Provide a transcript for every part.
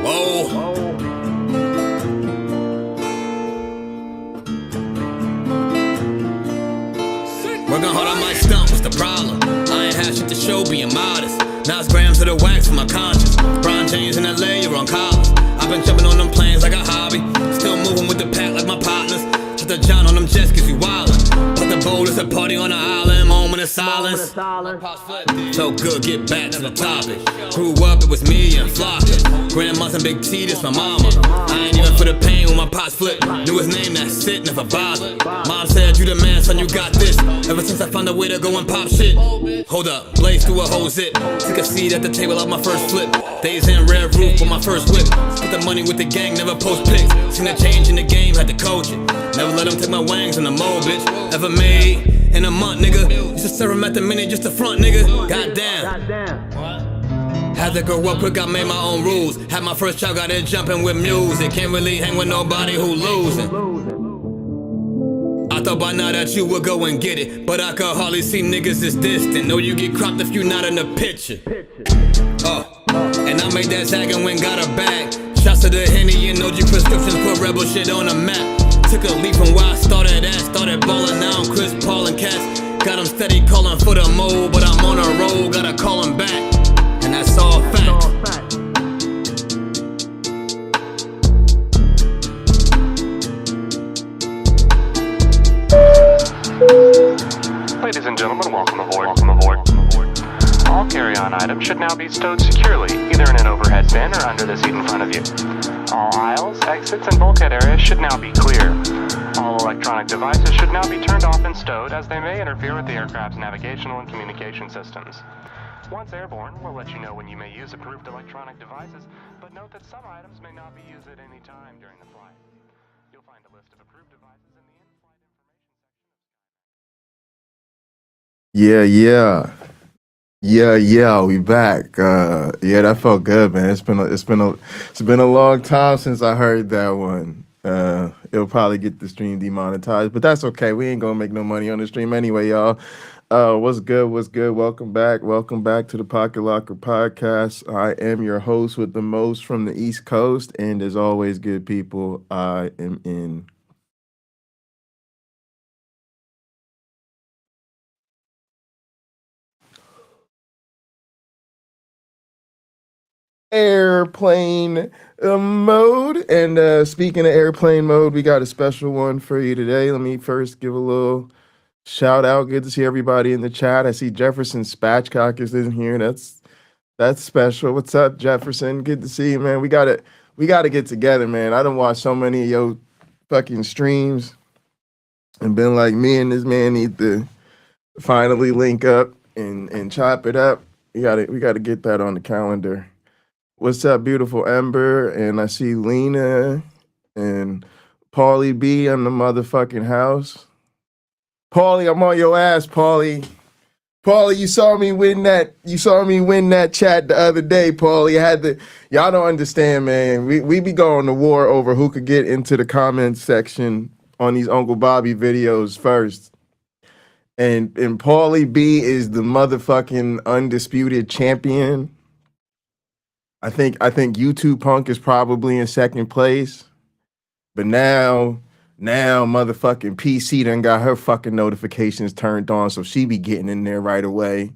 Whoa. Working hard on my stump, what's the problem? I ain't had shit to show, being modest. Now it's grams of the wax for my conscience. Bron James in LA, you're on college. I've been jumping on them planes like a hobby. Still moving with the pack like my partners. Just the John on them jets cause we wildin'. But the bowl is a party on the island, moment of silence. So good, get back to the topic. Grew up, it was me and Flocka. Grandma's and Big T, this my mama. I ain't even for the pain when my pops flipped. Knew his name, that's it, never bothered. Mom said, you the man, son, you got this. Ever since I found a way to go and pop shit. Hold up, blaze through a whole zip. Took a seat at the table of my first flip. Days in red roof with my first whip. Spent the money with the gang, never post pics. Seen a change in the game, had to coach it. Never let them take my wangs in the mold, bitch. Ever made in a month, nigga. Used to serve him at the minute just to front, nigga. Goddamn. Had to grow up quick, I made my own rules. Had my first child, got it jumping with music. Can't really hang with nobody who losing. I thought by now that you would go and get it, but I could hardly see niggas as distant. Know you get cropped if you not in the picture. And I made that tag and went got a bag. Shots to the Henny and OG prescriptions, put rebel shit on the map. Took a leap from where I started at, started ballin' now I'm Chris Paul and Cass. Got him steady calling for the mold, but I'm on a roll, gotta call him back. And that's all fact. Ladies and gentlemen, welcome aboard. All carry-on items should now be stowed securely, either in an overhead bin or under the seat in front of you. All aisles, exits, and bulkhead areas should now be clear. All electronic devices should now be turned off and stowed, as they may interfere with the aircraft's navigational and communication systems. Once airborne, we'll let you know when you may use approved electronic devices, but note that some items may not be used at any time during the flight. You'll find a list of approved devices in the in-flight information section. Yeah, we back. Yeah, that felt good, man. It's been a long time since I heard that one. It'll probably get the stream demonetized, but that's okay. We ain't gonna make no money on the stream anyway, y'all. What's good? Welcome back to the Pocket Locker Podcast. I am your host with the most from the East Coast, and as always, good people, I am in airplane mode. And speaking of airplane mode, we got a special one for you today. Let me first give a little shout out. Good to see everybody in the chat. I see Jefferson Spatchcock is in here. That's special. What's up, Jefferson? Good to see you, man. We gotta get together, man. I done watched so many of your fucking streams and been like, me and this man need to finally link up and chop it up. We gotta get that on the calendar. What's up, beautiful Ember? And I see Lena and Paulie B in the motherfucking house. Paulie, I'm on your ass, Paulie. Paulie, you saw me win that chat the other day, Paulie. Y'all don't understand, man. We be going to war over who could get into the comments section on these Uncle Bobby videos first. And Paulie B is the motherfucking undisputed champion. I think YouTube Punk is probably in second place, but now motherfucking PC done got her fucking notifications turned on, so she be getting in there right away.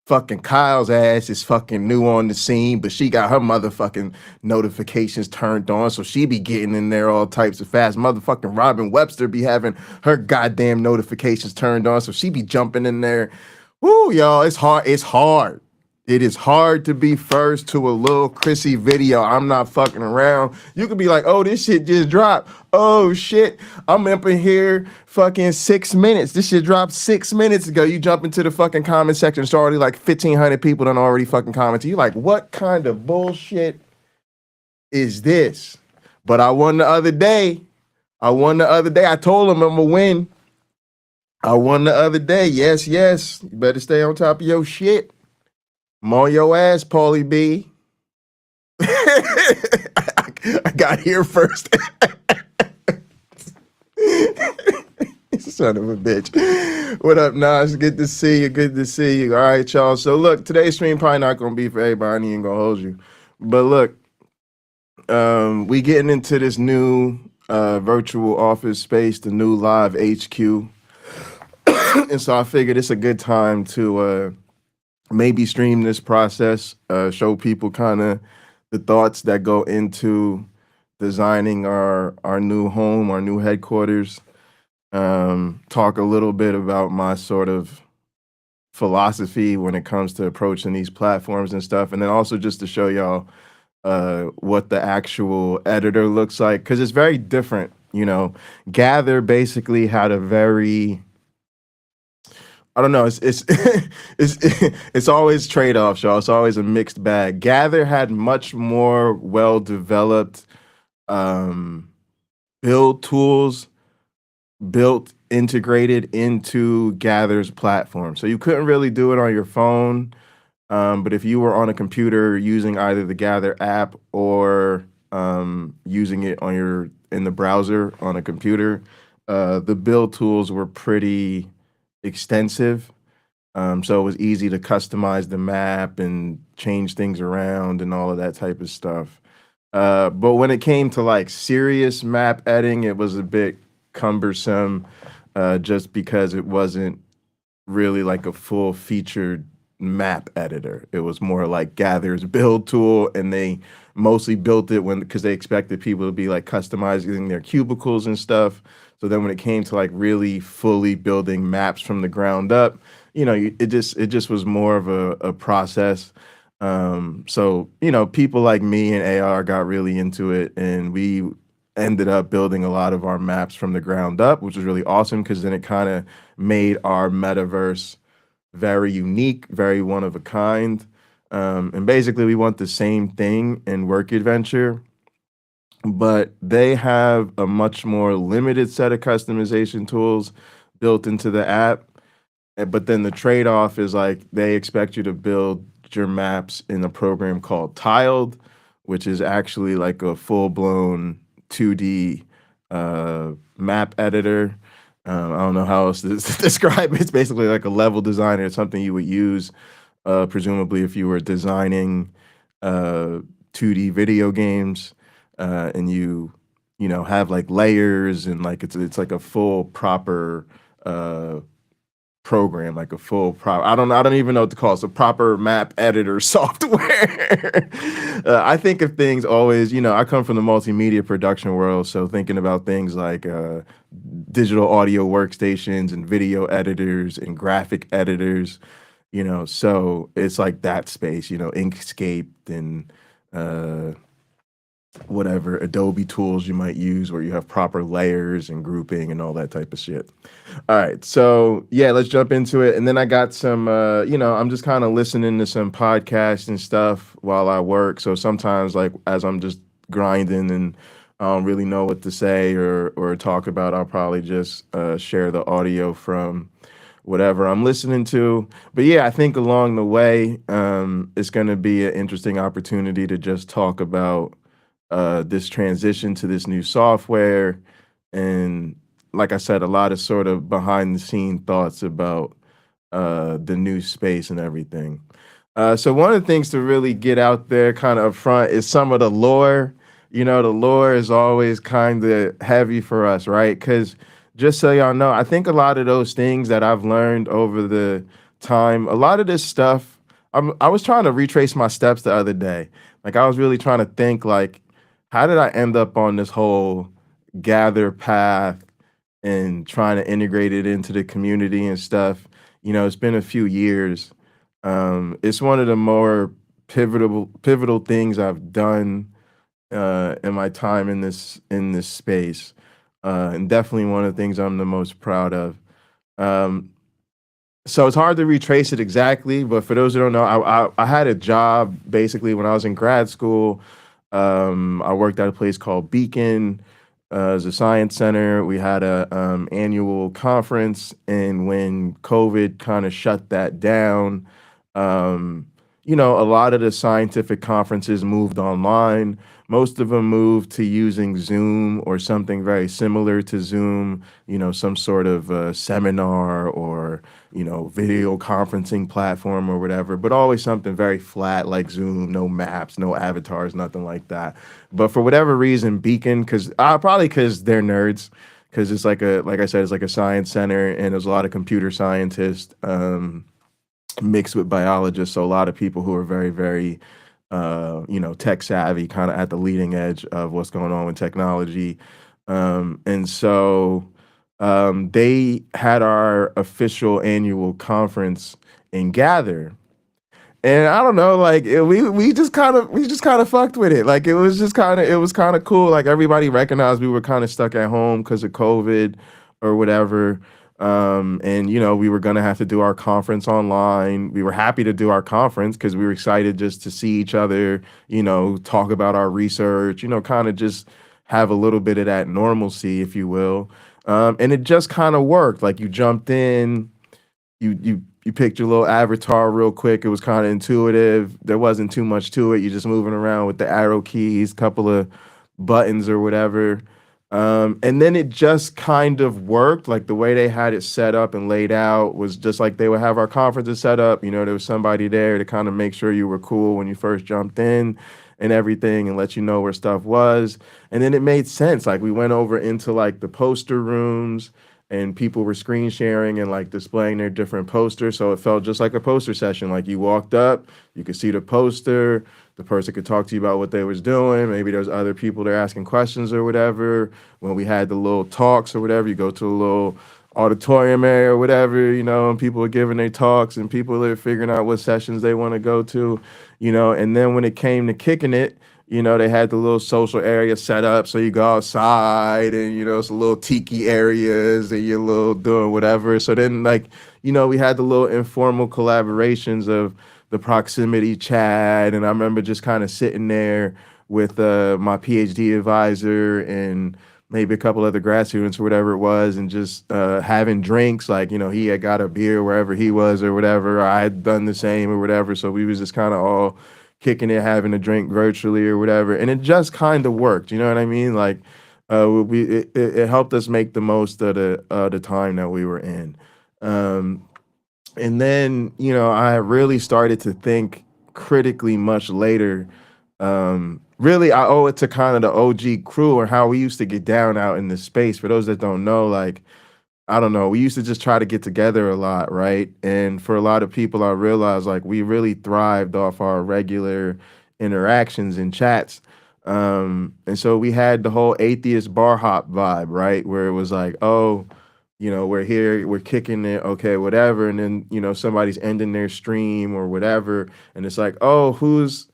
Fucking Kyle's ass is fucking new on the scene, but she got her motherfucking notifications turned on, so she be getting in there all types of fast. Motherfucking Robin Webster be having her goddamn notifications turned on, so she be jumping in there. Woo, y'all, it's hard. It is hard to be first to a Lil Chrissy video. I'm not fucking around. You could be like, oh, this shit just dropped. Oh, shit. I'm up in here fucking 6 minutes. This shit dropped 6 minutes ago. You jump into the fucking comment section. It's already like 1,500 people done already fucking commented. You like, what kind of bullshit is this? But I won the other day. I told him I'm going to win. I won the other day. Yes. You better stay on top of your shit. I'm on your ass, Paulie B. I got here first. Son of a bitch. What up, Nas? Good to see you. Good to see you. All right, y'all. So look, today's stream probably not gonna be for everybody. I ain't gonna hold you. But look, we getting into this new virtual office space, the new live HQ. And so I figured it's a good time to maybe stream this process, show people kind of the thoughts that go into designing our new home, our new headquarters. Talk a little bit about my sort of philosophy when it comes to approaching these platforms and stuff, and then also just to show y'all what the actual editor looks like, because it's very different. Gather basically had a very, I don't know. It's it's always trade offs, y'all. It's always a mixed bag. Gather had much more well developed um, build tools built integrated into Gather's platform, so you couldn't really do it on your phone. But if you were on a computer using either the Gather app or using it in the browser on a computer, the build tools were pretty extensive. So it was easy to customize the map and change things around and all of that type of stuff. But when it came to like serious map editing, it was a bit cumbersome, just because it wasn't really like a full featured map editor. It was more like Gather's build tool, and they mostly built it because they expected people to be like customizing their cubicles and stuff. So then when it came to like really fully building maps from the ground up, it just was more of a process. So people like me and AR got really into it, and we ended up building a lot of our maps from the ground up, which was really awesome because then it kind of made our metaverse very unique, very one of a kind. And basically, we want the same thing in Work Adventure, but they have a much more limited set of customization tools built into the app. But then the trade off is like they expect you to build your maps in a program called Tiled, which is actually like a full blown 2D map editor. I don't know how else to describe it. It's basically like a level designer. It's something you would use, presumably, if you were designing 2D video games, and you have like layers and like it's like a full proper program, like a full I don't even know what to call it. It's a proper map editor software. I think of things always, I come from the multimedia production world, so thinking about things like digital audio workstations and video editors and graphic editors, so it's like that space, Inkscape and whatever Adobe tools you might use where you have proper layers and grouping and all that type of shit. All right, so yeah, let's jump into it. And then I got some, I'm just kind of listening to some podcasts and stuff while I work. So sometimes, like as I'm just grinding and I don't really know what to say or talk about, I'll probably just share the audio from whatever I'm listening to. But yeah, I think along the way, it's going to be an interesting opportunity to just talk about this transition to this new software, and like I said, a lot of sort of behind the scene thoughts about the new space and everything. So one of the things to really get out there kind of up front is some of the lore. The lore is always kind of heavy for us, right? Because just so y'all know, I think a lot of those things that I've learned over the time, a lot of this stuff, I was trying to retrace my steps the other day. Like I was really trying to think like, how did I end up on this whole Gather path and trying to integrate it into the community and stuff? It's been a few years. It's one of the more pivotal things I've done in my time in this space, and definitely one of the things I'm the most proud of. So it's hard to retrace it exactly, but for those who don't know, I had a job basically when I was in grad school. I worked at a place called Beacon as a science center. We had a annual conference, and when COVID kind of shut that down, a lot of the scientific conferences moved online. Most of them moved to using Zoom or something very similar to Zoom, some sort of seminar or, video conferencing platform or whatever, but always something very flat like Zoom, no maps, no avatars, nothing like that. But for whatever reason, Beacon, probably because they're nerds, because it's like I said, it's like a science center and there's a lot of computer scientists. Mixed with biologists, so a lot of people who are very, very, tech savvy, kind of at the leading edge of what's going on with technology. And so they had our official annual conference in Gather. And I don't know, like we just kind of fucked with it. Like it was kind of cool. Like everybody recognized we were kind of stuck at home because of COVID or whatever. And we were gonna have to do our conference online. We were happy to do our conference because we were excited just to see each other, talk about our research, kind of just have a little bit of that normalcy, if you will. And it just kind of worked. Like you jumped in, you picked your little avatar real quick. It was kind of intuitive. There wasn't too much to it. You're just moving around with the arrow keys, couple of buttons or whatever. And then it just kind of worked. Like the way they had it set up and laid out was just like they would have our conferences set up. There was somebody there to kind of make sure you were cool when you first jumped in and everything and let you know where stuff was. And then it made sense. Like we went over into like the poster rooms and people were screen sharing and like displaying their different posters. So it felt just like a poster session. Like you walked up, you could see the poster, the person could talk to you about what they was doing. Maybe there's other people there asking questions or whatever. When we had the little talks or whatever, you go to a little auditorium area or whatever, and people are giving their talks and people are figuring out what sessions they want to go to, and then when it came to kicking it, they had the little social area set up so you go outside and, it's a little tiki areas and you're little doing whatever. So then we had the little informal collaborations of the proximity chat. And I remember just kind of sitting there with my PhD advisor and maybe a couple other grad students or whatever it was, and just having drinks. Like, he had got a beer wherever he was or whatever. I had done the same or whatever. So we was just kind of all kicking it, having a drink virtually or whatever. And it just kind of worked. You know what I mean? Like it helped us make the most of the time that we were in. And then, I really started to think critically much later. Really, I owe it to kind of the OG crew or how we used to get down out in the space. For those that don't know, like, I don't know, we used to just try to get together a lot, right? And for a lot of people, I realized like we really thrived off our regular interactions and chats. And so we had the whole atheist bar hop vibe, right? Where it was like, oh, we're here, we're kicking it, okay, whatever. And then, somebody's ending their stream or whatever. And it's like, oh, who's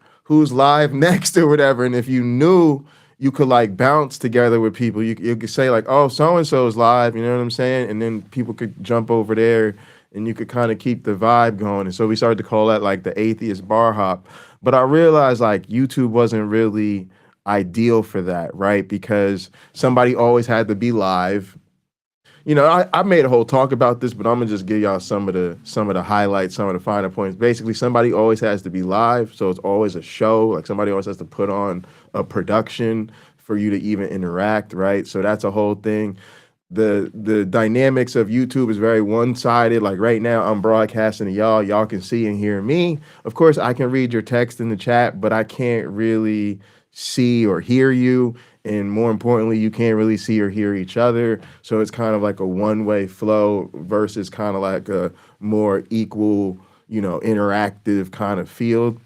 live next or whatever. And if you knew, you could like bounce together with people. You could say like, oh, so-and-so is live, you know what I'm saying? And then people could jump over there and you could kind of keep the vibe going. And so we started to call that like the atheist bar hop. But I realized like YouTube wasn't really ideal for that, right? Because somebody always had to be live. I made a whole talk about this, but I'm gonna just give y'all some of the highlights, some of the finer points. Basically, somebody always has to be live, so it's always a show. Like somebody always has to put on a production for you to even interact, right? So that's a whole thing. The dynamics of YouTube is very one-sided. Like right now, I'm broadcasting to y'all. Y'all can see and hear me. Of course, I can read your text in the chat, but I can't really see or hear you. And more importantly, you can't really see or hear each other. So it's kind of like a one-way flow versus kind of like a more equal, interactive kind of field.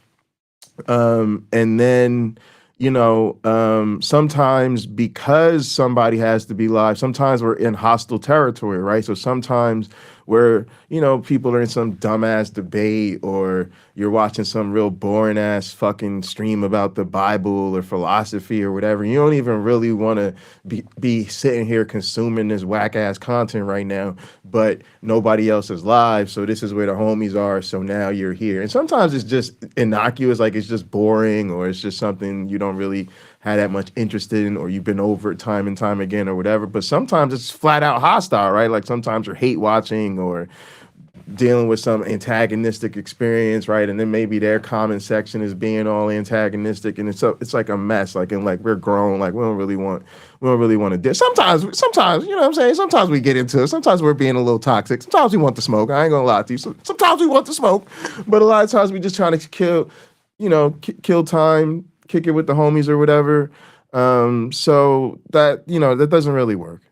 And then, sometimes because somebody has to be live, sometimes we're in hostile territory, right? So sometimes where, people are in some dumbass debate or you're watching some real boring ass fucking stream about the Bible or philosophy or whatever. You don't even really want to be sitting here consuming this whack ass content right now, but nobody else is live. So this is where the homies are. So now you're here. And sometimes it's just innocuous, like it's just boring or it's just something you don't really had that much interest in, or you've been over it time and time again or whatever. But sometimes it's flat out hostile, right? Like sometimes you're hate watching or dealing with some antagonistic experience, right? And then maybe their comment section is being all antagonistic, and it's like a mess. Like, and like we're grown, like we don't really want to do. Sometimes, you know what I'm saying? Sometimes we get into it. Sometimes we're being a little toxic. Sometimes we want the smoke. I ain't gonna lie to you. Sometimes we want the smoke, but a lot of times we just trying to kill, kill time, kick it with the homies or whatever. So that, that doesn't really work.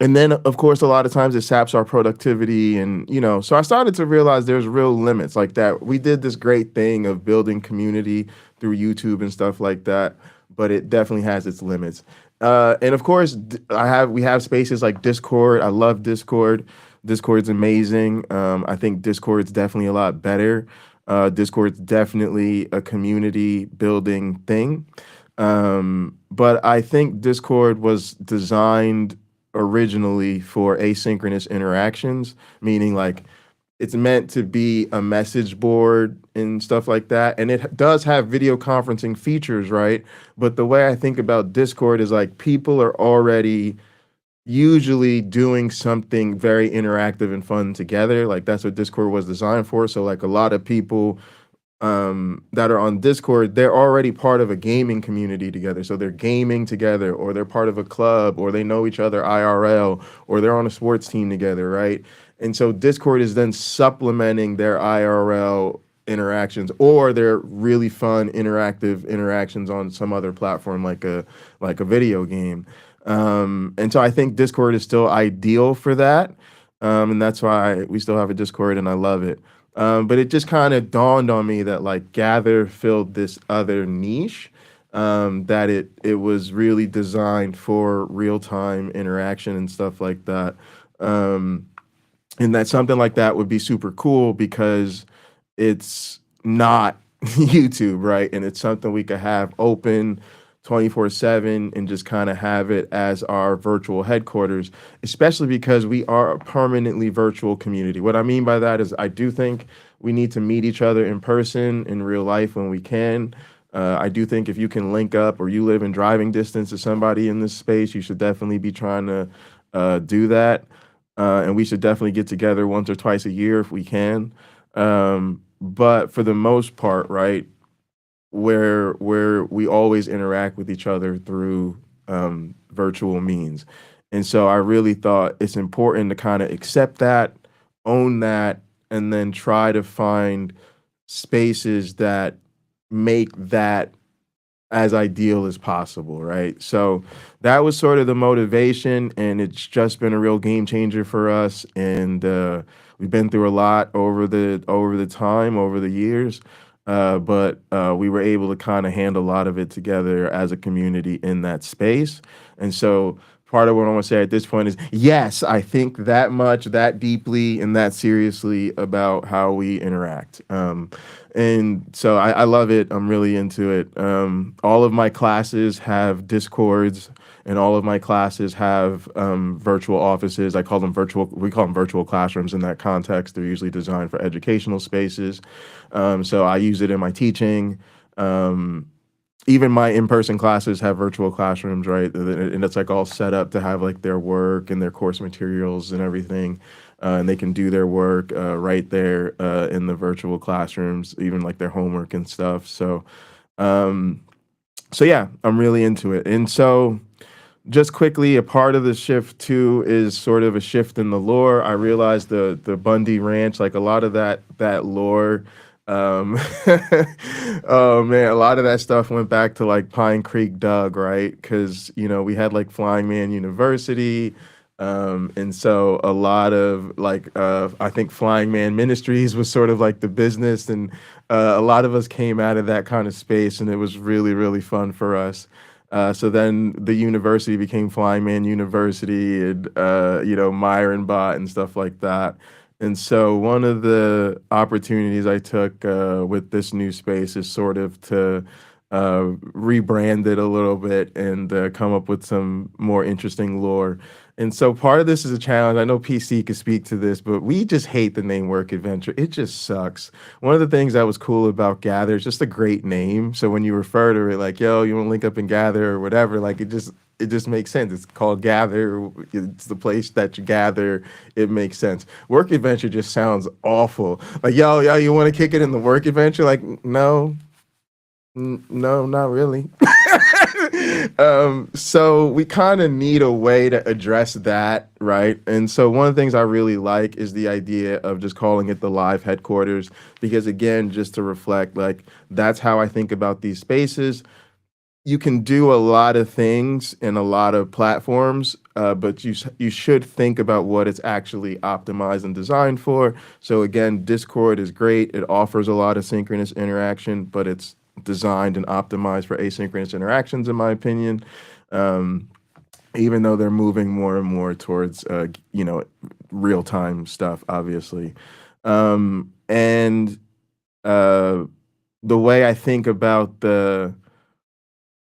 And then of course a lot of times it saps our productivity, and so I started to realize there's real limits like that. We did this great thing of building community through YouTube and stuff like that, but it definitely has its limits. And of course we have spaces like Discord. I love Discord. Discord's amazing. I think Discord's definitely a lot better. Discord's definitely a community building thing. But I think Discord was designed originally for asynchronous interactions, meaning like it's meant to be a message board and stuff like that. And it does have video conferencing features, right? But the way I think about Discord is like people are already usually doing something very interactive and fun together. Like that's what Discord was designed for. So like a lot of people that are on Discord, they're already part of a gaming community together. So they're gaming together, or they're part of a club, or they know each other IRL, or they're on a sports team together, right? And so Discord is then supplementing their IRL interactions, or their really fun interactive interactions on some other platform like a video game. And so I think Discord is still ideal for that. And that's why we still have a Discord and I love it. But it just kind of dawned on me that like Gather filled this other niche, that it was really designed for real-time interaction and stuff like that. And that something like that would be super cool because it's not YouTube, right? And it's something we could have open 24/7 and just kind of have it as our virtual headquarters, especially because we are a permanently virtual community. What I mean by that is I do think we need to meet each other in person in real life when we can. I do think if you can link up or you live in driving distance to somebody in this space, you should definitely be trying to do that. And we should definitely get together once or twice a year if we can. But for the most part, right, where we always interact with each other through virtual means. And so I really thought it's important to kind of accept that, own that, and then try to find spaces that make that as ideal as possible, right? So that was sort of the motivation, and it's just been a real game changer for us. And we've been through a lot over the years. But we were able to kind of handle a lot of it together as a community in that space. And so part of what I want to say at this point is, yes, I think that much, that deeply, and that seriously about how we interact. And so I love it. I'm really into it. All of my classes have Discords, and all of my classes have virtual offices. We call them virtual classrooms in that context. They're usually designed for educational spaces. So I use it in my teaching. Even my in-person classes have virtual classrooms, right? And it's like all set up to have like their work and their course materials and everything. And they can do their work right there in the virtual classrooms, even like their homework and stuff. So yeah, I'm really into it. And so just quickly, a part of the shift too is sort of a shift in the lore. I realized the Bundy Ranch, like a lot of that lore, oh man, a lot of that stuff went back to like Pine Creek Doug, right? Because we had like Flying Man University, and so a lot of like I think Flying Man Ministries was sort of like the business, and a lot of us came out of that kind of space, and it was really, really fun for us. So then the university became Flying Man University, and Myron Bot and stuff like that. And so one of the opportunities I took with this new space is sort of to rebrand it a little bit and come up with some more interesting lore. And so part of this is a challenge. I know PC could speak to this, but we just hate the name Work Adventure. It just sucks. One of the things that was cool about Gather is just a great name. So when you refer to it like, yo, you want to link up and gather or whatever, like it just makes sense. It's called Gather. It's the place that you gather. It makes sense. Work adventure just sounds awful. Like, yo, you want to kick it in the work adventure? Like, no, no, not really. So we kind of need a way to address that, right? And so one of the things I really like is the idea of just calling it the live headquarters, because again, just to reflect, like, that's how I think about these spaces. You can do a lot of things in a lot of platforms, but you should think about what it's actually optimized and designed for. So again, Discord is great. It offers a lot of synchronous interaction, but it's designed and optimized for asynchronous interactions, in my opinion. Even though they're moving more and more towards, real time stuff, obviously. And the way I think about the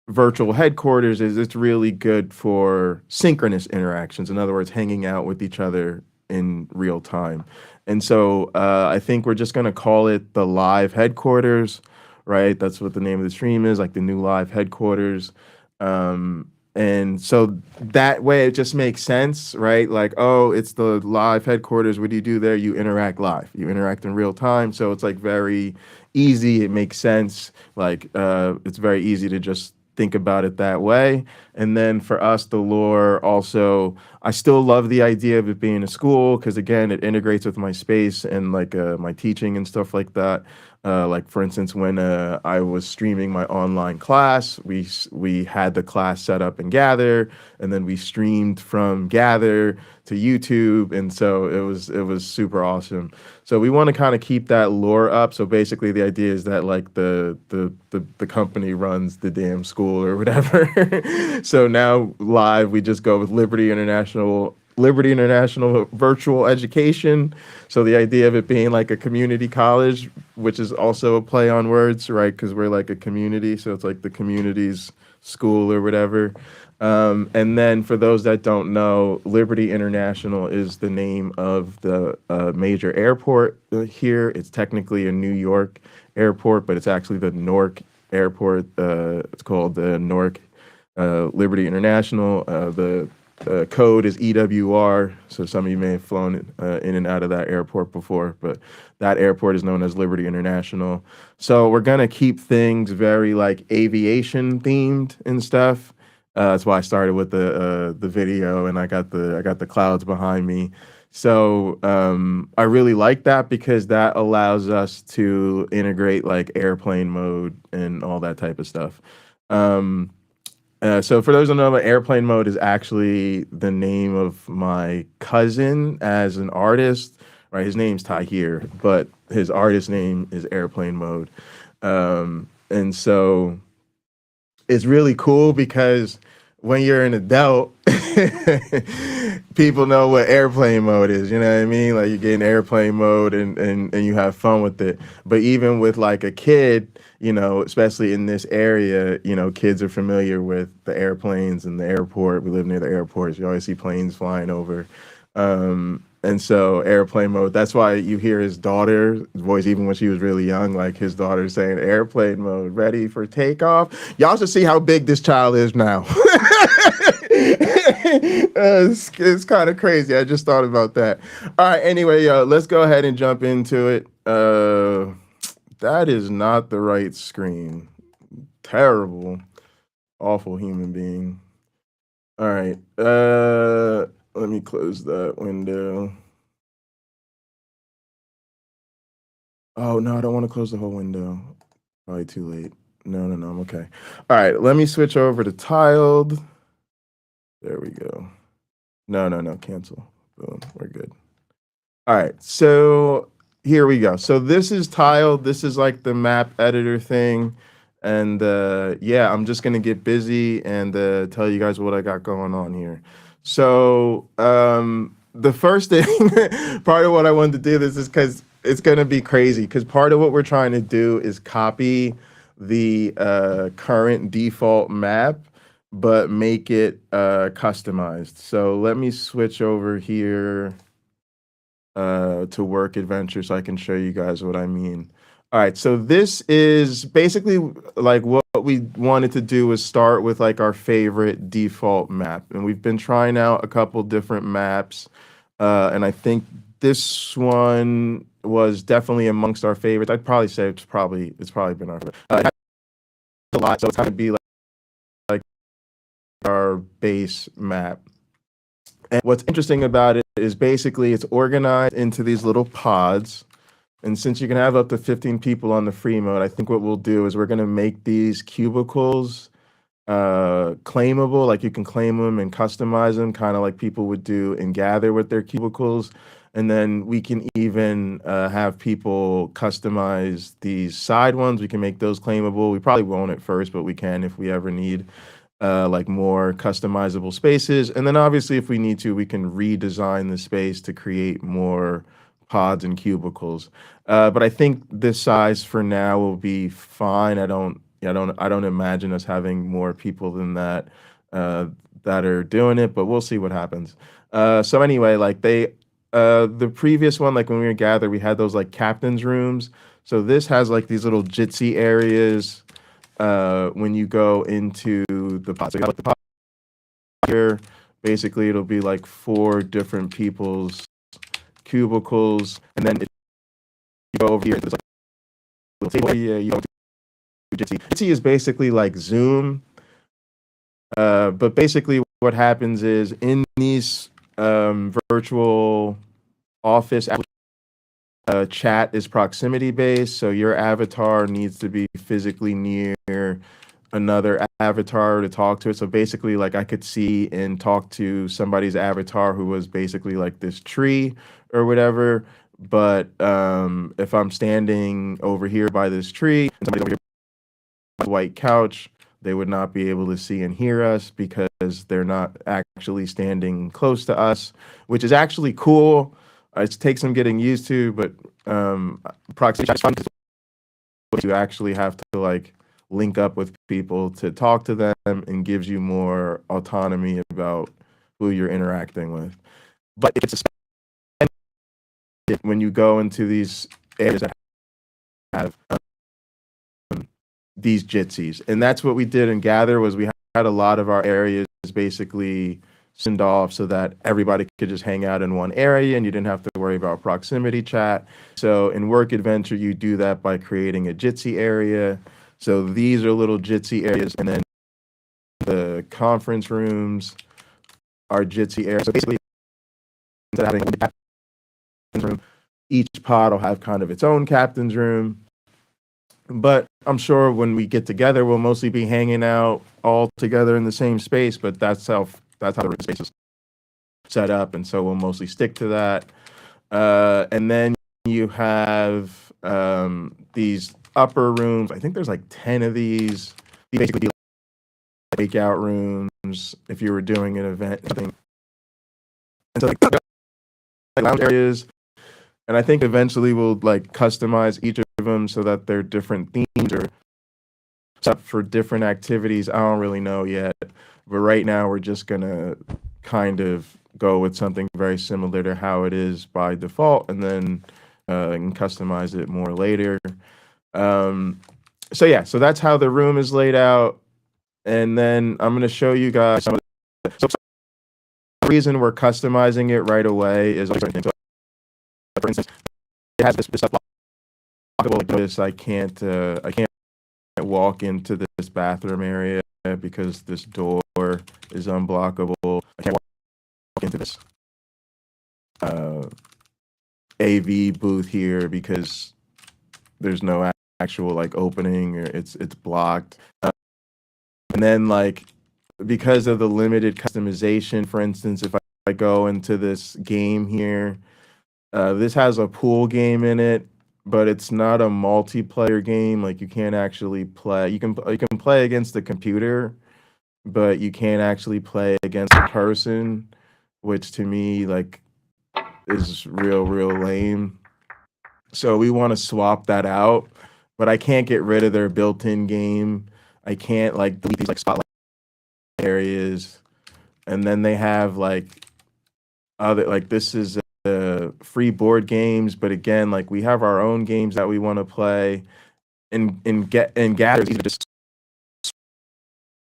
virtual headquarters is it's really good for synchronous interactions. In other words, hanging out with each other in real time. And so I think we're just going to call it the live headquarters, right? That's what the name of the stream is, like the new live headquarters. And so that way it just makes sense, right? Like, oh, it's the live headquarters. What do you do there? You interact live. You interact in real time. So it's like very easy. It makes sense. Like, it's very easy to just think about it that way. And then for us, the lore also, I still love the idea of it being a school because again, it integrates with my space and like my teaching and stuff like that. Like for instance, when I was streaming my online class, we had the class set up in Gather, and then we streamed from Gather to YouTube, and so it was super awesome. So we want to kind of keep that lore up. So basically, the idea is that like the company runs the damn school or whatever. So now live, we just go with Liberty International Virtual Education. So the idea of it being like a community college, which is also a play on words, right? Because we're like a community, so it's like the community's school or whatever. And then for those that don't know, Liberty International is the name of the major airport here. It's technically a New York airport, but it's actually the Newark airport. It's called the Newark Liberty International. The code is EWR, so some of you may have flown in and out of that airport before, but that airport is known as Liberty International. So we're gonna keep things very like aviation themed and stuff. That's why I started with the video, and I got the clouds behind me. So I really like that because that allows us to integrate like airplane mode and all that type of stuff. So for those who don't know, airplane mode is actually the name of my cousin as an artist, right? His name's Tahir, but his artist name is Airplane Mode. And so it's really cool because when you're an adult, people know what airplane mode is, you know what I mean? Like you get in airplane mode and you have fun with it. But even with like a kid, you know, especially in this area, you know, kids are familiar with the airplanes and the airport. We live near the airports. You always see planes flying over. And so airplane mode, that's why you hear his daughter's voice, even when she was really young, like his daughter saying airplane mode, ready for takeoff. Y'all should see how big this child is now. It's kind of crazy. I just thought about that. All right, anyway, let's go ahead and jump into it. That is not the right screen. Terrible. Awful human being. All right. Let me close that window. Oh, no, I don't want to close the whole window. Probably too late. No, I'm okay. All right, let me switch over to tiled. There we go. No, cancel. Boom, we're good. All right, so here we go. So this is tiled. This is like the map editor thing. And yeah, I'm just going to get busy and tell you guys what I got going on here. So the first thing, part of what I wanted to do this is because it's going to be crazy, because part of what we're trying to do is copy the current default map, but make it customized. So let me switch over here to work adventure so I can show you guys what I mean. All right, so this is basically like what we wanted to do is start with like our favorite default map, and we've been trying out a couple different maps, and I think this one was definitely amongst our favorites. I'd probably say it's probably been our favorite. It has a lot, so it's going to be like our base map. And what's interesting about it is basically it's organized into these little pods. And since you can have up to 15 people on the free mode, I think what we'll do is we're going to make these cubicles claimable. Like you can claim them and customize them, kind of like people would do in Gather with their cubicles. And then we can even have people customize these side ones. We can make those claimable. We probably won't at first, but we can if we ever need like more customizable spaces. And then obviously, if we need to, we can redesign the space to create more pods and cubicles. But I think this size for now will be fine. I don't imagine us having more people than that that are doing it, but we'll see what happens. So anyway, like the previous one, like when we were gathered, we had those like captain's rooms. So this has like these little jitsi areas when you go into the pod. So you got like the pod here. Basically, it'll be like 4 different people's cubicles, and then you go over here. There's like a little table area. You go to Jitsi. Jitsi is basically like Zoom, but basically what happens is in these virtual office chat is proximity based, so your avatar needs to be physically near another avatar to talk to it. So basically, like I could see and talk to somebody's avatar who was basically like this tree or whatever. But if I'm standing over here by this tree and somebody's over here by the white couch, they would not be able to see and hear us because they're not actually standing close to us, which is actually cool. It takes some getting used to, but proximity chat is fun because you actually have to like link up with people to talk to them and gives you more autonomy about who you're interacting with. But it's when you go into these areas that have these jitsis, and that's what we did in Gather was we had a lot of our areas basically send off so that everybody could just hang out in one area and you didn't have to worry about proximity chat. So in Work Adventure, you do that by creating a Jitsi area. So these are little Jitsi areas, and then the conference rooms are Jitsi areas. So basically, instead of having one captain's room, each pod will have kind of its own captain's room. But I'm sure when we get together, we'll mostly be hanging out all together in the same space. But that's how the space is set up, and so we'll mostly stick to that. And then you have these upper rooms. I think there's like 10 of these. These basically like breakout rooms if you were doing an event or something. And so like lounge areas. And I think eventually we'll like customize each of them so that they're different themes or stuff for different activities. I don't really know yet. But right now we're just gonna kind of go with something very similar to how it is by default, and then and customize it more later. So yeah, so that's how the room is laid out. And then I'm gonna show you guys some of so the reason we're customizing it right away is like, for instance, it has this stuff blockable like this. I can't walk into this bathroom area because this door is unblockable. I can't walk into this AV booth here because there's no actual like opening, or it's blocked. And then like because of the limited customization, for instance, if I go into this game here, this has a pool game in it, but it's not a multiplayer game. Like you can't actually play. You can play against the computer, but you can't actually play against a person, which to me like is real lame. So we want to swap that out, but I can't get rid of their built-in game. I can't like delete these like spotlight areas, and then they have like other like this is free board games, but again, like we have our own games that we want to play, and gather just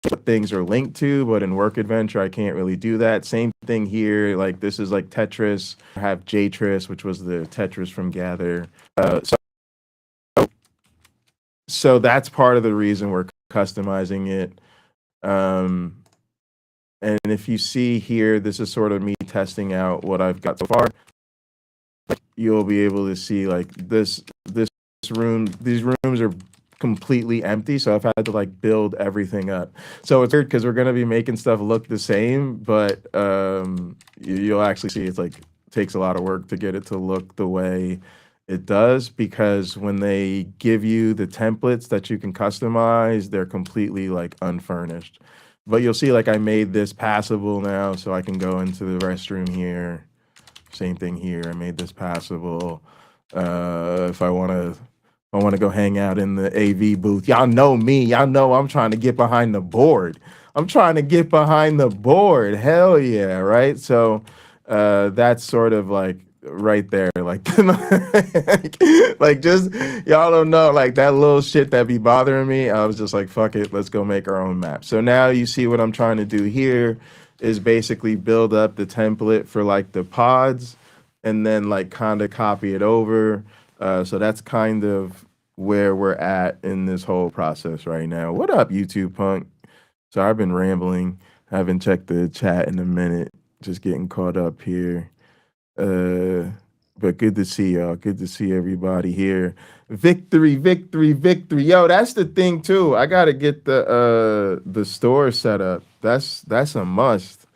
what things are linked to, but in Work Adventure, I can't really do that. Same thing here. Like this is like Tetris. I have Jtris, which was the Tetris from Gather. So that's part of the reason we're customizing it. And if you see here, this is sort of me testing out what I've got so far. You'll be able to see like this room. These rooms are completely empty, so I've had to like build everything up. So it's weird because we're gonna be making stuff look the same, but you'll actually see it's like takes a lot of work to get it to look the way it does, because when they give you the templates that you can customize, they're completely like unfurnished. But you'll see like I made this passable now, so I can go into the restroom here. Same thing here. I made this passable. If I want to go hang out in the AV booth. Y'all know me. Y'all know I'm trying to get behind the board. I'm trying to get behind the board. Hell yeah, right? So that's sort of like right there. Like, like just y'all don't know, like that little shit that be bothering me. I was just like, fuck it, let's go make our own map. So now you see what I'm trying to do here is basically build up the template for like the pods and then like kind of copy it over. So that's kind of where we're at in this whole process right now. What up, YouTube Punk? So I've been rambling. I haven't checked the chat in a minute. Just getting caught up here. But good to see y'all. Good to see everybody here. Victory, victory, victory. Yo, that's the thing too. I gotta get the store set up. That's a must.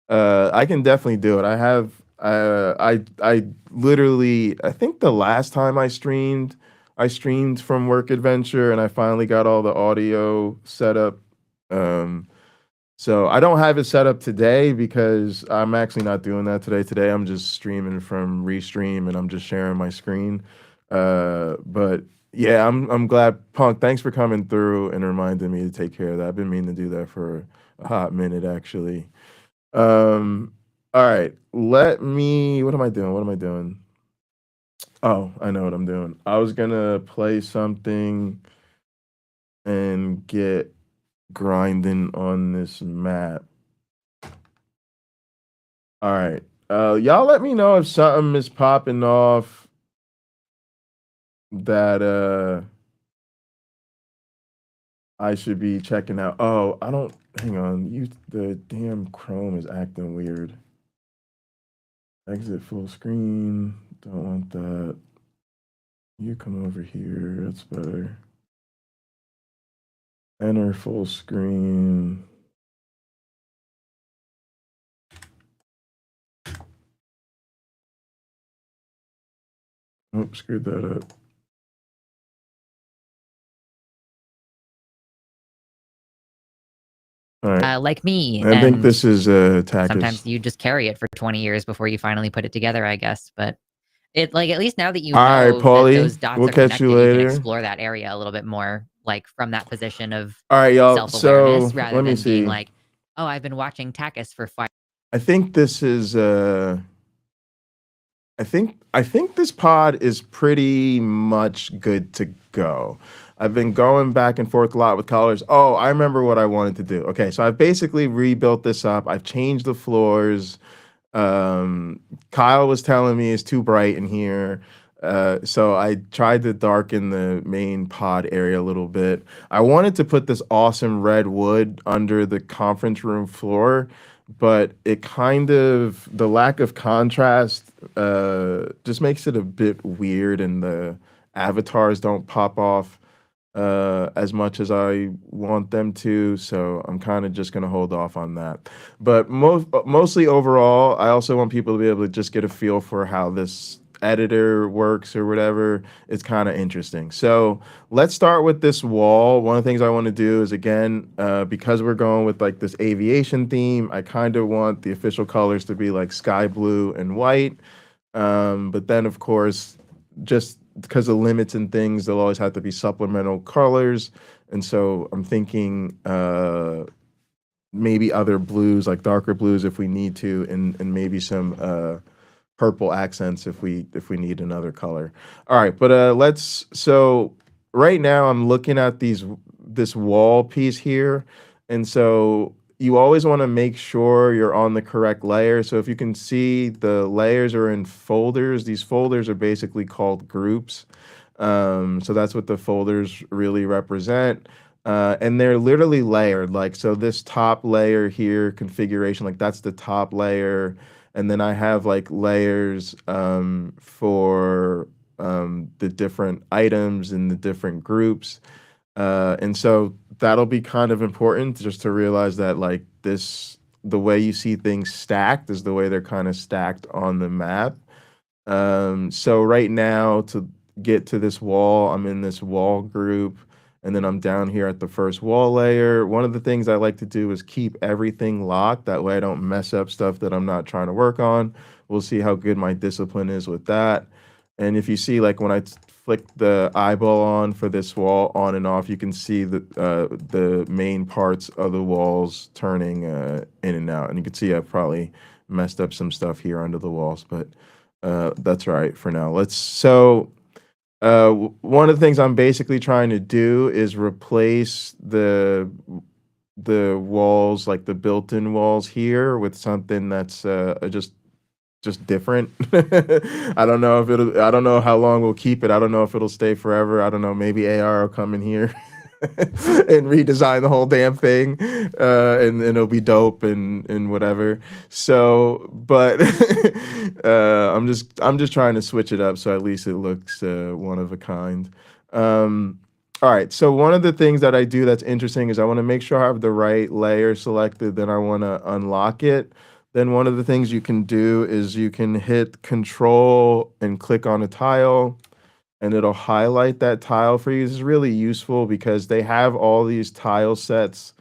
I can definitely do it. I have I literally, I think the last time I streamed from Work Adventure, and I finally got all the audio set up. So I don't have it set up today because I'm actually not doing that today. Today I'm just streaming from Restream and I'm just sharing my screen. But yeah, I'm glad, Punk. Thanks for coming through and reminding me to take care of that. I've been meaning to do that for a hot minute, actually. All right, what am I doing? Oh, I know what I'm doing. I was gonna play something and get grinding on this map. All right. Y'all let me know if something is popping off that I should be checking out. Oh, hang on. The damn Chrome is acting weird. Exit full screen. Don't want that. You come over here. That's better. Enter full screen. Oops, screwed that up. All right. Like me. I think this is Takis. Sometimes you just carry it for 20 years before you finally put it together, I guess. But it, like, at least now that you know All right, Paulie, that those dots we'll are catch connected, you you later. can explore that area a little bit more, like from that position of all right, y'all. self-awareness, So rather let me than see. being like, oh, I've been watching Takis for 5. I think this is I think this pod is pretty much good to go. I've been going back and forth a lot with colors. Oh, I remember what I wanted to do. Okay, so I've basically rebuilt this up. I've changed the floors. Kyle was telling me it's too bright in here. So I tried to darken the main pod area a little bit. I wanted to put this awesome red wood under the conference room floor, but it kind of, the lack of contrast just makes it a bit weird, and the avatars don't pop off as much as I want them to, so I'm kind of just gonna hold off on that. But mostly overall, I also want people to be able to just get a feel for how this editor works or whatever. It's kind of interesting. So let's start with this wall. One of the things I want to do is, again, because we're going with like this aviation theme, I kind of want the official colors to be like sky blue and white. But then, of course, just because of limits and things, there'll always have to be supplemental colors. And so I'm thinking maybe other blues, like darker blues if we need to, and maybe some purple accents if we need another color. All right, but so right now I'm looking at this wall piece here, and so you always want to make sure you're on the correct layer. So if you can see, the layers are in folders. These folders are basically called groups. So that's what the folders really represent. And they're literally layered. Like, so this top layer here, configuration, like that's the top layer. And then I have like layers for the different items and the different groups. And so that'll be kind of important just to realize that like the way you see things stacked is the way they're kind of stacked on the map. So right now, to get to this wall, I'm in this wall group, and then I'm down here at the first wall layer. One of the things I like to do is keep everything locked. That way I don't mess up stuff that I'm not trying to work on. We'll see how good my discipline is with that. And if you see, like when I flick the eyeball on for this wall on and off, you can see the main parts of the walls turning in and out. And you can see I've probably messed up some stuff here under the walls, but that's all right for now. One of the things I'm basically trying to do is replace the walls, like the built-in walls here, with something that's just different. I don't know I don't know how long we'll keep it. I don't know if it'll stay forever. I don't know. Maybe AR will come in here and redesign the whole damn thing, and it'll be dope and whatever. So, but I'm just trying to switch it up so at least it looks one of a kind. All right, so one of the things that I do that's interesting is I want to make sure I have the right layer selected, then I want to unlock it. Then one of the things you can do is you can hit Control and click on a tile, and it'll highlight that tile for you. This is really useful because they have all these tile sets,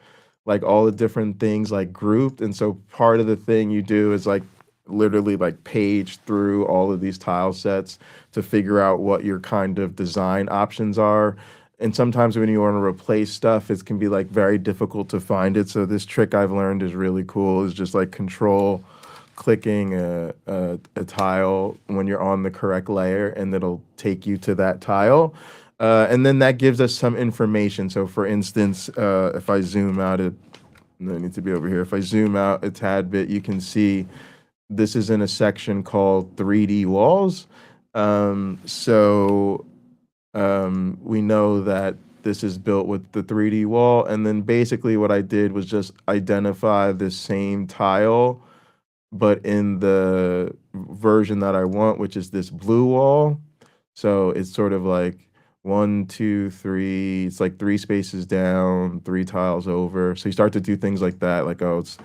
like all the different things like grouped. And so part of the thing you do is like literally like page through all of these tile sets to figure out what your kind of design options are. And sometimes when you want to replace stuff, it can be like very difficult to find it. So this trick I've learned is really cool, is just like control clicking a tile when you're on the correct layer, and it'll take you to that tile. And then that gives us some information. So for instance, if I zoom out, I need to be over here. If I zoom out a tad bit, you can see this is in a section called 3D walls. We know that this is built with the 3D wall. And then basically what I did was just identify the same tile, but in the version that I want, which is this blue wall. So it's sort of like 1, 2, 3. It's like 3 spaces down, 3 tiles over. So you start to do things like that, like, oh, it's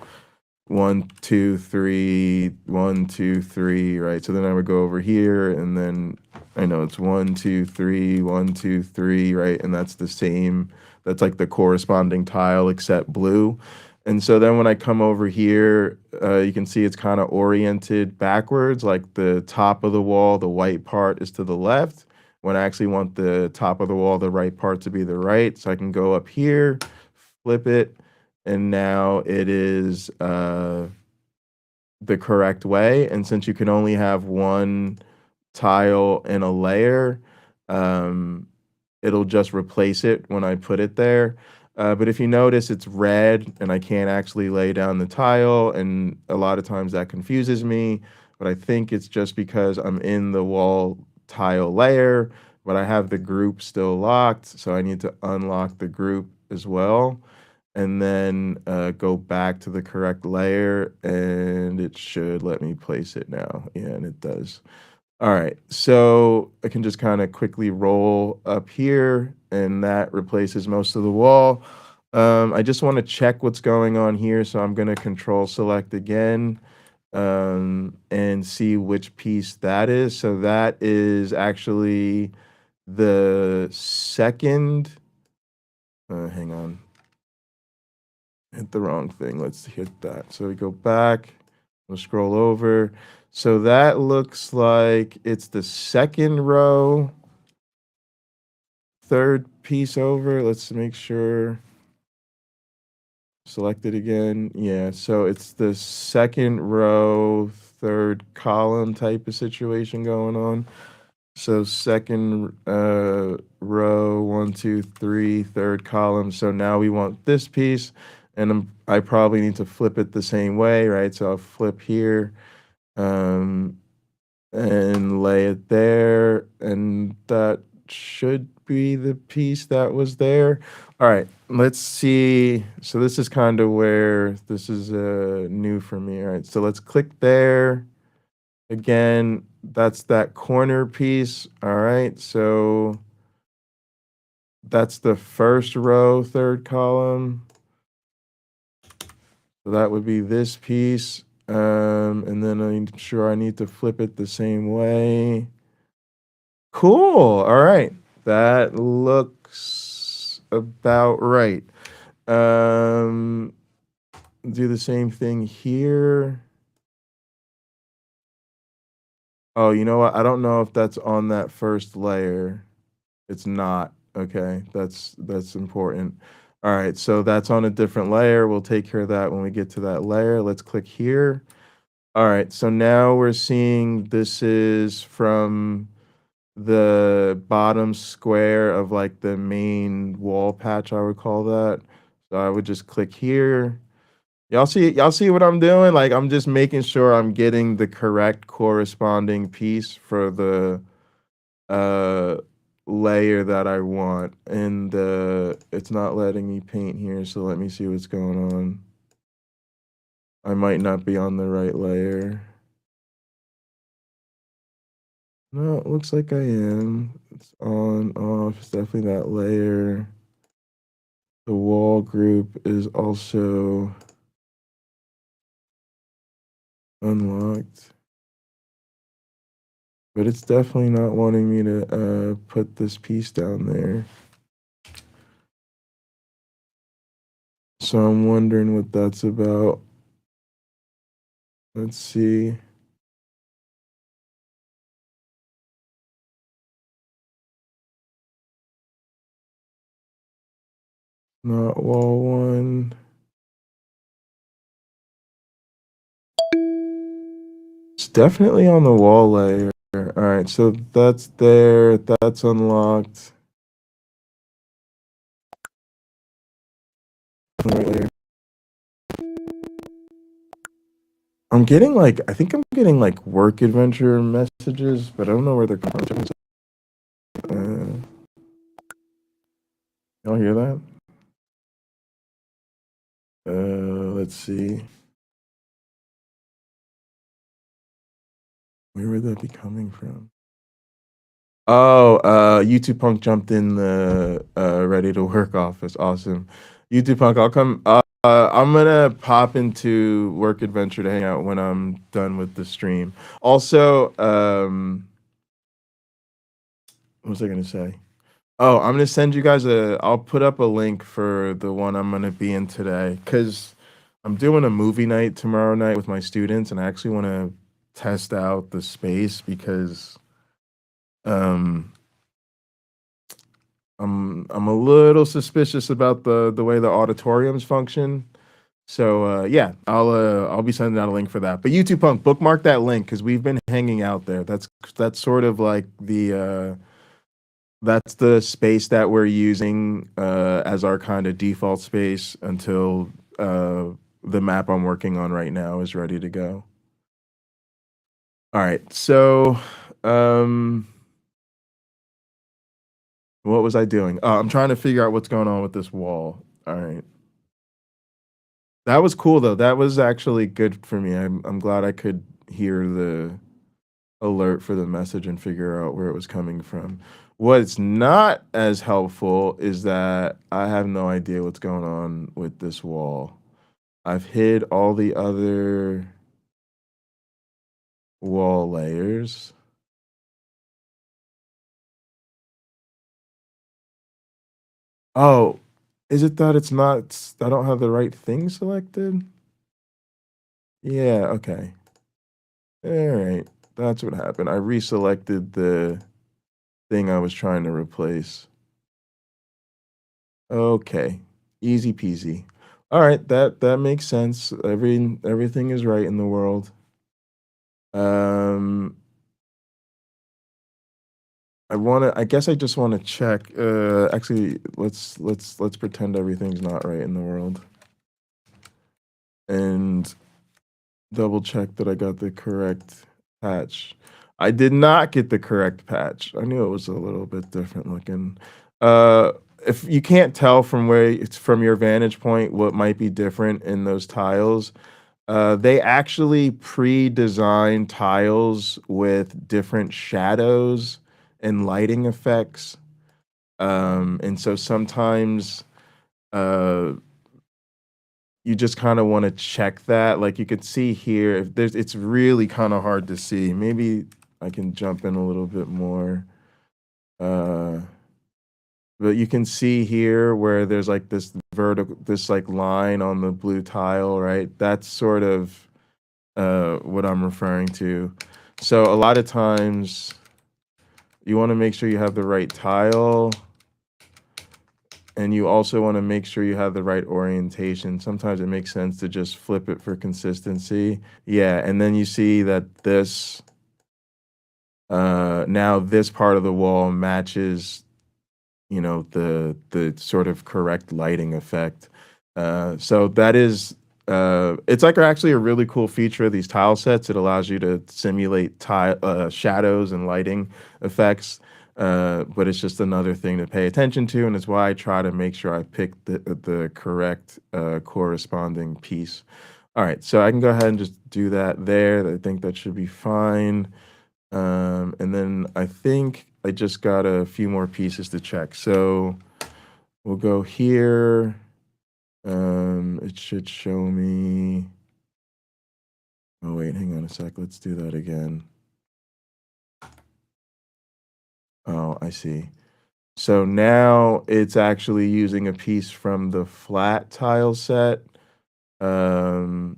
1, 2, 3, 1, 2, 3, right? So then I would go over here, and then I know it's 1, 2, 3, 1, 2, 3, right? And that's the same. That's like the corresponding tile except blue. And so then when I come over here, you can see it's kind of oriented backwards, like the top of the wall, the white part is to the left, when I actually want the top of the wall, the right part to be the right. So I can go up here, flip it, and now it is the correct way. And since you can only have one tile in a layer, it'll just replace it when I put it there. But if you notice, it's red and I can't actually lay down the tile, and a lot of times that confuses me, but I think it's just because I'm in the wall tile layer, but I have the group still locked, so I need to unlock the group as well, and then go back to the correct layer, and it should let me place it now. Yeah, and it does. All right, so I can just kind of quickly roll up here, and that replaces most of the wall. I just want to check what's going on here, so I'm going to control select again, and see which piece that is. So that is actually the second. Hang on. Hit the wrong thing. Let's hit that. So we go back. We'll scroll over. So that looks like it's the second row, third piece over. Let's make sure. Select it again. Yeah, so it's the second row, third column type of situation going on. So second row, 1, 2, 3, third column. So now we want this piece, and I probably need to flip it the same way, right? So I'll flip here, and lay it there, and that should be the piece that was there. All right, let's see. So this is kind of where this is new for me. All right, so let's click there. Again, that's that corner piece. All right, so that's the first row, third column. So that would be this piece. And then I'm sure I need to flip it the same way. Cool. All right. That looks about right. Do the same thing here. Oh, you know what? I don't know if that's on that first layer. It's not. Okay. That's important. All right. So that's on a different layer. We'll take care of that when we get to that layer. Let's click here. All right. So now we're seeing this is from the bottom square of like the main wall patch, I would call that. So I would just click here. Y'all see what I'm doing? Like I'm just making sure I'm getting the correct corresponding piece for the uh layer that I want. And it's not letting me paint here, so let me see what's going on. I might not be on the right layer. No, it looks like I am. It's on, off. It's definitely that layer. The wall group is also unlocked. But it's definitely not wanting me to put this piece down there. So I'm wondering what that's about. Let's see. Not wall one. It's definitely on the wall layer. All right, so that's there. That's unlocked. Right layer. I'm getting like, I think I'm getting like work adventure messages, but I don't know where they're coming from. Y'all hear that? Let's see. Where would that be coming from? Oh, YouTube Punk jumped in the ready to work office. Awesome. YouTube Punk, I'll come. I'm gonna pop into Work Adventure to hang out when I'm done with the stream. Also, what was I gonna say? Oh, I'm gonna send you guys I'll put up a link for the one I'm gonna be in today, because I'm doing a movie night tomorrow night with my students, and I actually want to test out the space because um I'm a little suspicious about the way the auditoriums function. So yeah, I'll be sending out a link for that. But YouTube Punk, bookmark that link because we've been hanging out there. That's sort of like that's the space that we're using as our kind of default space until the map I'm working on right now is ready to go. All right, so what was I doing? I'm trying to figure out what's going on with this wall. All right. That was cool though. That was actually good for me. I'm glad I could hear the alert for the message and figure out where it was coming from. What's not as helpful is that I have no idea what's going on with this wall. I've hid all the other wall layers. Oh, is it that it's not, I don't have the right thing selected? Yeah, okay. All right. That's what happened. I reselected the thing I was trying to replace. Okay. Easy peasy. All right, that makes sense. Everything is right in the world. Um, I guess I just want to check. Actually, let's pretend everything's not right in the world and double check that I got the correct patch. I did not get the correct patch. I knew it was a little bit different looking. Uh, if you can't tell from where it's from your vantage point what might be different in those tiles, they actually pre-design tiles with different shadows and lighting effects. And so sometimes uh, you just kind of want to check that. Like you could see here, if there's, it's really kind of hard to see. Maybe I can jump in a little bit more. Uh, but you can see here where there's like this vertical, this like line on the blue tile, right? That's sort of what I'm referring to. So a lot of times you want to make sure you have the right tile, and you also want to make sure you have the right orientation. Sometimes it makes sense to just flip it for consistency. Yeah, and then you see that this now this part of the wall matches, you know, the sort of correct lighting effect. So that is it's like actually a really cool feature of these tile sets. It allows you to simulate shadows and lighting effects. But it's just another thing to pay attention to, and it's why I try to make sure I pick the correct corresponding piece. All right, so I can go ahead and just do that there. I think that should be fine. And then I think I just got a few more pieces to check. So we'll go here. It should show me. Oh, wait, hang on a sec. Let's do that again. Oh, I see. So now it's actually using a piece from the flat tile set for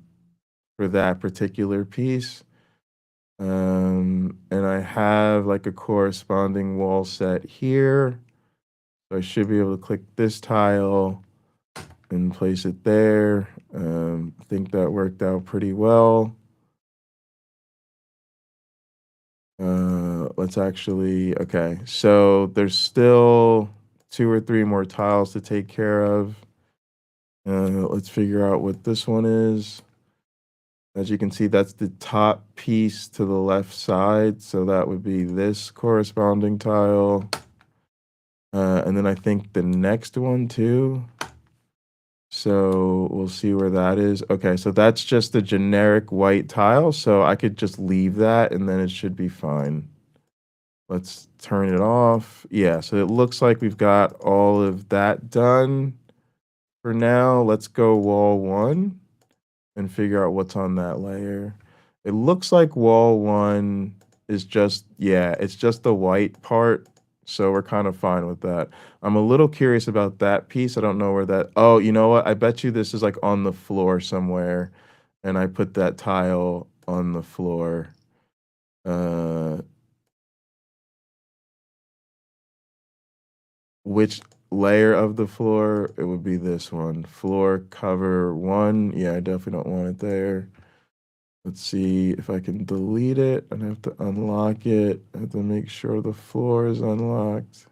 that particular piece. And I have like a corresponding wall set here. So I should be able to click this tile and place it there. I think that worked out pretty well. Let's actually, okay. So there's still 2 or 3 more tiles to take care of. Let's figure out what this one is. As you can see, that's the top piece to the left side. So that would be this corresponding tile. And then I think the next one too. So we'll see where that is. Okay, so that's just a generic white tile. So I could just leave that and then it should be fine. Let's turn it off. Yeah, so it looks like we've got all of that done for now. Let's go wall 1 and figure out what's on that layer. It looks like wall 1 is just, yeah, it's just the white part. So we're kind of fine with that. I'm a little curious about that piece. I don't know where that, oh, you know what? I bet you this is like on the floor somewhere. And I put that tile on the floor. Which layer of the floor? It would be this one. Floor cover 1. Yeah, I definitely don't want it there. Let's see if I can delete it. I have to unlock it. I have to make sure the floor is unlocked.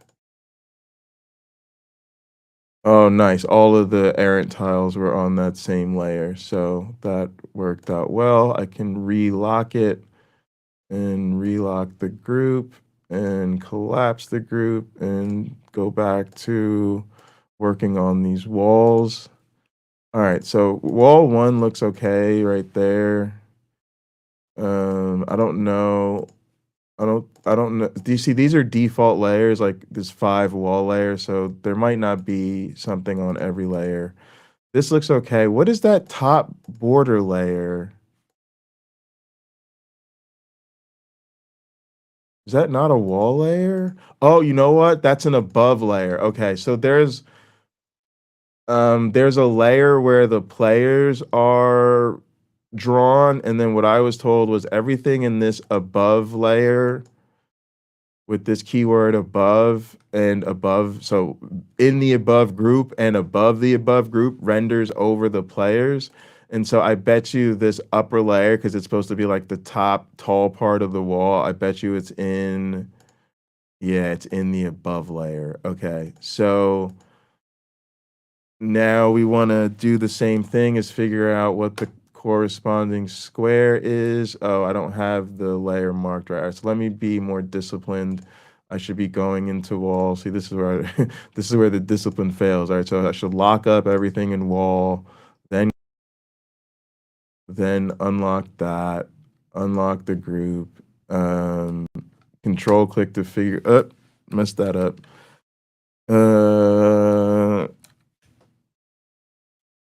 Oh, nice. All of the errant tiles were on that same layer. So that worked out well. I can relock it and relock the group and collapse the group and go back to working on these walls. All right, so wall 1 looks okay right there. I don't know. I don't know. Do you see these are default layers? Like there's 5 wall layers, so there might not be something on every layer. This looks okay. What is that top border layer? Is that not a wall layer? Oh, you know what? That's an above layer. Okay, so there's a layer where the players are drawn, and then what I was told was everything in this above layer with this keyword above and above. So in the above group and above the above group renders over the players. And so I bet you this upper layer, because it's supposed to be like the top tall part of the wall, I bet you it's in, yeah, it's in the above layer. Okay, so now we want to do the same thing as figure out what the corresponding square is. Oh, I don't have the layer marked right. All right, so let me be more disciplined. I should be going into wall. See, this is where this is where the discipline fails. All right, so I should lock up everything in wall, then unlock that, unlock the group, control click to figure up, messed that up.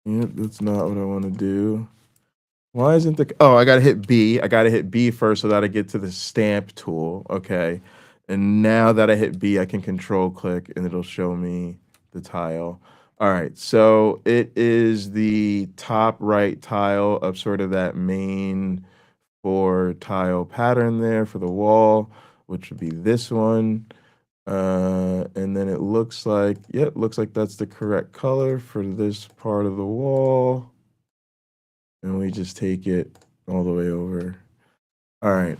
Yep, that's not what I want to do. Why isn't the, oh, I gotta hit B. I gotta hit B first so that I get to the stamp tool. Okay. And now that I hit B, I can control click and it'll show me the tile. All right, so it is the top right tile of sort of that main 4 tile pattern there for the wall, which would be this one. And then it looks like, yep, looks like that's the correct color for this part of the wall. And we just take it all the way over. All right.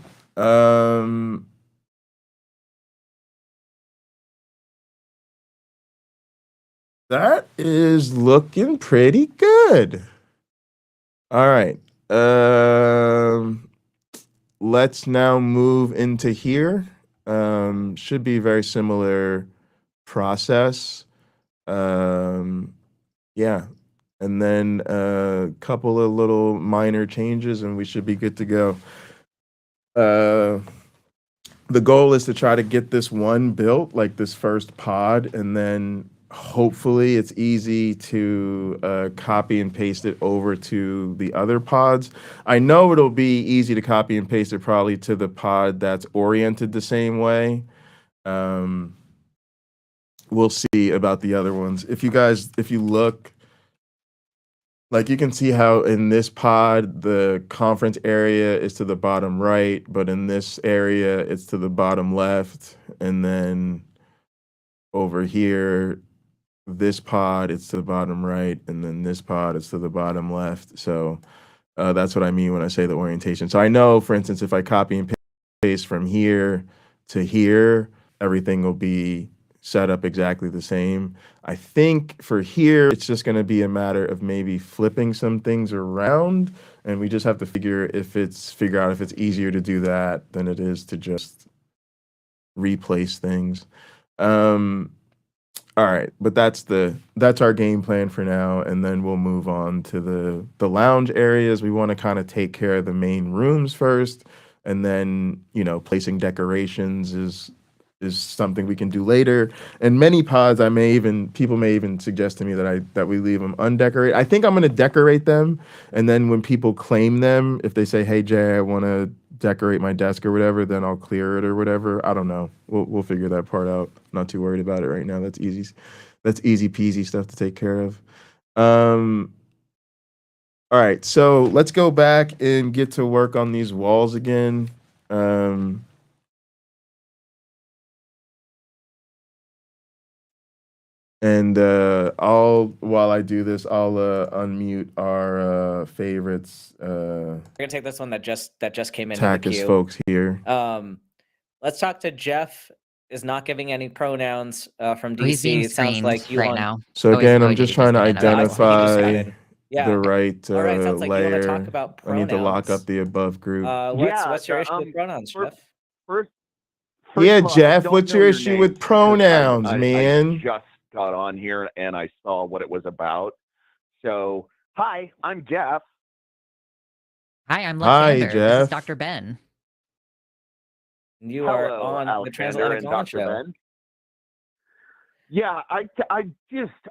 That is looking pretty good. All right. Let's now move into here. Should be very similar process. Yeah. And then a couple of little minor changes and we should be good to go. The goal is to try to get this one built, like this first pod, and then hopefully it's easy to copy and paste it over to the other pods. I know it'll be easy to copy and paste it probably to the pod that's oriented the same way. We'll see about the other ones. If you look, like you can see how in this pod, the conference area is to the bottom right, but in this area, it's to the bottom left. And then over here, this pod, it's to the bottom right. And then this pod is to the bottom left. So that's what I mean when I say the orientation. So I know, for instance, if I copy and paste from here to here, everything will be set up exactly the same. I think for here, it's just going to be a matter of maybe flipping some things around, and we just have to figure out if it's easier to do that than it is to just replace things. All right, but that's our game plan for now, and then we'll move on to the lounge areas. We want to kind of take care of the main rooms first, and then placing decorations is something we can do later. And many pods, people may even suggest to me that we leave them undecorated. I think I'm gonna decorate them, and then when people claim them, if they say, "Hey Jay, I want to decorate my desk or whatever," then I'll clear it or whatever. I don't know. We'll figure that part out. Not too worried about it right now. That's easy. That's easy peasy stuff to take care of. All right, so let's go back and get to work on these walls again. And while I do this, I'll unmute our favorites. We're gonna take this one that just came in. Takis folks here. Let's talk to Jeff. Is not giving any pronouns from He's being DC. It sounds screened like you right want. now. So Oh, again, I'm he's just trying to just gonna identify Yeah. the right All right, sounds like you want to layer. talk about I need to lock pronouns. up the above group. What's your issue with pronouns, first- Jeff? First Yeah, of all, I Jeff, don't what's know your issue name with because pronouns, I man? just got on here and I saw what it was about. So, hi, I'm Jeff. Hi, I'm Hi, Alexander. This Jeff. is Dr. Ben. You are Hello, on the Alexander Transatlantic and Launch Dr. Show. Ben. Yeah,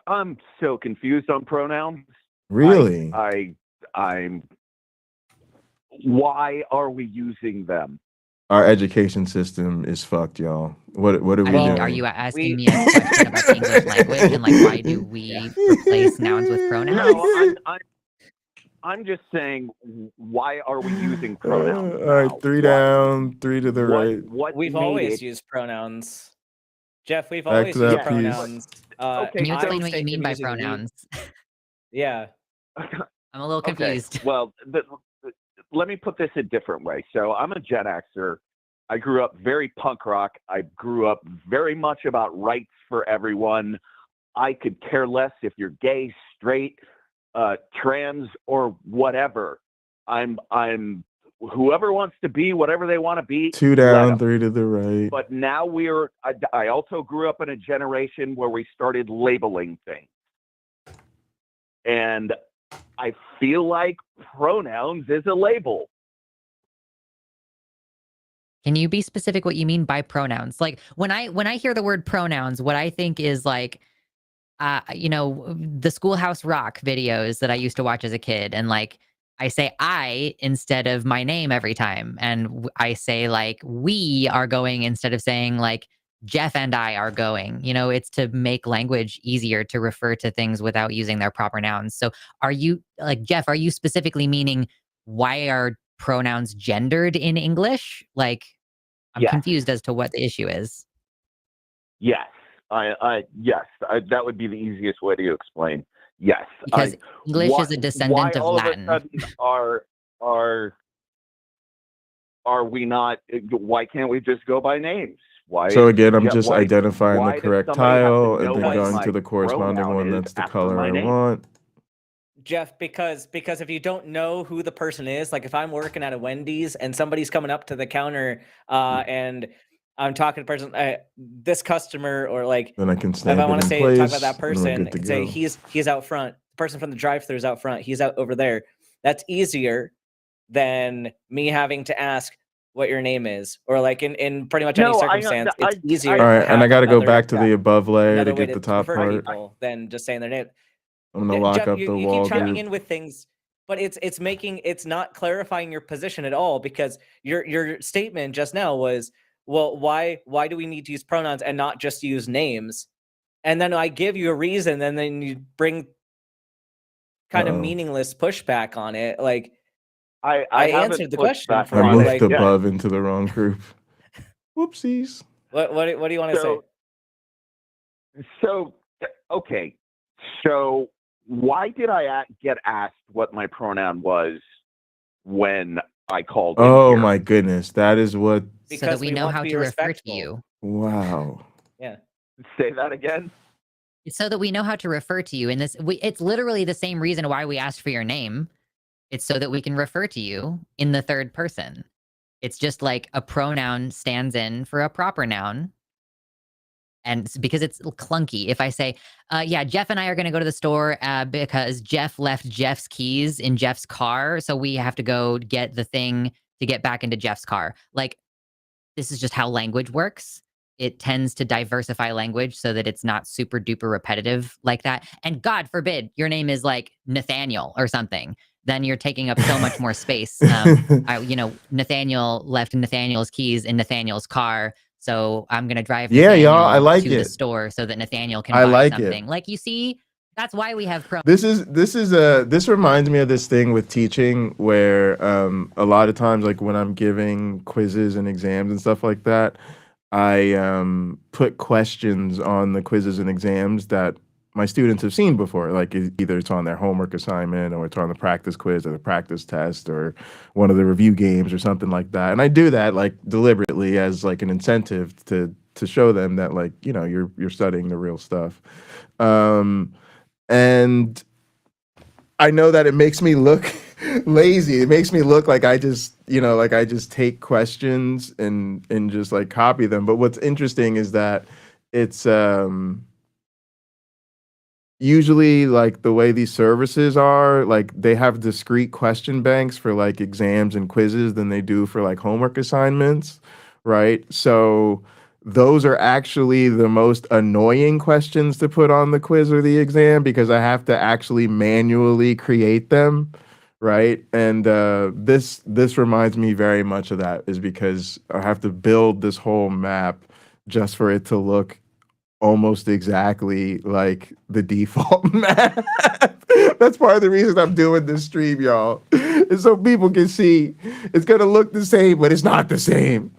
I'm so confused on pronouns. Really? I'm. Why are we using them? Our education system is fucked, y'all. What are we I mean, doing? are you asking We- me a question about the English language and like why do we replace nouns with pronouns? No, I'm just saying, why are we using pronouns? All right, now? 3 What- down, 3 to the right. What We've made always it- used pronouns. Jeff, we've Back always to that used piece. pronouns. Okay, Can you I explain would what you mean by pronouns? Yeah. I'm a little confused. Okay. Well, let me put this a different way. So I'm a Gen Xer. I grew up very punk rock. I grew up very much about rights for everyone. I could care less if you're gay, straight, trans, or whatever. I'm whoever wants to be whatever they want to be. 2 let down, 'em. 3 to the right. But now I also grew up in a generation where we started labeling things. And I feel like pronouns is a label. Can you be specific what you mean by pronouns? Like when I hear the word pronouns, what I think is like, the Schoolhouse Rock videos that I used to watch as a kid, and like I say I instead of my name every time, and I say like we are going instead of saying like Jeff and I are going. It's to make language easier to refer to things without using their proper nouns. So are you like Jeff? Are you specifically meaning why are pronouns gendered in English? Like, I'm Yes. confused as to what the issue is. Yes. Yes. That would be the easiest way to explain. Yes. Because English is a descendant why of all Latin. Of a sudden are we not? Why can't we just go by names? Why? So again, I'm just why identifying the does correct somebody have to tile and know then what going my to the corresponding pronoun one is that's the after color my I name? want. Jeff, because if you don't know who the person is, like if I'm working at a Wendy's and somebody's coming up to the counter and I'm talking to the person, this customer, or like Then I can if stamp I it want to in say place, talk about that and we're person, good I to could say go. he's out front. The person from the drive-thru is out front. He's out over there. That's easier than me having to ask what your name is, or like in pretty much any No, circumstance, it's easier. All right, to and I have got to go another- back to the above layer to another way get the to top refer to part. people than just saying their name. I'm gonna lock Jeff, up you the keep wall chiming group. in with things, but it's not clarifying your position at all, because your statement just now was, well, why do we need to use pronouns and not just use names? And then I give you a reason, and then you bring kind of meaningless pushback on it. Like I haven't answered the pushed question back for I on you. it moved Like yet. above into the wrong group. Whoopsies. what do you want to say? So, okay. So, why did I get asked what my pronoun was when I called in Oh here? my goodness, that is what. So that we know want how be to refer to respectful. you. Wow. Yeah. Say that again? It's so that we know how to refer to you. And it's literally the same reason why we asked for your name. It's so that we can refer to you in the third person. It's just like a pronoun stands in for a proper noun. And because it's clunky. If I say, yeah, Jeff and I are going to go to the store because Jeff left Jeff's keys in Jeff's car. So we have to go get the thing to get back into Jeff's car. Like, this is just how language works. It tends to diversify language so that it's not super duper repetitive like that. And God forbid your name is like Nathaniel or something. Then you're taking up so much more space. Nathaniel left Nathaniel's keys in Nathaniel's car. So I'm going to drive Yeah, y'all, I Nathaniel like to the it. store so that Nathaniel can I buy like it. something. Like, you see, that's why we have This reminds me of this thing with teaching where a lot of times, like when I'm giving quizzes and exams and stuff like that, I put questions on the quizzes and exams that my students have seen before. Like either it's on their homework assignment, or it's on the practice quiz or the practice test, or one of the review games or something like that. And I do that like deliberately as like an incentive to show them that, like, you know, you're studying the real stuff. And I know that it makes me look lazy. It makes me look like I just, like I just take questions and just like copy them. But what's interesting is that it's usually like the way these services are, like they have discrete question banks for like exams and quizzes than they do for like homework assignments, right? So those are actually the most annoying questions to put on the quiz or the exam, because I have to actually manually create them, right? And this reminds me very much of that, is because I have to build this whole map just for it to look almost exactly like the default map. That's part of the reason I'm doing this stream, y'all. Is so people can see it's gonna look the same, but it's not the same.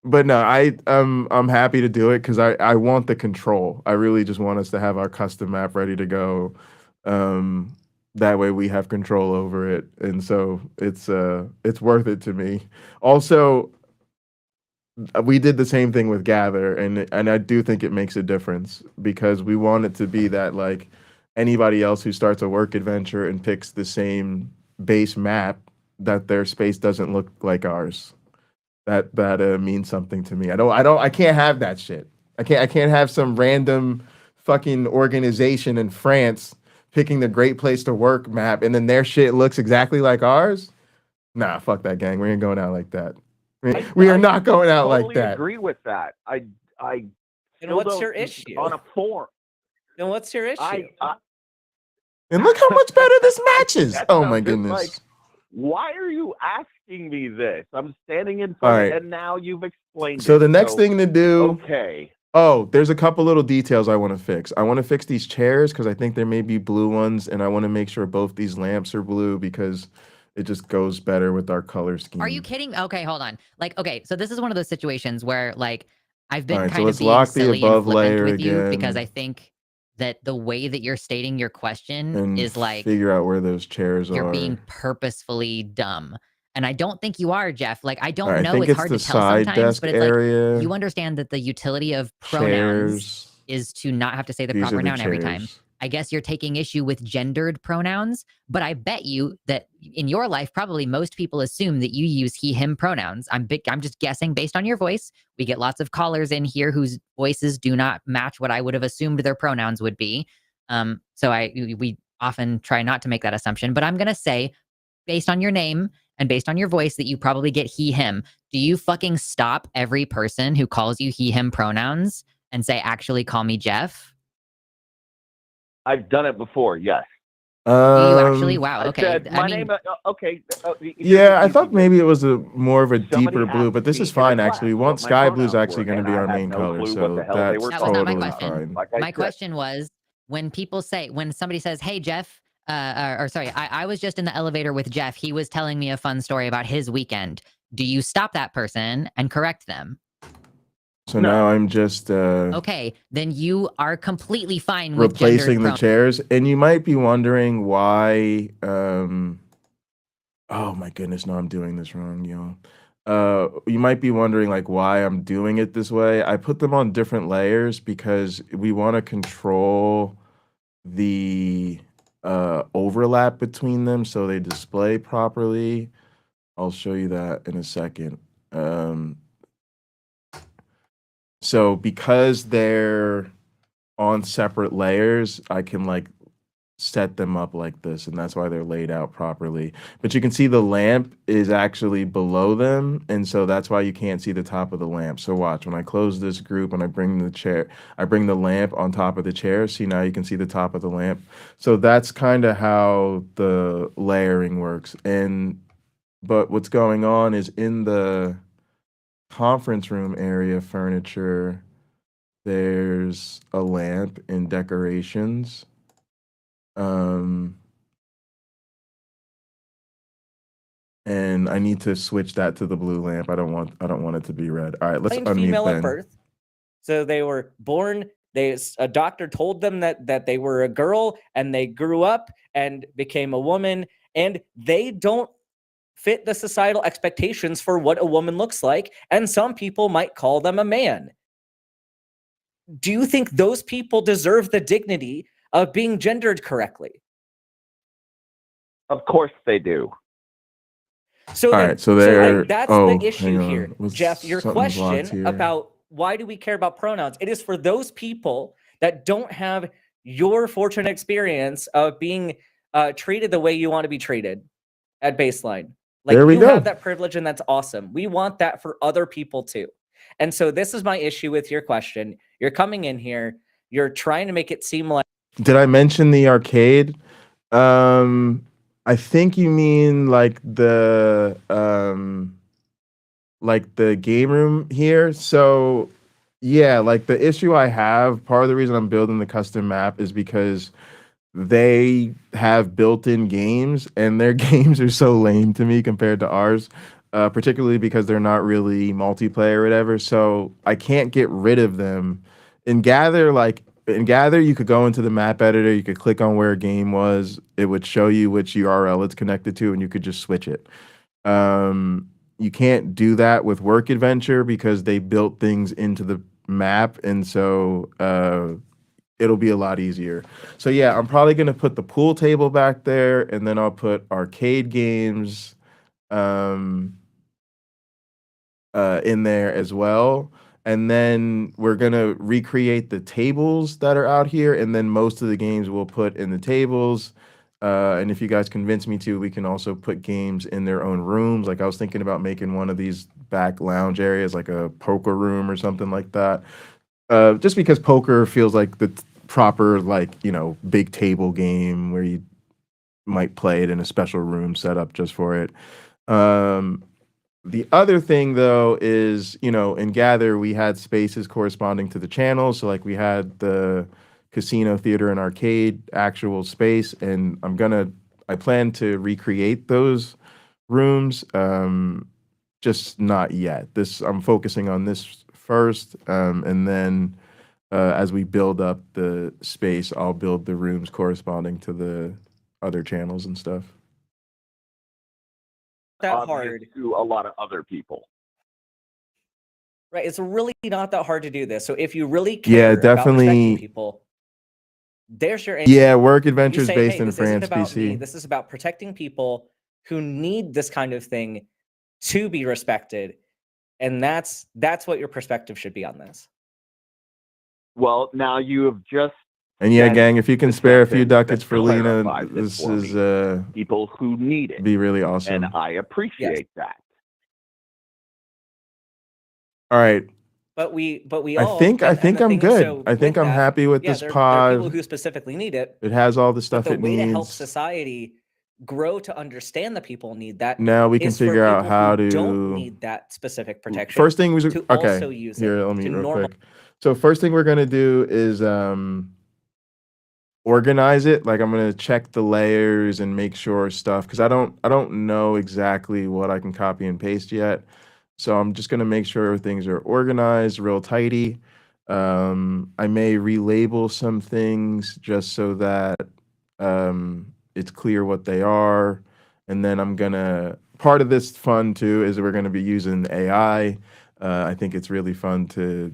But no, I'm happy to do it because I want the control. I really just want us to have our custom map ready to go. That way we have control over it, and so it's worth it to me. Also, we did the same thing with Gather, and I do think it makes a difference because we want it to be that like anybody else who starts a work adventure and picks the same base map, that their space doesn't look like ours. That means something to me. I can't have that shit. I can't have some random fucking organization in France picking the great place to work map and then their shit looks exactly like ours. Nah, fuck that, gang. We ain't going out like that. We are not going out totally like that. Agree with that. I And still what's don't- your issue? on a form? Then what's your issue? And look how much better this match is. That Oh sounds my just goodness. like, why are you asking me this? I'm standing in All front, right. and now you've explained So it. the next thing to do. Okay. Oh, there's a couple little details I want to fix. I want to fix these chairs because I think there may be blue ones, and I want to make sure both these lamps are blue because it just goes better with our color scheme. Are you kidding? Okay, hold on. Like, okay, so this is one of those situations where like I've been Alright, so kind let's of being lock the silly above and flippant layer with you because again. I think that the way that you're stating your question and is like figure out where those chairs you're are? being purposefully dumb. And I don't think you are, Jeff. Like, I don't Alright, know. I think It's it's hard the to tell side sometimes, desk but it's like area. you understand that the utility of pronouns Chairs. is to not have to say the These proper are the noun every time. chairs. I guess you're taking issue with gendered pronouns, but I bet you that in your life, probably most people assume that you use he, him pronouns. I'm just guessing based on your voice. We get lots of callers in here whose voices do not match what I would have assumed their pronouns would be. So we often try not to make that assumption, but I'm going to say based on your name and based on your voice that you probably get he, him. Do you fucking stop every person who calls you he, him pronouns and say, actually call me Jeff? I've done it before. Yes. Do you actually? Wow. I Okay. said my I mean, name. Okay. Yeah, I thought maybe it was a more of a Somebody deeper blue, asked but this me is in a fine class actually. We what want my sky blue is pronouns actually were, going to and be I our had main no color, clue so what the hell they that's were that was not my totally question. fine. Like I my said. question was when people say, when somebody says, hey, Jeff, or sorry, I was just in the elevator with Jeff. He was telling me a fun story about his weekend. Do you stop that person and correct them? So No. now I'm just Okay, then you are completely fine with replacing gendered the chairs, and you might be wondering why. Oh my goodness, no, I'm doing this wrong, y'all. You might be wondering like why I'm doing it this way. I put them on different layers because we want to control the overlap between them so they display properly. I'll show you that in a second. So because they're on separate layers, I can like set them up like this, and that's why they're laid out properly. But you can see the lamp is actually below them, and so that's why you can't see the top of the lamp. So watch, when I close this group and I bring the lamp on top of the chair, see now you can see the top of the lamp. So that's kind of how the layering works. But what's going on is in the conference room area furniture, there's a lamp in decorations. And I need to switch that to the blue lamp. I don't want it to be red. All right, let's Plain unmute female at Ben. birth. So they were born. A doctor told them that they were a girl, and they grew up and became a woman, and they don't fit the societal expectations for what a woman looks like, and some people might call them a man. Do you think those people deserve the dignity of being gendered correctly? Of course they do. So All then, right, so there. that's oh, the issue hang on. here, Was Jeff. Your something blocked question here? about why do we care about pronouns? It is for those people that don't have your fortunate experience of being treated the way you want to be treated at baseline. Like There we you go. have that privilege, and that's awesome. We want that for other people too. And so this is my issue with your question. You're coming in here, you're trying to make it seem like Did I mention the arcade? I think you mean like the game room here. So yeah, like the issue I have, part of the reason I'm building the custom map is because they have built-in games, and their games are so lame to me compared to ours, particularly because they're not really multiplayer or whatever. So I can't get rid of them. In Gather, like in Gather, you could go into the map editor, you could click on where a game was, it would show you which URL it's connected to, and you could just switch it. You can't do that with Work Adventure because they built things into the map, and so it'll be a lot easier. So yeah, I'm probably gonna put the pool table back there, and then I'll put arcade games in there as well. And then we're gonna recreate the tables that are out here, and then most of the games we'll put in the tables. And if you guys convince me to, we can also put games in their own rooms. Like I was thinking about making one of these back lounge areas, like a poker room or something like that. Just because poker feels like the proper, like, you know, big table game where you might play it in a special room set up just for it. The other thing, though, is, you know, in Gather, we had spaces corresponding to the channels. So, like, we had the casino, theater, and arcade actual space, and I plan to recreate those rooms, just not yet. I'm focusing on this first, and then as we build up the space, I'll build the rooms corresponding to the other channels and stuff. That Obvious hard. to a lot of other people. Right. It's really not that hard to do this. So if you really Yeah, care about definitely. protecting people, there's your answer. Yeah, Work You Adventure is say, based hey, in this isn't France, about me. BC. This is about protecting people who need this kind of thing to be respected. And that's what your perspective should be on this. Well, now you have just And yeah, said gang, if you can the spare a few sentence ducats that for Lena, clarifies it this for is me. People who need it, be really awesome. and I appreciate that. All right. But we I all think and the I'm thing is, good. so I think with I'm that, happy with yeah, this there are people pod. who specifically need it. It has all the But stuff the it way to help needs. society grow to understand that people need that Now we can is for figure out people how who to. don't need that specific protection. First thing was to okay. also use Here, it let me to real normal. quick. So first thing we're gonna do is organize it. Like I'm gonna check the layers and make sure stuff, because I don't know exactly what I can copy and paste yet. So I'm just gonna make sure things are organized, real tidy. I may relabel some things just so that it's clear what they are. And then part of this fun too is we're gonna be using AI. I think it's really fun to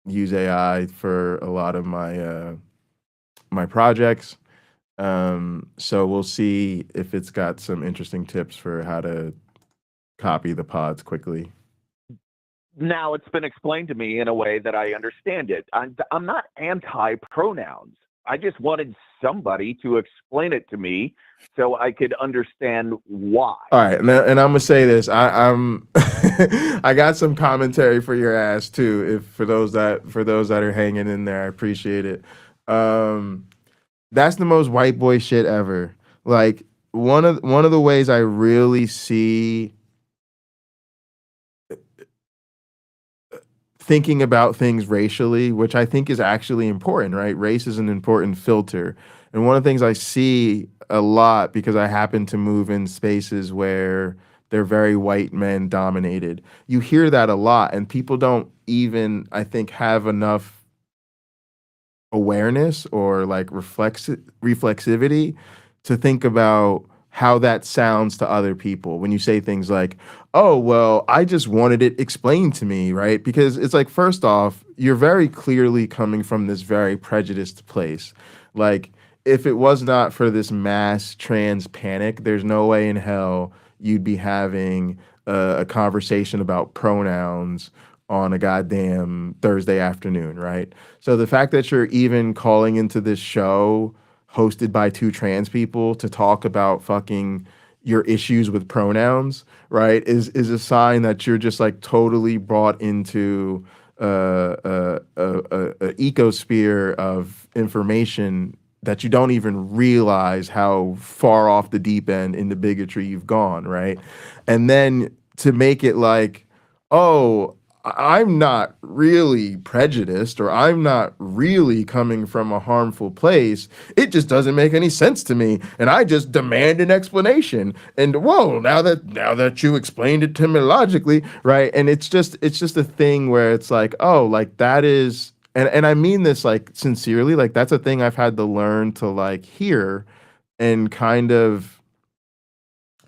use AI for a lot of my my projects. So we'll see if it's got some interesting tips for how to copy the pods quickly. Now it's been explained to me in a way that I understand it. I'm not anti-pronouns. I just wanted somebody to explain it to me so I could understand why. All right, and I'm gonna say this. I'm I got some commentary for your ass too. If for those that are hanging in there, I appreciate it. That's the most white boy shit ever. Like one of the ways I really see thinking about things racially, which I think is actually important, right? Race is an important filter. And one of the things I see a lot, because I happen to move in spaces where they're very white men dominated, you hear that a lot, and people don't even, I think, have enough awareness or like reflexivity to think about how that sounds to other people when you say things like, oh, well, I just wanted it explained to me, right? Because it's like, first off, you're very clearly coming from this very prejudiced place. Like, if it was not for this mass trans panic, there's no way in hell you'd be having a conversation about pronouns on a goddamn Thursday afternoon, right? So the fact that you're even calling into this show hosted by two trans people to talk about fucking your issues with pronouns, right, is a sign that you're just like totally brought into a ecosphere of information that you don't even realize how far off the deep end into bigotry you've gone, right? And then to make it like, oh, I'm not really prejudiced, or I'm not really coming from a harmful place. It just doesn't make any sense to me, and I just demand an explanation. And whoa, now that you explained it to me logically, right? And it's just a thing where it's like, oh, like that is and I mean this like sincerely, like that's a thing I've had to learn to like hear and kind of,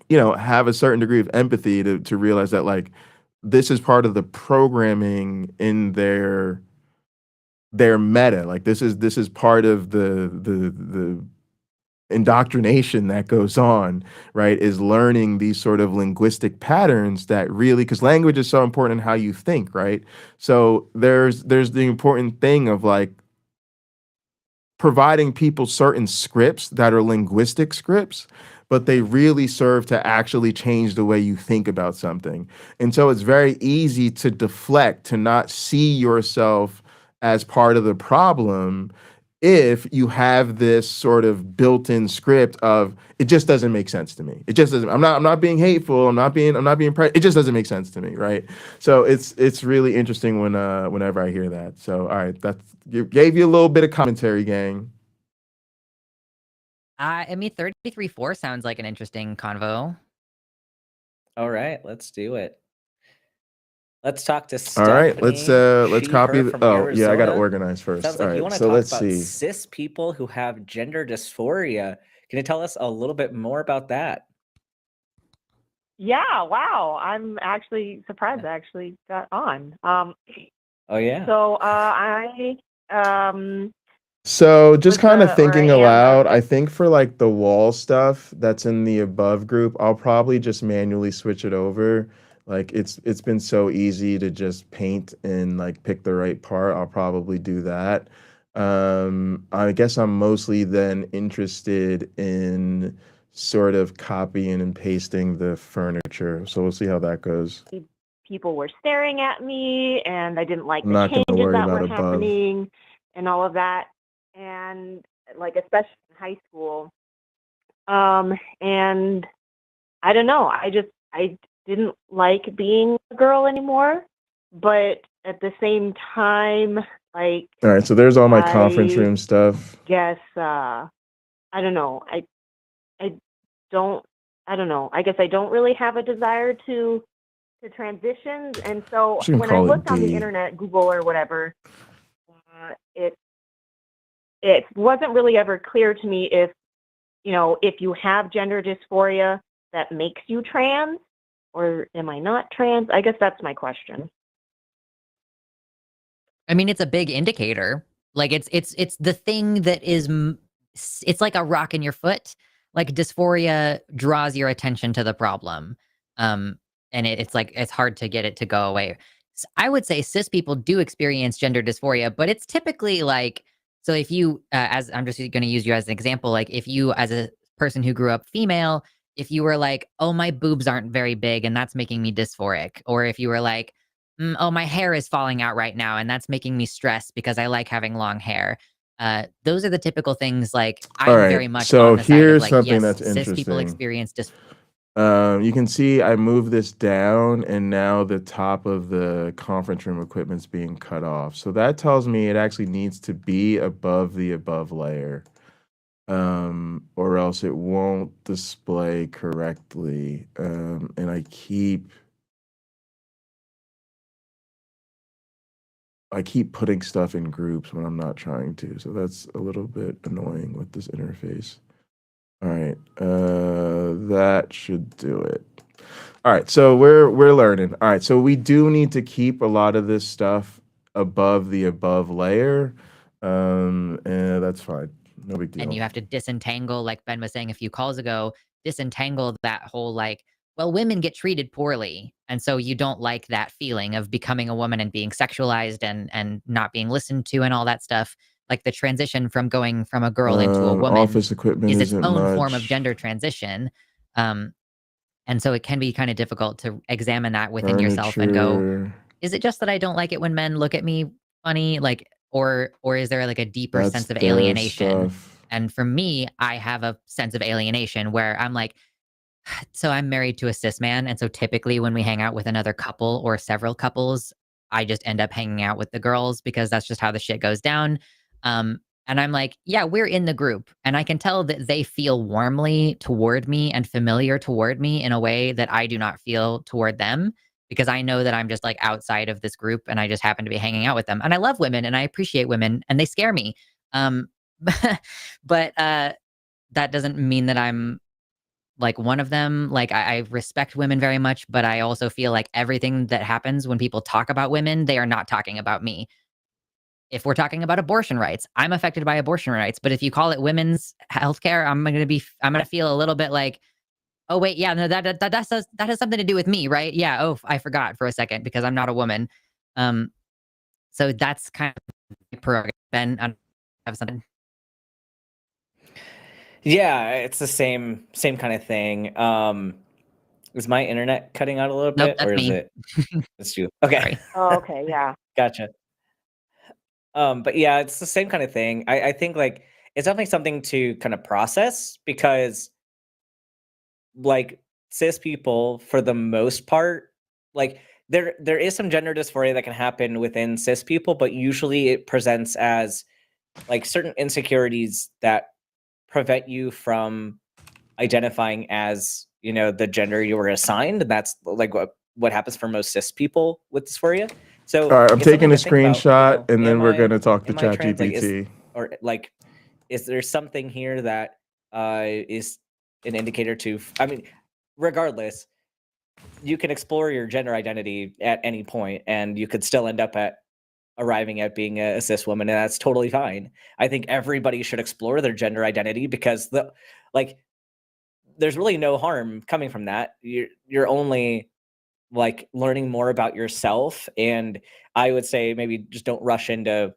you know, have a certain degree of empathy to realize that like this is part of the programming in their meta. Like this is part of the indoctrination that goes on, right? Is learning these sort of linguistic patterns that really, because language is so important in how you think, right? So there's the important thing of like providing people certain scripts that are linguistic scripts, but they really serve to actually change the way you think about something. And so it's very easy to deflect, to not see yourself as part of the problem if you have this sort of built-in script of it just doesn't make sense to me. It just doesn't. I'm not being hateful. I'm not being it just doesn't make sense to me, right? So it's really interesting whenever I hear that. So all right, gave you a little bit of commentary, gang. I mean, 33.4 sounds like an interesting convo. All right, let's do it. Let's talk to All Stephanie. right, let's She, copy. her from Oh yeah, I got to Arizona. organize first. Sounds All like you right, want to so talk let's about see. cis people who have gender dysphoria. Can you tell us a little bit more about that? Yeah, wow. I'm actually surprised I actually got on. Oh yeah. So I So just was kind of or thinking am aloud, a I think for like the wall stuff that's in the above group, I'll probably just manually switch it over. Like it's been so easy to just paint and like pick the right part. I'll probably do that. I guess I'm mostly then interested in sort of copying and pasting the furniture. So we'll see how that goes. people were staring at me and I didn't like I'm the not gonna changes worry that about were above. happening and all of that. And like especially in high school. And I don't know, I didn't like being a girl anymore, but at the same time, like All right, so there's all my conference I room stuff. guess I don't know. I don't I don't know. I guess I don't really have a desire to transition. And so Just gonna when I call it looked on the D. internet, Google or whatever, it wasn't really ever clear to me if, you know, if you have gender dysphoria that makes you trans, or am I not trans? I guess that's my question. I mean, it's a big indicator. Like it's the thing that is it's like a rock in your foot. Like dysphoria draws your attention to the problem. And it's like it's hard to get it to go away. I would say cis people do experience gender dysphoria, but it's typically like, so if you as I'm just going to use you as an example, like if you as a person who grew up female, if you were like, oh, my boobs aren't very big and that's making me dysphoric, or if you were like, oh, my hair is falling out right now and that's making me stressed because I like having long hair. Those are the typical things. Like I'm All right, very much so on the side of here's like, something yes, that's cis people interesting. experience You can see I moved this down and now the top of the conference room equipment's being cut off. So that tells me it actually needs to be above the above layer. Or else it won't display correctly. And I keep putting stuff in groups when I'm not trying to. So that's a little bit annoying with this interface. All right, that should do it. All right, so we're learning. All right, so we do need to keep a lot of this stuff above the above layer, and that's fine. No big deal. And you have to disentangle, like Ben was saying a few calls ago, disentangle that whole like, well, women get treated poorly. And so you don't like that feeling of becoming a woman and being sexualized and not being listened to and all that stuff. Like the transition from going from a girl into a woman office equipment is its isn't own form of much. gender transition. And so it can be kind of difficult to examine that within yourself and go, Furniture, is it just that I don't like it when men look at me funny? Like, or is there like a deeper that's sense of their alienation? stuff. And for me, I have a sense of alienation where I'm like, so I'm married to a cis man. And so typically when we hang out with another couple or several couples, I just end up hanging out with the girls because that's just how the shit goes down. And I'm like, yeah, we're in the group. And I can tell that they feel warmly toward me and familiar toward me in a way that I do not feel toward them. because I know that I'm just like outside of this group and I just happen to be hanging out with them. And I love women and I appreciate women and they scare me. Um, but that doesn't mean that I'm like one of them. Like I respect women very much, but I also feel like everything that happens when people talk about women, they are not talking about me. If we're talking about abortion rights, I'm affected by abortion rights. But if you call it women's healthcare, I'm gonna feel a little bit like, oh wait, yeah, no, that has something to do with me, right? Yeah. Oh, I forgot for a second because I'm not a woman. Um, so that's kind of my prerogative. Ben, I don't have something. Yeah, it's the same kind of thing. Is my internet cutting out a little Nope, bit, that's or is me. it? It's you. Okay, Sorry. Oh, okay, yeah. gotcha. But yeah, it's the same kind of thing. I think like it's definitely something to kind of process because like cis people, for the most part, like there is some gender dysphoria that can happen within cis people, but usually it presents as like certain insecurities that prevent you from identifying as, you know, the gender you were assigned. And that's like what happens for most cis people with dysphoria. So All right, I'm it's something taking a to think about, you screenshot, know, and then we're gonna talk to am I trans? Like, ChatGPT. is there something here that is an indicator to? I mean, regardless, you can explore your gender identity at any point, and you could still end up at arriving at being a cis woman, and that's totally fine. I think everybody should explore their gender identity because there's really no harm coming from that. You're only like learning more about yourself, and I would say maybe just don't rush into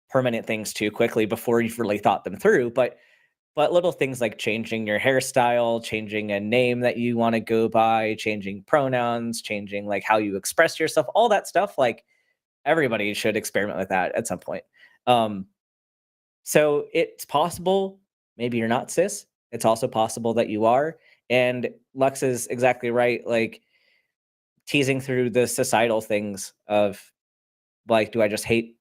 permanent things too quickly before you've really thought them through. But little things like changing your hairstyle, changing a name that you want to go by, changing pronouns, changing like how you express yourself, all that stuff, like everybody should experiment with that at some point. So it's possible maybe you're not cis. It's also possible that you are. And Lux is exactly right. Like teasing through the societal things of like, do I just hate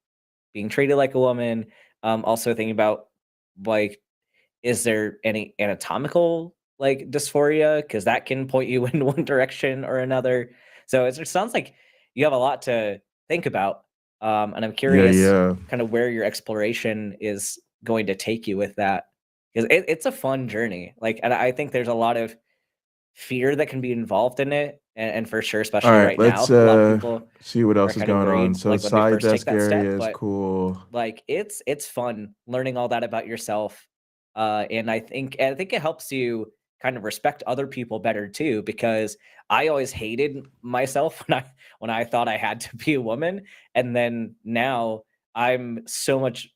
being treated like a woman? Also thinking about like, is there any anatomical like dysphoria? Because that can point you in one direction or another. So it sounds like you have a lot to think about. And I'm curious Yeah. kind of where your exploration is going to take you with that. Because it's a fun journey. Like, and I think there's a lot of fear that can be involved in it. And for sure, All especially right, right now, let's a lot of people see what are else is kind of going on. worried, So like when they side first take desk that step. area is But cool. like it's fun learning all that about yourself. And I think it helps you kind of respect other people better too, because I always hated myself when I thought I had to be a woman. And then now I'm so much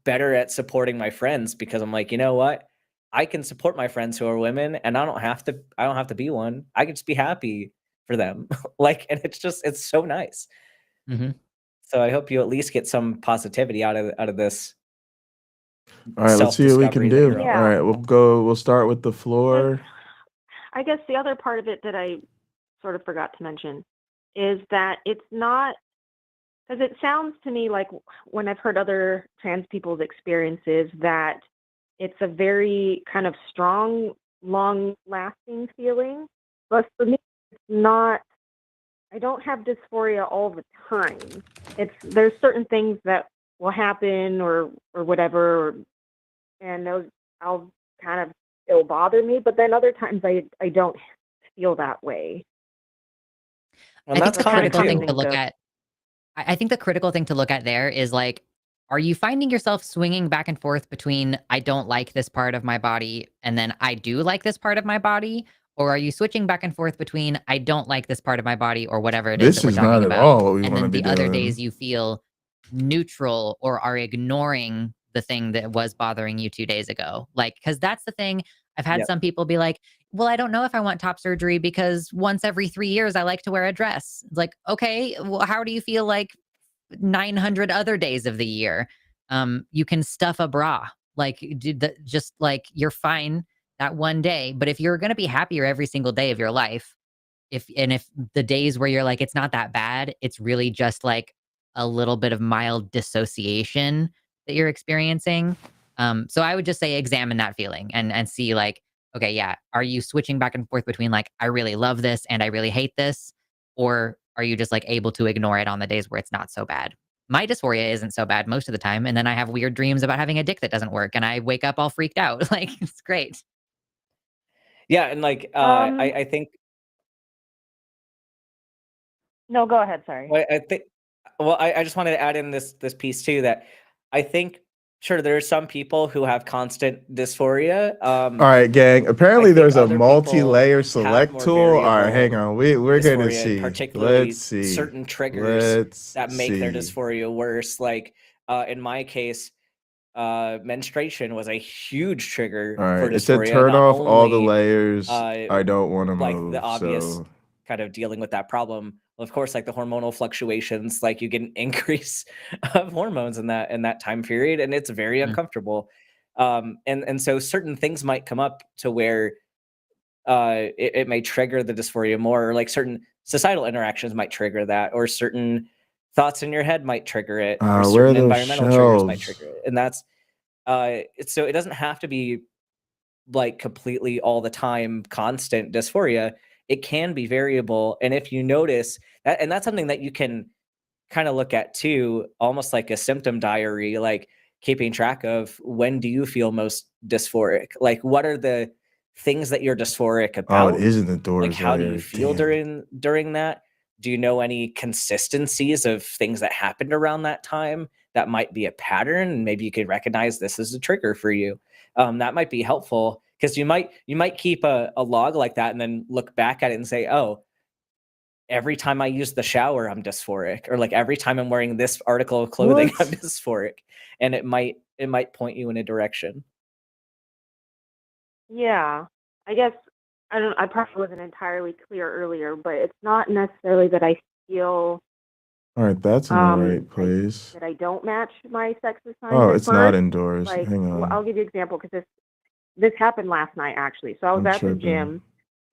better at supporting my friends because I'm like, you know what? I can support my friends who are women and I don't have to be one. I can just be happy for them. Like, and it's so nice. Mhm. So I hope you at least get some positivity out of this All right, let's see what we can self-discovery that do. you're All Yeah. right, we'll start with the floor. I guess the other part of it that I sort of forgot to mention is that it's not, because it sounds to me like when I've heard other trans people's experiences that it's a very kind of strong, long-lasting feeling. But for me, it's not. I don't have dysphoria all the time. There's certain things that will happen or whatever, and those I'll kind of it'll bother me. But then other times I don't feel that way. And I think that's the common critical thing too. to look at, I think the critical thing to look at there is like, are you finding yourself swinging back and forth between I don't like this part of my body and then I do like this part of my body? Or are you switching back and forth between I don't like this part of my body or whatever it is This that we're is talking not at about? all what we And want to then be the other doing. days you feel neutral or are ignoring the thing that was bothering you 2 days ago. Like, because that's the thing. I've had Yep. some people be like, well, I don't know if I want top surgery because once every 3 years I like to wear a dress. It's like, okay, well, how do you feel like 900 other days of the year? You can stuff a bra. Like, just like you're fine that one day. But if you're going to be happier every single day of your life, if the days where you're like, it's not that bad, it's really just like a little bit of mild dissociation that you're experiencing. So I would just say examine that feeling and see like, okay, yeah, are you switching back and forth between like, I really love this and I really hate this? or are you just like able to ignore it on the days where it's not so bad? My dysphoria isn't so bad most of the time, and then I have weird dreams about having a dick that doesn't work, and I wake up all freaked out. Like it's great. Yeah, and like Um, I think no, go ahead. Sorry. well, I think well, I just wanted to add in this piece too that I think sure there are some people who have constant dysphoria. All right, gang. Apparently, I think there's a other people multi-layer have select more tool. All right, hang variable on. We're gonna dysphoria, and see. particularly Let's see. certain triggers Let's that make their see. dysphoria worse. Like in my case, menstruation was a huge trigger All for right, it said dysphoria. turn Not off all the only layers. I don't want to like the move. obvious So kind of dealing with that problem. Of course, like the hormonal fluctuations, like you get an increase of hormones in that time period, and it's very Mm. uncomfortable. And so certain things might come up to where it may trigger the dysphoria more, or like certain societal interactions might trigger that, or certain thoughts in your head might trigger it, or where are certain those environmental triggers might shelves? trigger it. And that's so it doesn't have to be like completely all the time constant dysphoria. It can be variable, and if you notice that, and that's something that you can kind of look at too, almost like a symptom diary, like keeping track of when do you feel most dysphoric, like what are the things that you're dysphoric Oh, about, it is in the like doors how do you layer. feel Damn. during that. Do you know any consistencies of things that happened around that time that might be a pattern, and maybe you could recognize this as a trigger for you? That might be helpful, because you might keep a log like that and then look back at it and say, oh, every time I use the shower, I'm dysphoric, or like every time I'm wearing this article of clothing, I'm What? dysphoric, and it might point you in a direction. Yeah, I guess I probably wasn't entirely clear earlier, but it's not necessarily that I feel All right, that's in the right like place. that I don't match my sex Oh, assignment it's not first. indoors. Like, Hang well, on. I'll give you an example because this happened last night actually. So I was I'm at the tripping. gym,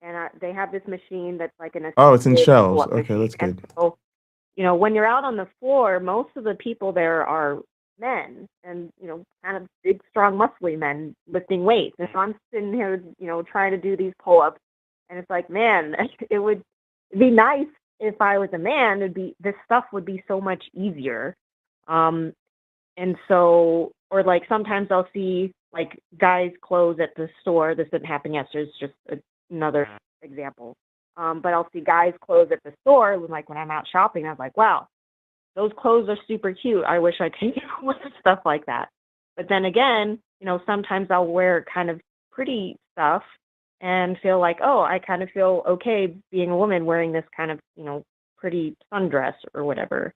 and they have this machine that's like an Oh, it's in assisted shelves. pull-up Okay, machine. that's And good. so, when you're out on the floor, most of the people there are men, and kind of big, strong, muscly men lifting weights. And so I'm sitting here, trying to do these pull-ups, and it's like, man, it'd be nice if I was a man. This stuff would be so much easier. And so, or like sometimes I'll see like guys' clothes at the store. This didn't happen yesterday. It's just another example. But I'll see guys' clothes at the store. Like when I'm out shopping, I was like, wow, those clothes are super cute. I wish I could wear stuff like that. But then again, sometimes I'll wear kind of pretty stuff and feel like, oh, I kind of feel okay being a woman wearing this kind of, pretty sundress or whatever.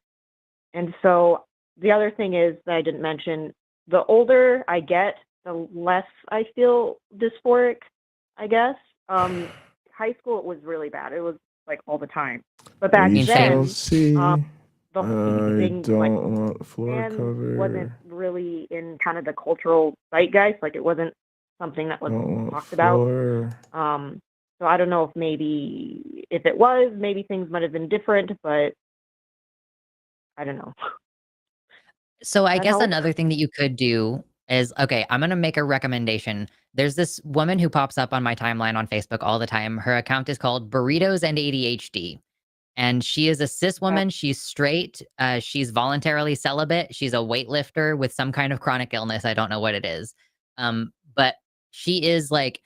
And so the other thing is that I didn't mention, the older I get, the less I feel dysphoric, I guess. High school, it was really bad. It was like all the time. But back We Same. shall then, see. the whole I thing, like, don't want floor man wasn't cover. really in kind of the cultural zeitgeist. Like it wasn't something that was Don't want talked about. floor. So I don't know if it was, maybe things might have been different, but I don't know. So I That guess help? another thing that you could do is, okay, I'm gonna make a recommendation. There's this woman who pops up on my timeline on Facebook all the time. Her account is called Burritos and ADHD. And she is a cis woman. She's straight. She's voluntarily celibate. She's a weightlifter with some kind of chronic illness. I don't know what it is. But she is like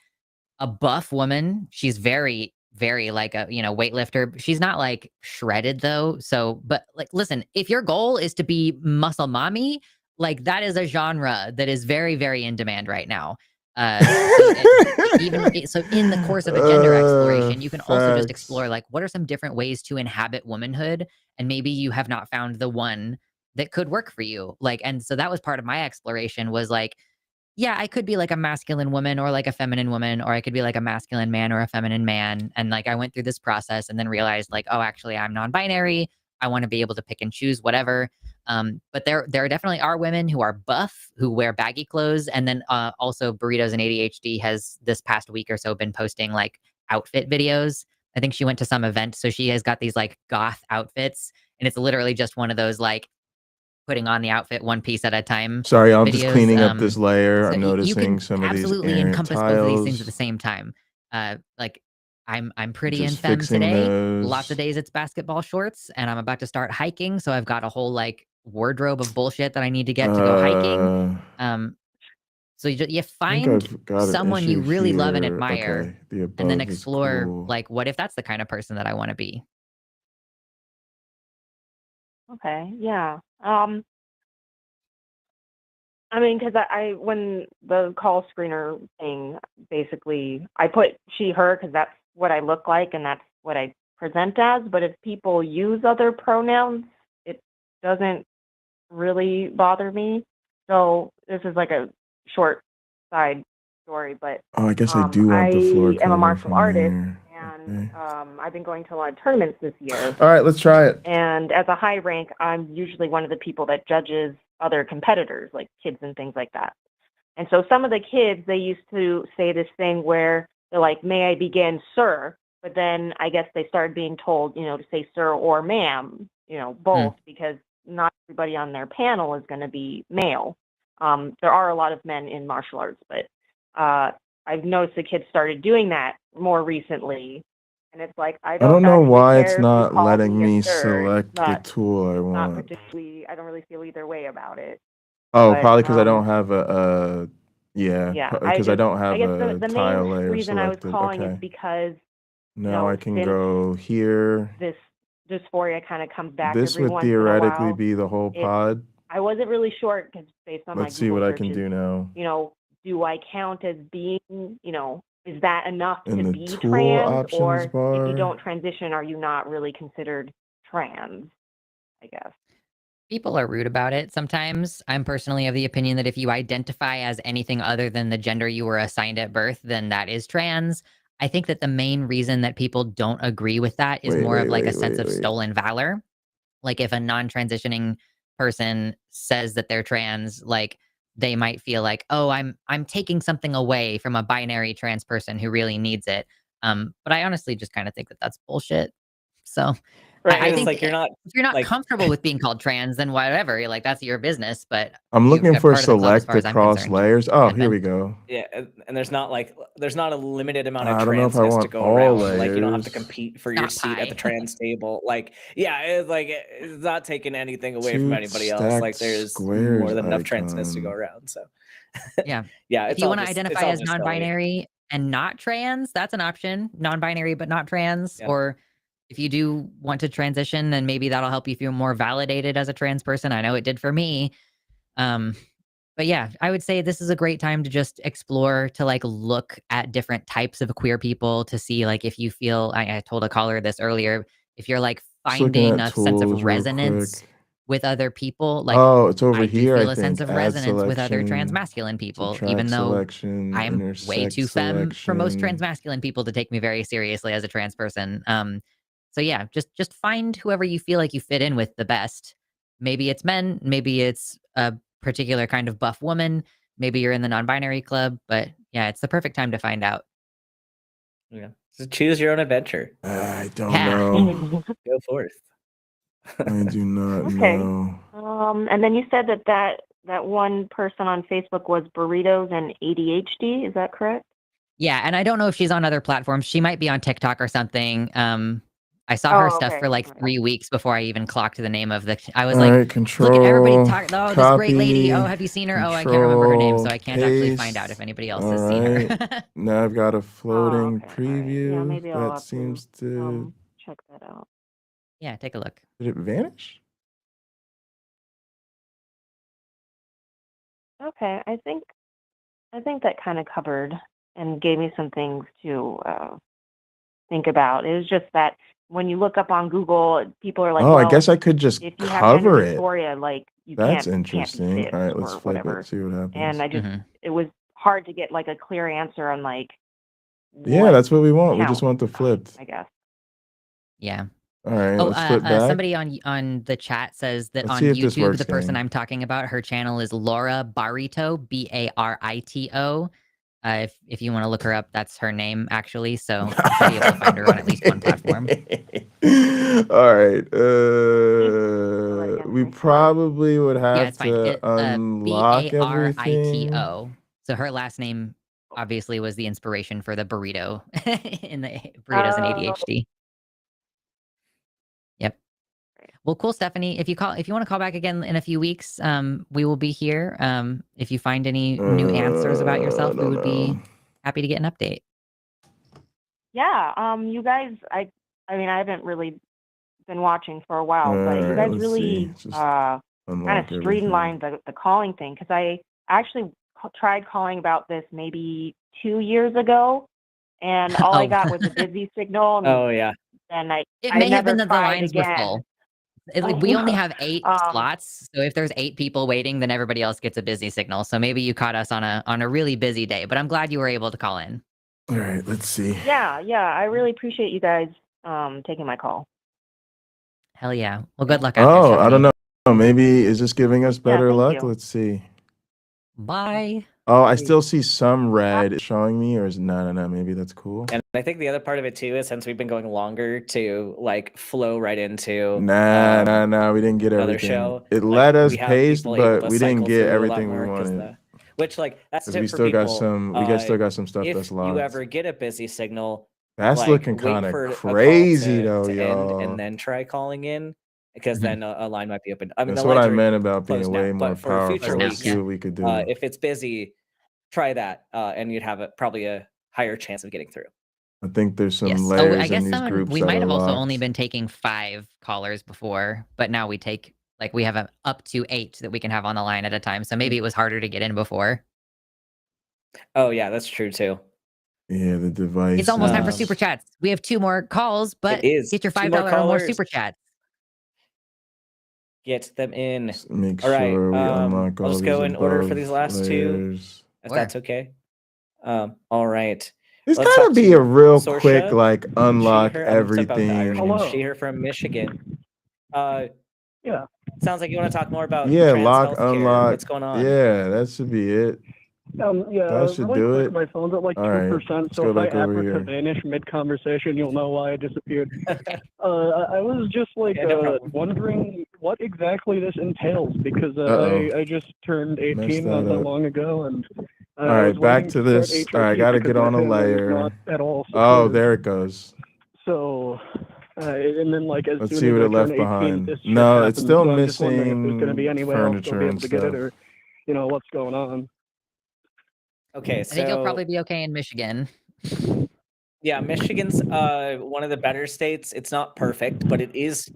a buff woman. She's very, very like a, weightlifter. She's not like shredded though. So, but like, listen, if your goal is to be muscle mommy, like that is a genre that is very, very in demand right now. So in the course of a gender exploration, you can also just Facts. explore like what are some different ways to inhabit womanhood, and maybe you have not found the one that could work for you. Like, and so that was part of my exploration was like, yeah, I could be like a masculine woman or like a feminine woman, or I could be like a masculine man or a feminine man. And like I went through this process and then realized like, oh, actually I'm non-binary. I want to be able to pick and choose whatever. But there definitely are women who are buff, who wear baggy clothes. And then also Burritos and ADHD has this past week or so been posting like outfit videos. I think she went to some event. So she has got these like goth outfits. And it's literally just one of those like putting on the outfit one piece at a time. Sorry, I'm just videos. cleaning up this layer. So I'm you noticing can some of these absolutely errant encompass both of these things at the tiles. same time. Like I'm pretty in Just femme fixing today. those. Lots of days it's basketball shorts, and I'm about to start hiking, so I've got a whole like wardrobe of bullshit that I need to get to go hiking. So you I think find I've got an someone you issue really love and here. admire, Okay, the and then above is explore cool. like, what if that's the kind of person that I want to be? Okay, yeah. I mean, because I when the call screener thing, basically, I put she, her, because that's what I look like and that's what I present as. But if people use other pronouns, it doesn't really bother me. So this is like a short side story, but Oh, I guess I do want the floor I am a cover martial from artist, there. and Okay. I've been going to a lot of tournaments this year. All right, let's try it. And as a high rank, I'm usually one of the people that judges other competitors, like kids and things like that. And so some of the kids, they used to say this thing where they're like, "May I begin, sir?" But then I guess they started being told, to say sir or ma'am, both, because not everybody on their panel is going to be male. There are a lot of men in martial arts, but I've noticed the kids started doing that more recently. And it's like, I I don't know actually why it's care if you not call letting me me a sir. select the Not tool I not want. particularly. I don't really feel either way about it. Oh, But probably because I don't have yeah, yeah, because I don't I have guess a the main tile layer reason I was selected. calling is Okay. because Now I can since go here. this dysphoria kind of comes back This every would once in a theoretically while, be the whole pod. I wasn't really sure because based on my Let's see Google what I can searches, do now. do I count as being, is that enough In to the be tool trans, options or if bar. you don't transition, are you not really considered trans? I guess. People are rude about it sometimes. I'm personally of the opinion that if you identify as anything other than the gender you were assigned at birth, then that is trans. I think that the main reason that people don't agree with that is more of like a sense of stolen valor. Like if a non-transitioning person says that they're trans, like they might feel like, oh, I'm taking something away from a binary trans person who really needs it. But I honestly just kind of think that that's bullshit. So Right. I It's think like you're not if you're not like comfortable with being called trans, then whatever. You're like, that's your business. But I'm you've looking got for part of the club as select far as I'm across concerned. layers. Oh, And here then we go. yeah, and there's not a limited amount of I don't know if I transness to want go all around. Like you don't have to layers. compete for It's your not seat at the pie. trans table. Like yeah, it's like it's not taking anything away from Two anybody else. Like stacked there's squares more than enough transness to go icon. around. So Yeah. yeah, If it's you all want to just identify as silly. non-binary and not trans, that's an option. Non-binary but not trans. Yep. Or if you do want to transition, then maybe that'll help you feel more validated as a trans person. I know it did for me. But yeah, I would say this is a great time to just explore, to like look at different types of queer people to see like if you feel, I told a caller this earlier, if you're like Just looking finding at a sense of tools real resonance quick. with other people, like Oh, it's over I do here, I feel a sense think. of Add resonance with other trans selection, masculine people, even subtract though selection, I'm way intersect too femme for most trans selection. masculine people to take me very seriously as a trans person. So yeah, just find whoever you feel like you fit in with the best. Maybe it's men, maybe it's a particular kind of buff woman, maybe you're in the non-binary club, but yeah, it's the perfect time to find out. Yeah, so choose your own adventure. I don't Yeah. know. Go forth. I do not Okay. know. And then you said that one person on Facebook was burritos and ADHD. Is that correct? Yeah, and I don't know if she's on other platforms. She might be on TikTok or something. I saw her stuff okay. for like 3 weeks before I even clocked the name of the. I was All like, right, look at everybody control, talking. Oh, this copy, great lady. Oh, have you seen her? Oh, I can't remember her name, so I can't actually find out if paste. anybody else All has seen her. right. Now I've got a floating okay. All right. Yeah, preview maybe I'll that have seems to. check that out. Yeah, take a look. Did it vanish? Okay, I think that kind of covered and gave me some things to think about. It was just that when you look up on Google, people are like, Oh, I well, guess I could just if you have gender cover it. dysphoria, like you That's can't be interesting. cis All right, let's or flip whatever. it. See what happens. And I just Mhm. it was hard to get like a clear answer on like Yeah, that's what we want. We just counts, want the flipped. I guess. Yeah. All right, Oh, let's flip back. somebody on the chat says that Let's on see if this YouTube, works, the person gang. I'm talking about, her channel is Laura Barito, Barito. If you want to look her up, that's her name actually. So you should be able to find her on at least one platform. All right. again We for me. probably would Yeah, have it's fine. to unlock everything. Barito. So her last name obviously was the inspiration for the burrito in the burritos and ADHD. Yep. Well, cool, Stephanie. If you want to call back again in a few weeks, we will be here. If you find any new answers about yourself, we would be happy to get an update. Yeah, you guys, I mean, I haven't really been watching for a while, but you guys really kind of streamlined the calling thing, because I actually tried calling about this maybe 2 years ago, and all I got was a busy signal. And Oh yeah. then It I may have never been that the tried lines were again. full. We only have 8 slots, so if there's 8 people waiting, then everybody else gets a busy signal. So maybe you caught us on a really busy day, but I'm glad you were able to call in. All right, let's see. Yeah, I really appreciate you guys taking my call. Hell yeah. Well, good luck out there, Oh, I Stephanie. don't know. Maybe is this giving us better thank luck? you. Let's see. Bye. Oh, I still see some red showing me, or is no? Maybe that's cool. And I think the other part of it too is, since we've been going longer, to like flow right into Nah. We didn't get another everything. show. It Like, let us we have paste, people able but to we didn't cycle get through a lot everything we more 'cause wanted. which, like, that's the Because we tip for still got people. some. We still got some stuff If that's you lost. ever get a busy signal, That's like, looking wait kind for of a call crazy to though, end y'all. and then try calling in, because Mhm. then a line might be open. I mean, That's the what lines I are meant about being closed way now, more but for powerful. future Let's weeks, see what we could do. if it's busy, try that, and you'd have probably a higher chance of getting through. I think there's some Yes. Oh, layers I guess in these groups we that might are have also locked. only been taking 5 callers before, but now we take we have up to 8 that we can have on the line at a time. So maybe it was harder to get in before. Oh yeah, that's true too. Yeah, the device. It's almost time for Um, super chats. We have 2 more calls, but is. get your 2 $5 more or more callers. super chats. Get them in. Make All right, sure we unlock all I'll just these go in order for above these last 2, layers. if Sure. that's okay. All right. This Let's gotta talk be to a real Sorsha. quick, like, unlock She, her, I'm about the everything. Irishman. Hello. She, her from Michigan. Yeah. Sounds like you want to talk more about Yeah, trans lock, healthcare. unlock. What's going on? Yeah, that should be it. Yeah, That should really do quick, it. my phone's at like All right, 2%, let's so go if I back over ever here. vanish mid-conversation, you'll know why I disappeared. Okay. I was just like Yeah, no problem. wondering what exactly this entails, because Uh-oh. I just turned Messed 18 that not that up. long ago, and All I right, was back waiting to start this. All right, I HRT gotta because get on my a family was layer. not at all Oh, supportive. there it goes. So, and then like as Let's soon see as what I it left turn 18, behind. this shit No, happens, it's still so I'm just wondering if there's going to be missing any way else I'll furniture be able and to get it, stuff. or what's going on. Okay, I think you'll so probably be okay in Michigan. yeah, Michigan's one of the better states. It's not perfect, but it is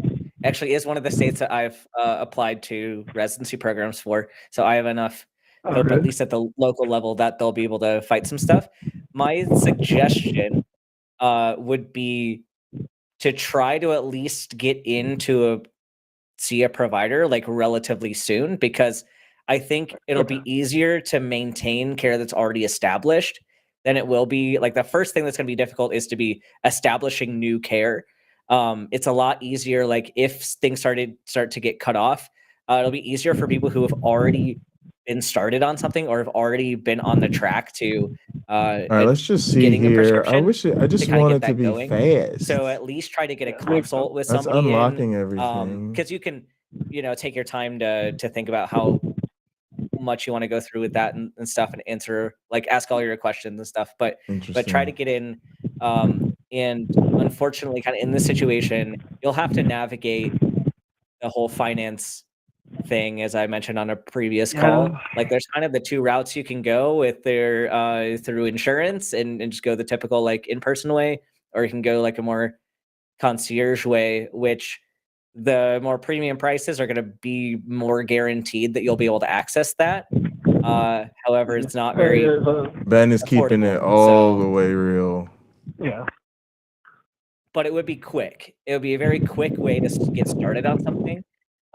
actually one of the states that I've applied to residency programs for. So I have enough hope, Okay. at least at the local level, that they'll be able to fight some stuff. My suggestion would be to try to at least get into see a provider like relatively soon, because I think it'll be easier to maintain care that's already established than it will be. Like, the first thing that's going to be difficult is to be establishing new care. It's a lot easier, like, if things start to get cut off, it'll be easier for people who have already been started on something or have already been on the track to All right, let's just see getting a here. I prescription wish I just kinda want get it to that be going. fast. So at least try to get a Yeah, makes consult with That's somebody unlocking in, everything. because you can, take your time to think about how much you want to go through with that and stuff, and answer, like, ask all your questions and stuff. But try to Interesting. get in. And unfortunately, kind of in this situation, you'll have to navigate the whole finance thing, as I mentioned on a previous call. Yeah. Like, there's kind of the 2 routes you can go with their through insurance and just go the typical, like, in-person way, or you can go like a more concierge way, which the more premium prices are going to be more guaranteed that you'll be able to access that. However, it's not very Ben is keeping it affordable, all so- the way real. yeah. but it would be quick. It would be a very quick way to get started on something.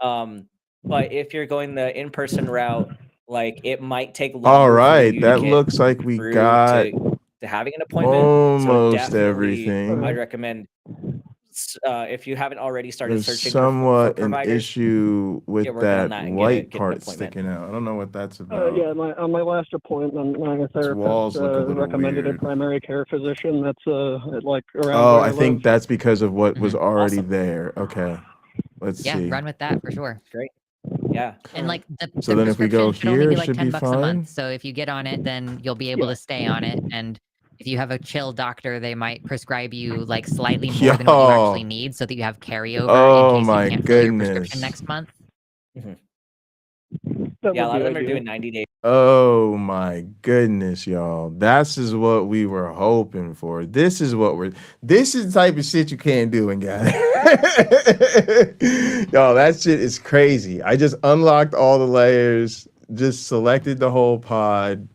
But if you're going the in-person route, like, it might take longer. All for right, you to that get looks like we through got to having an appointment. So almost definitely, everything. I'd recommend, if you haven't already started There's searching somewhat for an providers, issue with get working on that that and white get an part appointment. sticking out. I don't know what that's about. Yeah, on my last appointment, my walls therapist look a little recommended weird. a primary care physician that's like around Oh, where I think live. that's because of what was already Awesome. there. Okay, let's Yeah, see. run with that for sure. Great. Yeah. And like So the then if we go prescription should only here, be it like should be $10 a fine? month. So if you get on it, then you'll be able to stay on it. And if you have a chill doctor, they might prescribe you like slightly more than what you actually Yo. need, so that you have carryover Oh in case my you can't fill your prescription goodness. next month. That Yeah, a would lot be of them are ideal. doing 90 days. Oh my goodness, y'all. This is what we were hoping for. This is the type of shit you can't do in Gather. Y'all, that shit is crazy. I just unlocked all the layers, just selected the whole pod,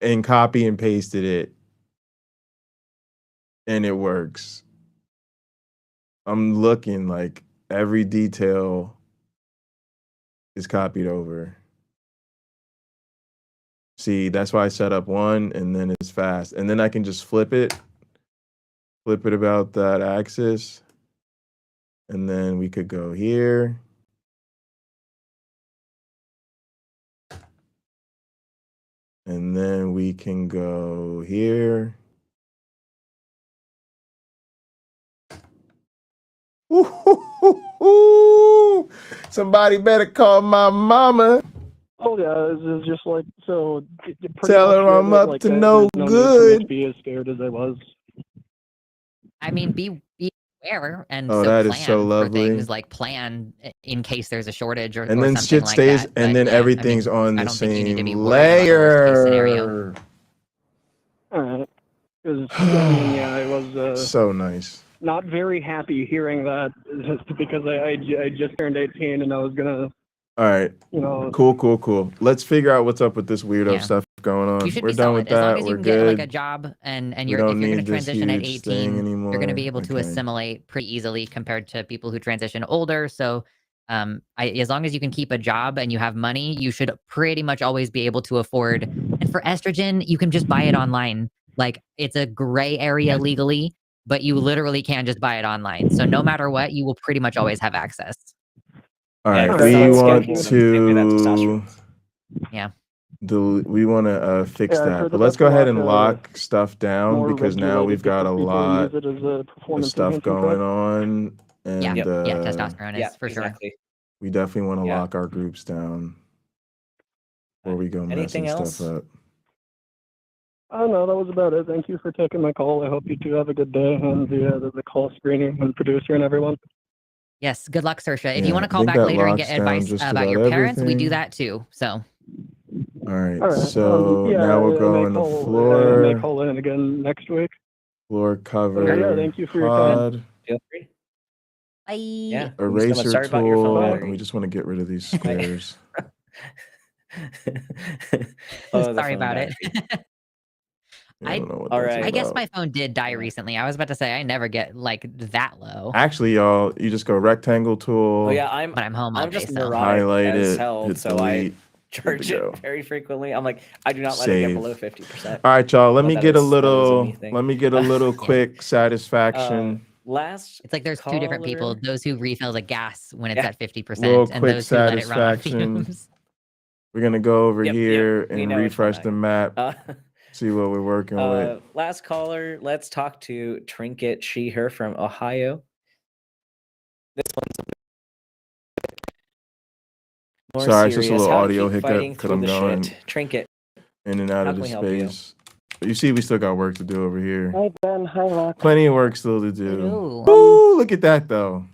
and copy and pasted it. And it works. I'm looking like every detail is copied over. See, that's why I set up one and then it's fast. And then I can just flip it about that axis. And then we could go here. And then we can go here. Ooh, somebody better call my mama. Oh yeah, it's just like so. Tell her I'm up to no good. Need to be as scared as I was. I mean, be aware and Oh, so that plan is so for lovely. things like plan in case there's a shortage or And then something shit like stays, that. and But then yeah, I everything's mean, on I the don't think you need to same be worried about a worst case scenario. layer. All right, because I mean, yeah, I was So nice. not very happy hearing that, just because I just turned 18 and I was gonna, All right. you know. Cool. Let's figure out what's up with this weirdo Yeah. stuff going on. You should We're be done solid with as long that. as you We're can get like a good. job and We if don't you're going need to this transition at huge thing 18, you're going to anymore. be able to Okay. assimilate pretty easily compared to people who transition older. So as long as you can keep a job and you have money, you should pretty much always be able to afford. And for estrogen, you can just buy it online. Like it's a gray area legally, but you literally can just buy it online. So no matter what, you will pretty much always have access. All Yeah, right. if we someone's want scheduling them, same way that to testosterone. Yeah. we want to fix Yeah, I've that. heard But that let's that's go a ahead lot, and lock stuff down more because now regulated we've got a because people lot use it as a of performance stuff enhancing going drug. on. And Yeah. Testosterone is Yeah, for sure. exactly. we definitely want to Yeah. lock our groups down before we go Anything messing else? stuff up. Oh no, that was about it. Thank you for taking my call. I hope you two have a good day, and the call screening and producer and everyone. Yes. Good luck, Saoirse. If Yeah, you want I to call think back that later and get locks down advice just about your about parents, we do everything. that too. So All right. All right. So yeah, now we'll I go may on the call, I floor. may call in again next week. Floor cover. yeah, thank you for your time. pod, Feel free. bye. Yeah. thank you so much. eraser Sorry about your phone tool, battery. and we just want to get rid of these squares. Oh, the Sorry phone about battery. it. I don't know what All that's right. I guess about. my phone did die Yeah. recently. I was about to say I never get like that low Actually, y'all, you just go rectangle tool, Oh yeah, I'm when I'm home all I'm day. just So neurotic highlight as it, hell, hit so delete. I charge go. it very frequently. I'm like, I do not let it get Save. below 50%. All right, y'all. Let But me that get a is- that is a little. me thing. Let me get a little Yeah. quick satisfaction. Last it's like there's two different people: caller. those who refill the gas when it's Yeah. at 50%, Little and quick those who let it run on satisfaction. fumes. We're gonna go over Yep, here we and know which one refresh that the map. Uh, See what we're working with. last caller. Let's talk to Trinket She/Her from Ohio. This one's a bit more Sorry, it's just a serious. little How to audio keep hiccup fighting 'cause through I'm the going shit. Trinket. In and out How of can the we help you? space. But you see, we still got work to do over here. Hi, Ben. Hi, Rock. Plenty of work still to do. Hello. Ooh, look at that though.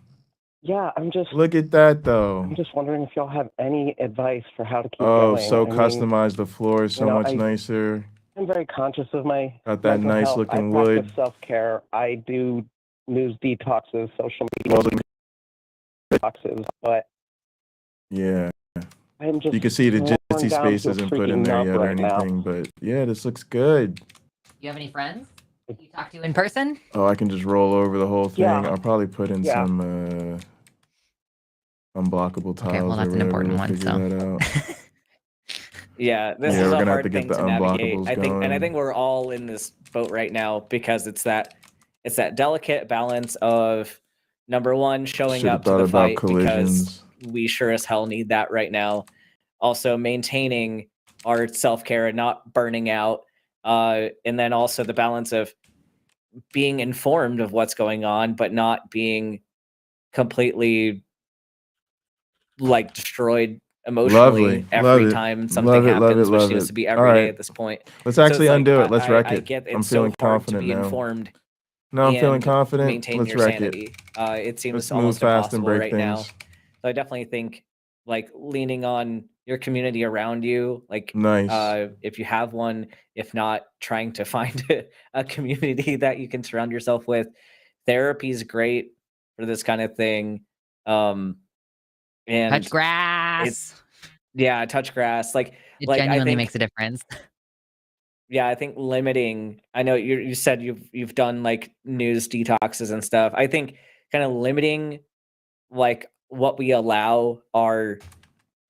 Yeah, I'm just Look at that though. wondering if y'all have any advice for how to keep Oh, going. so I mean, customized. The floor is so you know, much nicer. I'm very conscious of my Got that mental nice health. looking I wood. practice self-care. I do news detoxes, social media Walls look- detoxes, but Yeah, I'm just you can see the worn Jitsi down space to a isn't put in freaking there nub yet or right now. anything, but yeah, this looks good. You have any friends you talk to in person? Oh, I can just roll over the whole thing. Yeah. I'll probably put in Yeah. some unblockable tiles Okay, well, or that's an whatever. important We'll one. figure So that out. Yeah, this Yeah, is we're a gonna have hard to get thing the to navigate. unblockables I think, and I going. think we're all in this boat right now because it's that delicate balance of number one, showing Should have up to thought the about fight because collisions. we sure as hell need that right now. Also maintaining our self-care and not burning out, and then also the balance of being informed of what's going on, but not being completely like destroyed emotionally Love every it. time something Love it, love happens, it, which love seems it. to be All every day right. at this point. Let's So actually it's like undo it. Let's wreck I it. get I'm it's feeling so hard to confident be now. informed No, I'm feeling and confident. maintain Let's your wreck it. sanity. It seems Let's move almost fast and impossible break right now. things. So I definitely think like leaning on your community around you, like Nice. if you have one, if not, trying to find a community that you can surround yourself with. Therapy is great for this kind of thing. And Touch grass. yeah, touch grass. It I genuinely think makes a difference. yeah, I think limiting. I know you said you've done like news detoxes and stuff. I think kind of limiting like what we allow our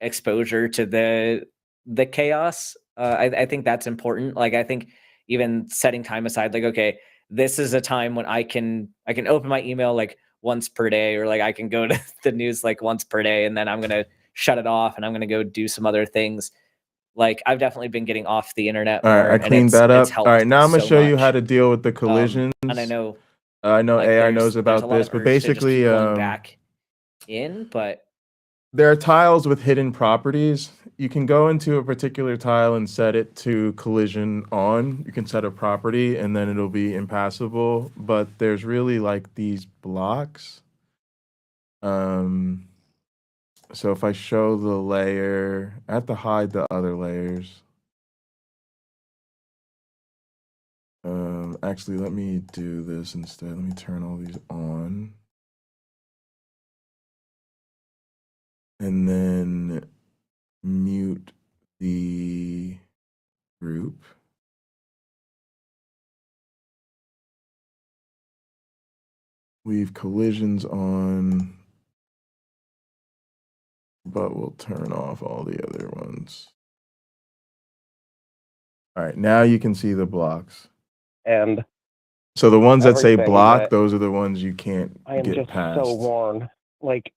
exposure to the chaos. I think that's important. Like I think even setting time aside, like okay, this is a time when I can open my email like once per day, or like I can go to the news like once per day, and then I'm gonna shut it off and I'm gonna go do some other things. Like I've definitely been getting off the internet All more, right, I and cleaned that it's up. All helped right, now I'm gonna so show you how much. to deal with the collisions. And I know I know like AI there's knows a about lot this, of but urge to just basically, keep going back in, but there are tiles with hidden properties. You can go into a particular tile and set it to collision on. You can set a property and then it'll be impassable. But there's really like these blocks. So if I show the layer, I have to hide the other layers. Actually, let me do this instead. Let me turn all these on. And then mute the group. Leave collisions on, but we'll turn off all the other ones. All right, now you can see the blocks. And So the ones that say everything block, that those are the ones you can't I am get just past. so worn. Like,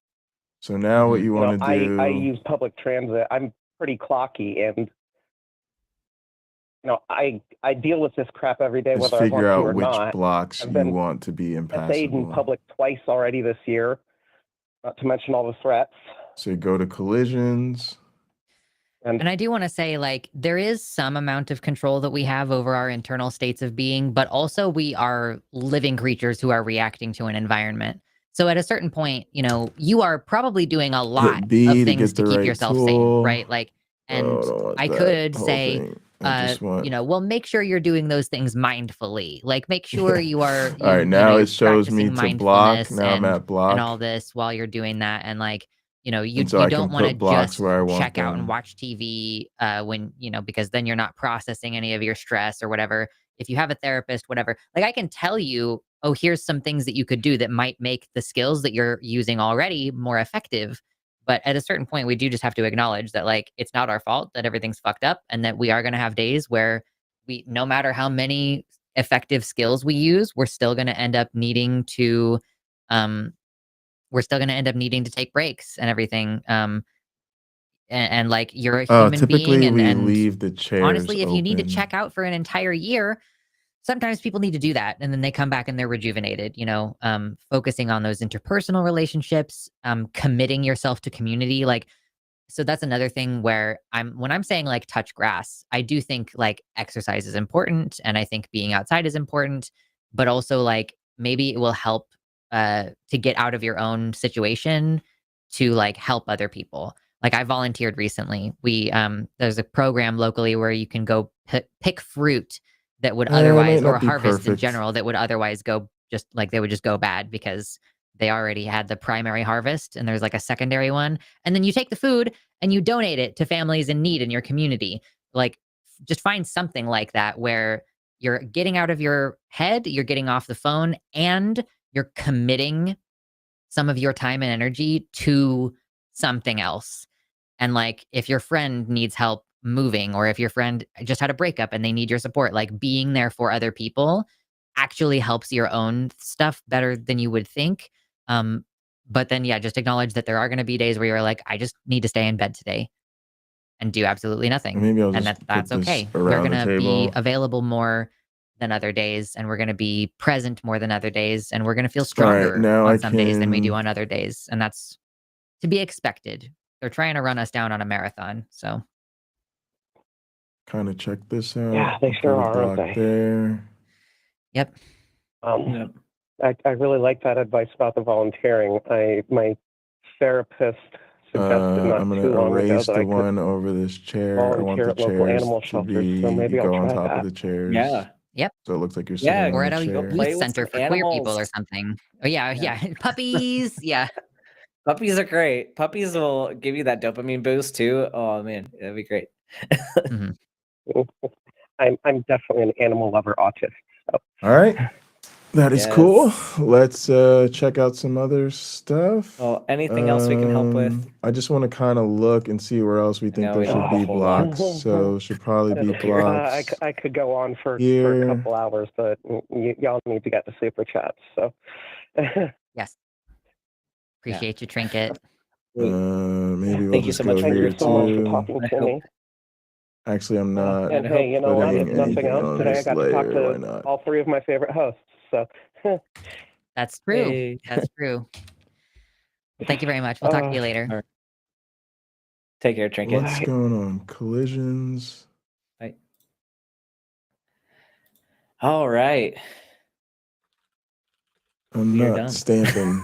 So now what you you know, want to do? I use public transit. I'm pretty clocky, and you know, I deal with this crap every day, is whether I want figure to out or which not. blocks I've you been want to be essayed in impassable. public twice already this year, not to mention all the threats. So you go to collisions. And I do want to say, like, there is some amount of control that we have over our internal states of being, but also we are living creatures who are reacting to an environment. So at a certain point, you know, you are probably doing a lot Hit B of to things get to the keep right yourself sane, tool. right? Like, and Oh, I don't want I that could whole say, thing. I just want. you know, well, make sure you're doing those things mindfully. Like, make sure you are, All right, you now know, you're it shows me practicing to block. mindfulness Now I'm at block. and all this while you're doing that. And like, you know, you And so I don't can want to put blocks just where I want check out and them. watch TV when, you know, because then you're not processing any of your stress or whatever. If you have a therapist, whatever, like I can tell you, oh, here's some things that you could do that might make the skills that you're using already more effective. But at a certain point, we do just have to acknowledge that like it's not our fault that everything's fucked up, and that we are going to have days where we, no matter how many effective skills we use, we're still going to end up needing to take breaks and everything. And like you're a human being, Typically we and leave the chairs honestly, if you need to open. check out for an entire year, sometimes people need to do that, and then they come back and they're rejuvenated. You know, focusing on those interpersonal relationships, committing yourself to community, like. So that's another thing where when I'm saying like touch grass, I do think like exercise is important, and I think being outside is important, but also like maybe it will help to get out of your own situation to like help other people. Like I volunteered recently. There's a program locally where you can go pick fruit that would It might otherwise, or not be harvest in perfect. general, that would otherwise go just like they would just go bad because they already had the primary harvest and there's like a secondary one. And then you take the food and you donate it to families in need in your community. Like just find something like that where you're getting out of your head, you're getting off the phone, and you're committing some of your time and energy to something else. And like if your friend needs help moving, or if your friend just had a breakup and they need your support, like being there for other people actually helps your own stuff better than you would think. But then yeah, just acknowledge that there are going to be days where you're like, I just need to stay in bed today and do absolutely nothing. Maybe I'll And just that's put this okay. We're around going the to be table. available more than other days, and we're going to be present more than other days, and we're going to feel All right, stronger now on I some days than we do can. on other days. And that's To be expected. They're trying to run us down on a marathon. So Kind of check this out. Yeah, they sure Put a are, aren't block they? There. yep. Yep. I really like that advice about the volunteering. My therapist suggested not I'm too gonna long ago erase that the I could one over this chair. I want volunteer the at local chairs animal to shelters, be so maybe I'll go on try top that. of the chairs. Yeah. So it looks like you're Yeah, sitting Or on at the a chair. play youth with center some for queer people or animals. something. Oh yeah, Yeah. yeah. Puppies. Yeah. Puppies are great. Puppies will give you that dopamine boost too. Oh man, that'd be great. Mhm. I'm definitely an animal lover autist. So. All right. That is cool. Yes. Let's check out some other stuff. Oh, anything else we can help with? I just want to kind of look and see where else we think know there we should have be a whole lot. blocks. So should probably be blocks. I could go on for a here. couple hours, but y'all need to get the super chats. So Yes. Appreciate you, Trinket. Maybe we'll Thank you just so go much for thank here you so much for too. talking I to hope- me. Actually, I'm not And hey, you know what? If putting nothing anything else, on today I this got to talk layer. Why to not? all three of my favorite hosts. So That's true. Hey. That's true. Well, thank you very much. We'll talk to you later. Take care, Trinket. What's going on? Collisions. All right. I'm We are not done. stamping.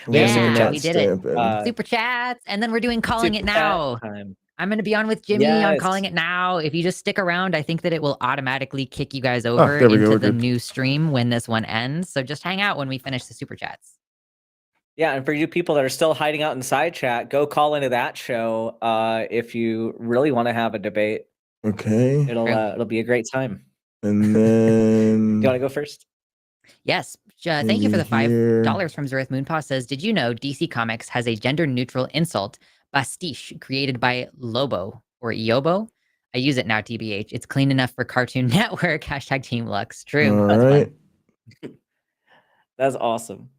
We have super Yeah, chats. we did it. Stamping. Super chats, and then we're doing calling it Super chat now. time. I'm going to be on with Jimmy on Yes. calling it now. If you just stick around, I think that it will automatically kick you guys over there we go, into we're the good. new stream when this one ends. So just hang out when we finish the super chats. Yeah, and for you people that are still hiding out in side chat, go call into that show if you really want to have a debate. Okay. It'll be a great time. And then Do you want to go first? Yes. Thank you for the here. $5 from Zareth Moonpaw says, did you know DC Comics has a gender-neutral insult, Bastiche, created by Lobo or Iobo? I use it now, TBH. It's clean enough for Cartoon Network. Hashtag Team Lux. True. All That's right. That's awesome.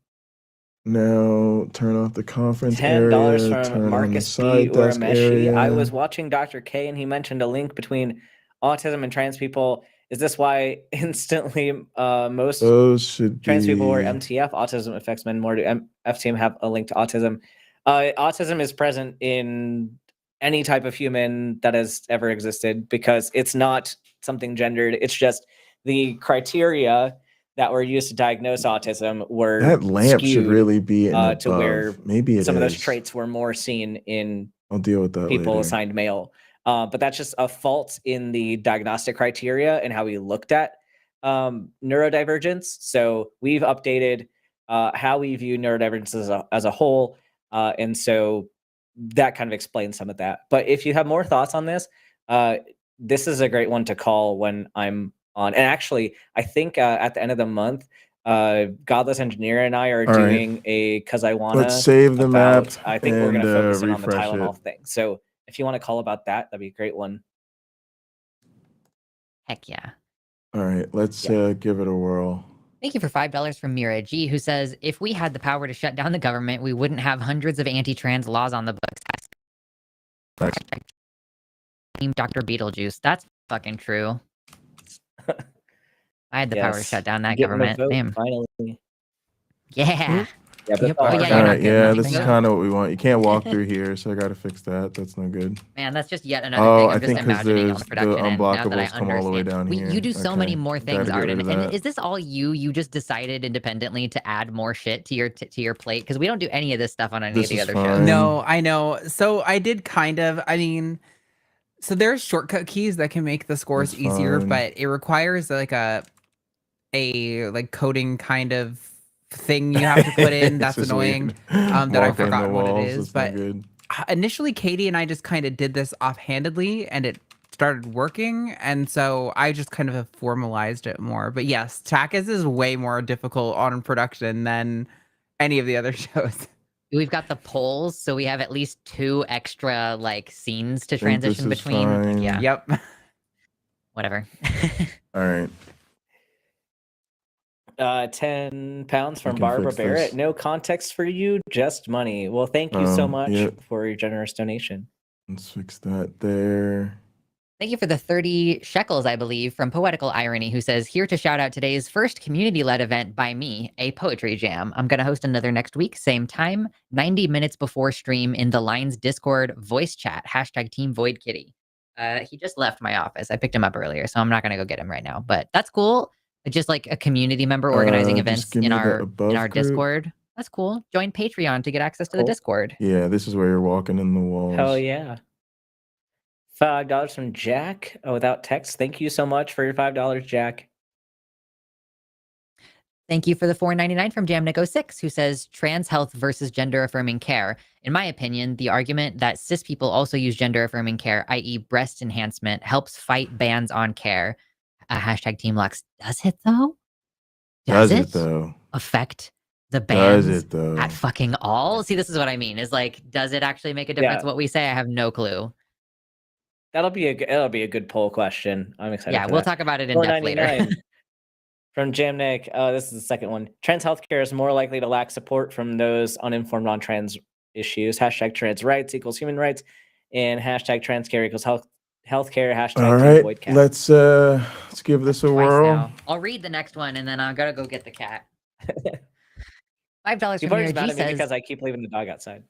Now turn off the conference area. $10 Turn from on the Marcus B. side desk Urameshi. area. I was watching Dr. K and he mentioned a link between autism and trans people. Is this why instantly most Those should trans be people were MTF? Autism affects men more. Do FTM have a link to autism? Autism is present in any type of human that has ever existed because it's not something gendered. It's just the criteria that were used to diagnose autism were that lamp should skewed, really be in above. to where Maybe it some of those is. traits were more seen in I'll deal with that people later. assigned male. But that's just a fault in the diagnostic criteria and how we looked at neurodivergence. So we've updated how we view neurodivergence as a whole. And so that kind of explains some of that. But if you have more thoughts on this, this is a great one to call when I'm on. And actually, I think at the end of the month, Godless Engineer and I are All right. doing a Cause I Wanna. Let's save the map I think we're going to and, focus in on the refresh Tylenol it. thing. So if you want to call about that, that'd be a great one. Heck yeah. All right, let's give it a whirl. Thank you for $5 from Mira G, who says, if we had the power to shut down the government, we wouldn't have hundreds of anti-trans laws on the books. Nice. Team Dr. Beetlejuice. That's fucking true. I had the power to Yes. shut down that Getting the government. vote, Damn. finally. Yeah. Yeah, but Yep. that's Oh, all yeah, right. All you're right, not yeah, getting this is nothing. kind of what we want. You can't walk through here, so I got to fix that. That's no good. Man, that's just yet another Oh, thing. I I'm just think 'cause imagining on there's the the production end now that I unblockables come all the way understand. down here. You do so many Okay, more gotta things, get rid Arden. of And that. is this all you? You just decided independently to add more shit to your plate? Because we don't do any of this stuff on any This of the is other fine. shows. No, I know. So I did kind of, I mean, so there's shortcut keys that can make the scores That's easier, fine. but it requires like a like coding kind of thing you have to put in. It's That's just annoying. weird. That I've Marking the forgotten what it walls, is. that's not But good. initially Katie and I just kind of did this offhandedly and it started working. And so I just kind of formalized it more. But yes, Takis is way more difficult on production than any of the other shows. We've got the polls, so we have at least 2 extra like scenes to Think this transition is between. fine. Yeah. Yep. Whatever. All right. 10 pounds from can Barbara fix Barrett. this. No context for you, just money. Well, thank you so much Yep. for your generous donation. Let's fix that there. Thank you for the 30 shekels, I believe, from Poetical Irony, who says, here to shout out today's first community-led event by me, a poetry jam. I'm going to host another next week, same time, 90 minutes before stream in the Lines Discord voice chat, hashtag Team Void Kitty. He just left my office. I picked him up earlier, so I'm not going to go get him right now. But that's cool. Just like a community member organizing events just give in me the our above group. Discord. That's cool. Join Patreon to get access to the Cool. Discord. Yeah, this is where you're walking in the walls. Hell yeah. $5 from Jack. Oh, without text. Thank you so much for your $5, Jack. Thank you for the $4.99 from Jamnico6, who says trans health versus gender affirming care. In my opinion, the argument that cis people also use gender affirming care, i.e., breast enhancement, helps fight bans on care. Hashtag Team Lux. Does it though? Does it though? Affect the Does bans it though? at fucking all? See, this is what I mean. Is like, does it actually make a difference? Yeah. What we say? I have no clue. That'll be a good poll question. I'm excited. Yeah, for we'll that. talk about it in depth later. $4.99 from Jamnik. This is the second one. Trans healthcare is more likely to lack support from those uninformed on trans issues. Hashtag trans rights equals human rights, and hashtag trans care equals healthcare. Hashtag All Team right, Void Cat. let's give this a Twice whirl. now. I'll read the next one, and then I gotta go get the cat. $5 People from are just Mira mad G at me says, because I keep leaving the dog outside.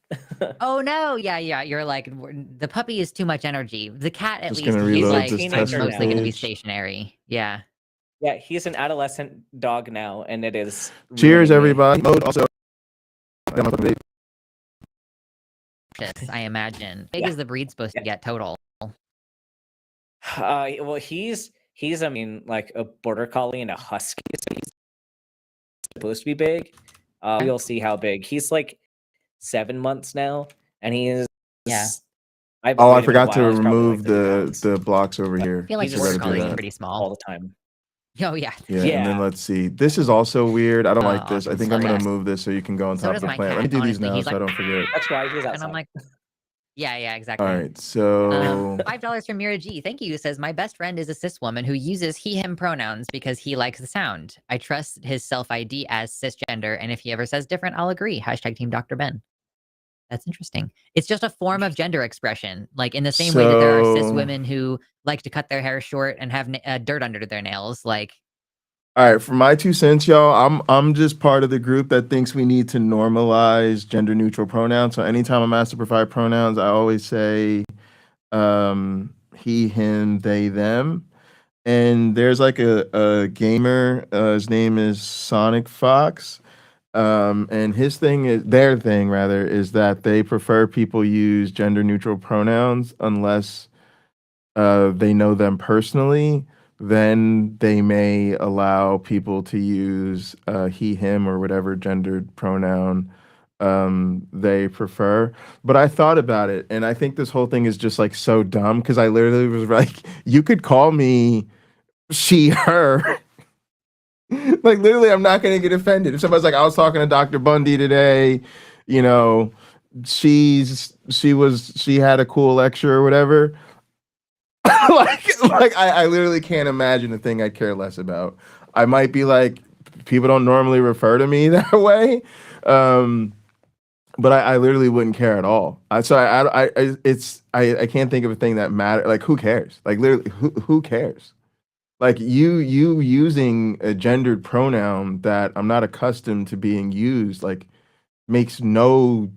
oh no, yeah, you're like, the puppy is too much energy. The cat, at Just least, gonna he's reload like, this he's Tesla mostly gonna be page. stationary. Yeah. Yeah, he's an adolescent dog now, and it is. Cheers, ruining me. everybody. Mode also. Shits, I imagine. Big is the breed supposed to get total? Well, he's I mean, like a border collie and a husky, so he's supposed to be big. We'll see how big. He's like 7 months now, and he is. Yeah. I've Oh, I weighed him a forgot to while, he's probably remove like 30 pounds the blocks over here. I feel like He's border just Gotta do collies are that. pretty all small. the time. Oh yeah. Yeah, and then Yeah. let's see. This is also weird. I don't like this. I awesome. think So I'm gonna yes. move this so you can go on So top does of the my plant. cat, Let me do these honestly. now He's so I like, don't forget. That's why he's outside. and I'm like, yeah, exactly. All right, so $5 from Mira G. Thank you. Says, my best friend is a cis woman who uses he, him pronouns because he likes the sound. I trust his self-ID as cisgender, and if he ever says different, I'll agree. Hashtag Team Dr. Ben. That's interesting. It's just a form of gender expression. Like in the same way that there are cis So- women who like to cut their hair short and have dirt under their nails. Like, all right, for my 2 cents, y'all, I'm just part of the group that thinks we need to normalize gender neutral pronouns. So anytime I'm asked to provide pronouns, I always say he, him, they, them. And there's like a gamer, his name is Sonic Fox. And their thing is that they prefer people use gender neutral pronouns unless they know them personally. Then they may allow people to use he, him, or whatever gendered pronoun they prefer. But I thought about it, and I think this whole thing is just like so dumb because I literally was like, you could call me she, her. Like literally, I'm not gonna get offended if somebody's like, I was talking to Dr. Bundy today, you know, she had a cool lecture or whatever. like I literally can't imagine a thing I'd care less about. I might be like, people don't normally refer to me that way, but I literally wouldn't care at all. I can't think of a thing that matters. Like, who cares? Like literally, who cares? Like you using a gendered pronoun that I'm not accustomed to being used, like makes no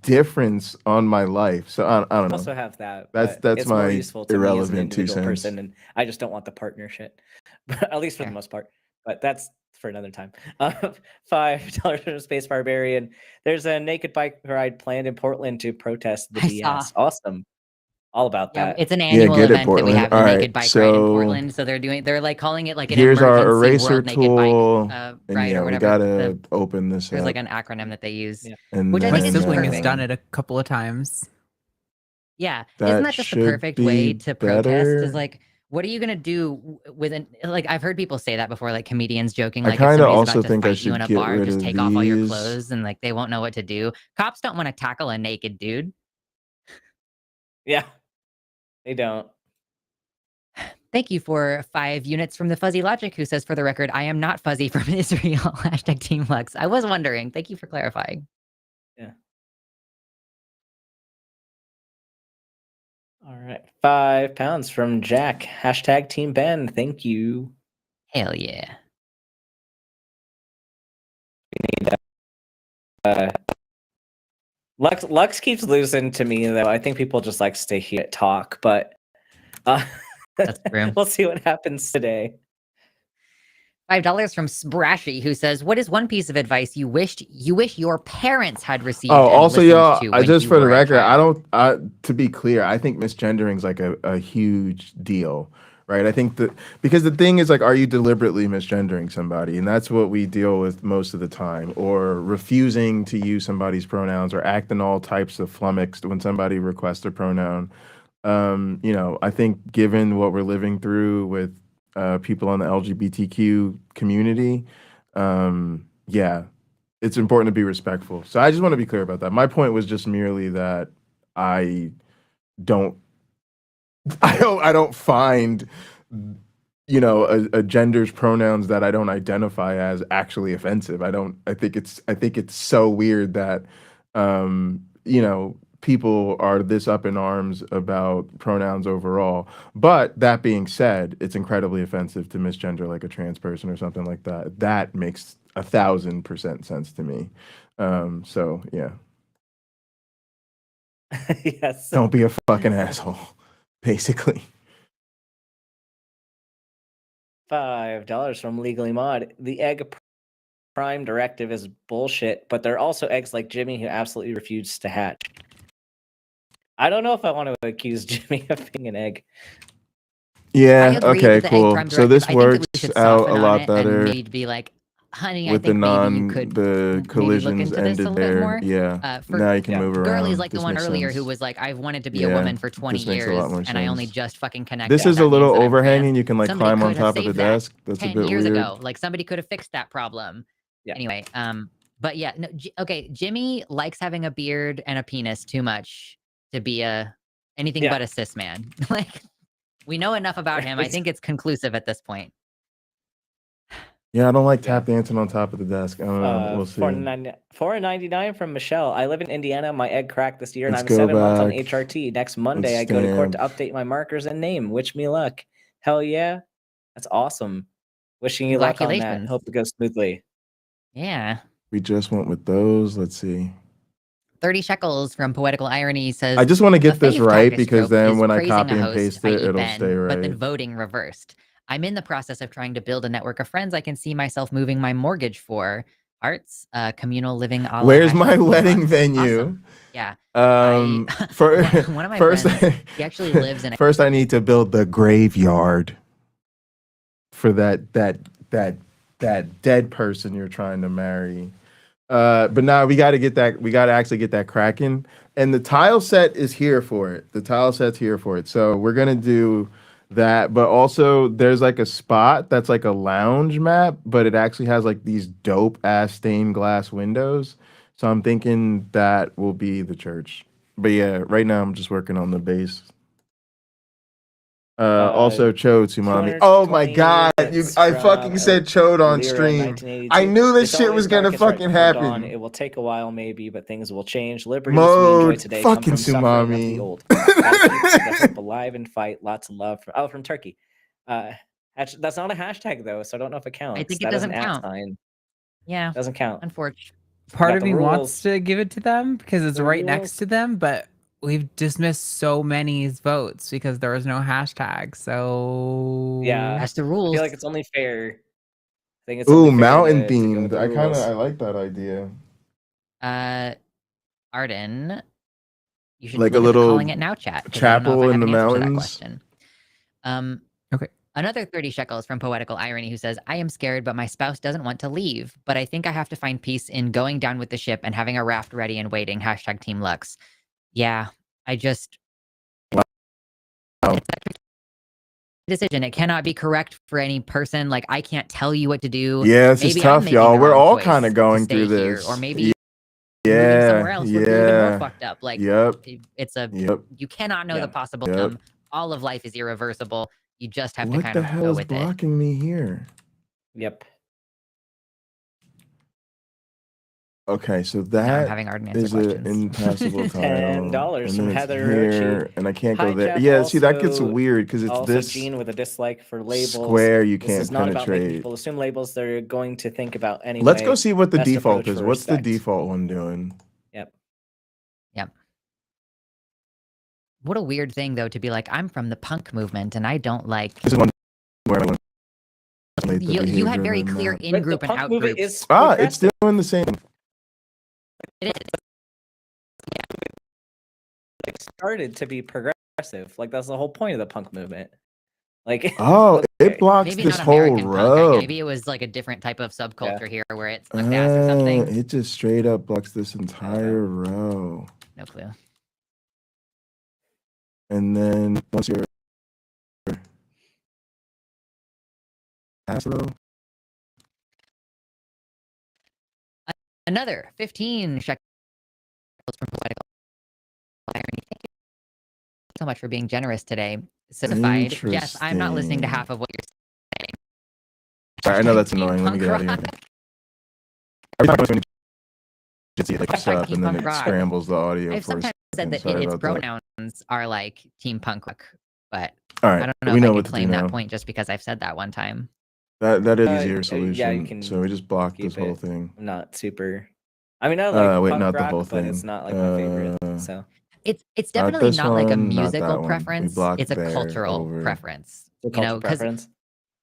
difference on my life. So I don't know. Also have that. That's but it's more my useful to me as an irrelevant 2 individual cents. person, and I just don't want the partner shit, at least for the most part. But that's for another time. $5 from Space Barbarian. There's a naked bike ride planned in Portland to protest the I DS. saw. Awesome. All about yeah, that. it's an annual get it, event that we Portland. have, the All right, Naked Bike Ride in so Portland. So they're like calling it like an Here's our emergency eraser World Naked tool, Bike and ride yeah, or we whatever. gotta open this There's up. like an acronym that they use. Yeah. And which I My think is sibling has perfect. done it a couple of times. Yeah, That isn't that just the should perfect way be to protest? Is better. like, what are you gonna do with an like? I've heard people say that before, like comedians joking, I like if kinda somebody's also about to think I fight you in should a get bar, rid just of take off all your these. clothes and like they won't know what to do. Cops don't want to tackle a naked dude. Yeah. They don't. Thank you for 5 units from the Fuzzy Logic, who says, for the record, I am not fuzzy from Israel. Hashtag Team Lux. I was wondering. Thank you for clarifying. All right, £5 from Jack. Hashtag Team Ben. Thank you. Hell yeah. Lux keeps losing to me though. I think people just like to stay here talk, but That's true. we'll see what happens today. $5 from Sprashy, who says, "What is one piece of advice you wish your parents had received?" Oh, and also, listened y'all, to I when just you for the were a record, child?" to be clear, I think misgendering's like a huge deal, right? I think that because the thing is like, are you deliberately misgendering somebody? And that's what we deal with most of the time, or refusing to use somebody's pronouns or acting all types of flummoxed when somebody requests a pronoun. You know, I think given what we're living through with people on the LGBTQ community, yeah, it's important to be respectful. So I just want to be clear about that. My point was just merely that I don't, I don't find, you know, a gender's pronouns that I don't identify as actually offensive. I think it's so weird that, you know, people are this up in arms about pronouns overall. But that being said, it's incredibly offensive to misgender like a trans person or something like that. That makes 1,000% sense to me. So yeah, Yes. don't be a fucking asshole, basically. $5 from Legally Mod. The egg prime directive is bullshit, but there are also eggs like Jimmy who absolutely refuse to hatch. I don't know if I want to accuse Jimmy of being an egg. Yeah, I agree okay, with the egg cool. prime So directive. this I think that we works should out soften a on lot it better and maybe be like, honey, I with the think maybe you could the maybe look collisions into this a ended little bit there. more. Yeah. For Now you can move around. Girlie's like the This one makes earlier who sense. was like, I've wanted to be a Yeah, woman for 20 this makes a years lot more and I only sense. just fucking connected. This is That a means little that I'm overhanging. trans. You can like Somebody climb on could have top of the saved that desk. That's a 10 bit years weird. ago. Like somebody could have fixed that problem. Yeah. Anyway, but yeah, no, okay, Jimmy likes having a beard and a penis too much to be anything Yeah. but a cis man. Like, we know enough about him. I think it's conclusive at this point. Yeah, I don't like tap dancing on top of the desk. I don't know. We'll see. $4.99 from Michelle. I live in Indiana. My egg cracked this year, and Let's I'm go 7 months on back. HRT. Next Monday, I go to court to update my markers and name. Wish me luck. Hell yeah. That's awesome. Wishing you luck on that. Congratulations. Hope it goes smoothly. Yeah. We just went with those. Let's see. 30 shekels from Poetical Irony says, I just want to "The get this fave right tacus because trope then is when I praising copy a and host, paste it, i.e. it'll Ben, stay but then right. voting reversed. I'm in the process of trying to build a network of friends I can see myself moving my mortgage for. Arts, communal living a la Where's my #Team wedding Lux." venue? Awesome. Yeah. For one of my first, friends, he actually lives in a first I need to build the graveyard for that dead person you're trying to marry. But now we got to actually get that cracking. And the tile set is here for it. The tile set's here for it. So we're gonna do that. But also there's like a spot that's like a lounge map, but it actually has like these dope ass stained glass windows. So I'm thinking that will be the church. But yeah, right now I'm just working on the base. Also Chode Tsumami. Oh my god, I fucking said Chode on stream. I knew this shit was gonna fucking happen. It will take a while, maybe, but things will change. Liberties we enjoy Mode today come fucking from suffering of the Tsumami. old. Gotta keep the hope alive and fight. Lots of love from Turkey. Actually, that's not a hashtag though, so I don't know if it counts. I think it That is doesn't an count. @sign. Yeah. Doesn't count. Unfortunately. Part Got of the me rules. wants to give it to them because it's The right rules. next to them, but we've dismissed so many votes because there was no hashtag. So Yeah. That's the I rules. feel like it's only fair. I think it's Ooh, only fair mountain to go themed. with the I rules. like that idea. Arden, you should Like a look at the little calling it now chat. 'Cause I don't know if chapel I in have the an answer to that mountains. question. Okay. Another 30 shekels from Poetical Irony who says, "I am scared, but my spouse doesn't want to leave. But I think I have to find peace in going down with the ship and having a raft ready and waiting. #Team Lux." Yeah, I just it's a decision. It cannot be correct for any person. Like, I can't tell you what to do. Yeah, this is Maybe I'm tough, making y'all. the We're wrong all choice kind of to going stay through here, this. or maybe moving somewhere else would be even more Yeah. fucked up. Like, Yep. it's a Yep. you cannot know Yeah. the possible Yep. outcome. All of life is irreversible. You just have to What kind the of hell go is with it. blocking me here? Yep. Okay, so Now I'm that having hard to answer is an questions. impassable tile. $10 and from then it's Heather Ritchie. here, and I can't Hi, go there. Jeff. Yeah, see, that gets Also- weird because it's Also, this Gene with a dislike for labels. square you This can't is not about making penetrate. people assume labels they're going to think about anyway. Let's go see what the Best default approach is. for What's the respect. default one doing? Yep. What a weird thing, though, to be like, I'm from the punk movement and I don't like. This is one where I want to You had very clear But in group the and punk out movement group. is it's progressive. doing the same. It is. It started to be progressive. Like that's the whole point of the punk movement. Like Oh, okay. it blocks Maybe this not whole American punk. row. Maybe it was like a different type of subculture here where it's like fast or Ah, something. it just straight up blocks this entire row. No clue. And then once you're past row, Another 15 shekels from Poetical Irony. Thank you so much for being generous today. Certified. Jess, I'm not listening to half of what you're saying. sorry, I know that's Team annoying. Let me Punk get out of here. Rock. Every time I was just it like Hashtag up Team and then Punk it Rock. scrambles the audio I've for a sometimes said second. that Sorry its about that. pronouns are like Team Punk Rock, but All I right, don't know we if know I what can to do claim that now. point just because I've said that one time. That is Uh, easier yeah, solution. you can So we just block this keep whole it. thing. I'm not super. I mean, I like Wait, punk not the rock, whole but it's thing. not like my favorite. Uh, So It's Not definitely this not like a one, not that musical one. We preference. blocked It's a there cultural over. preference. the You cultural know, because preference.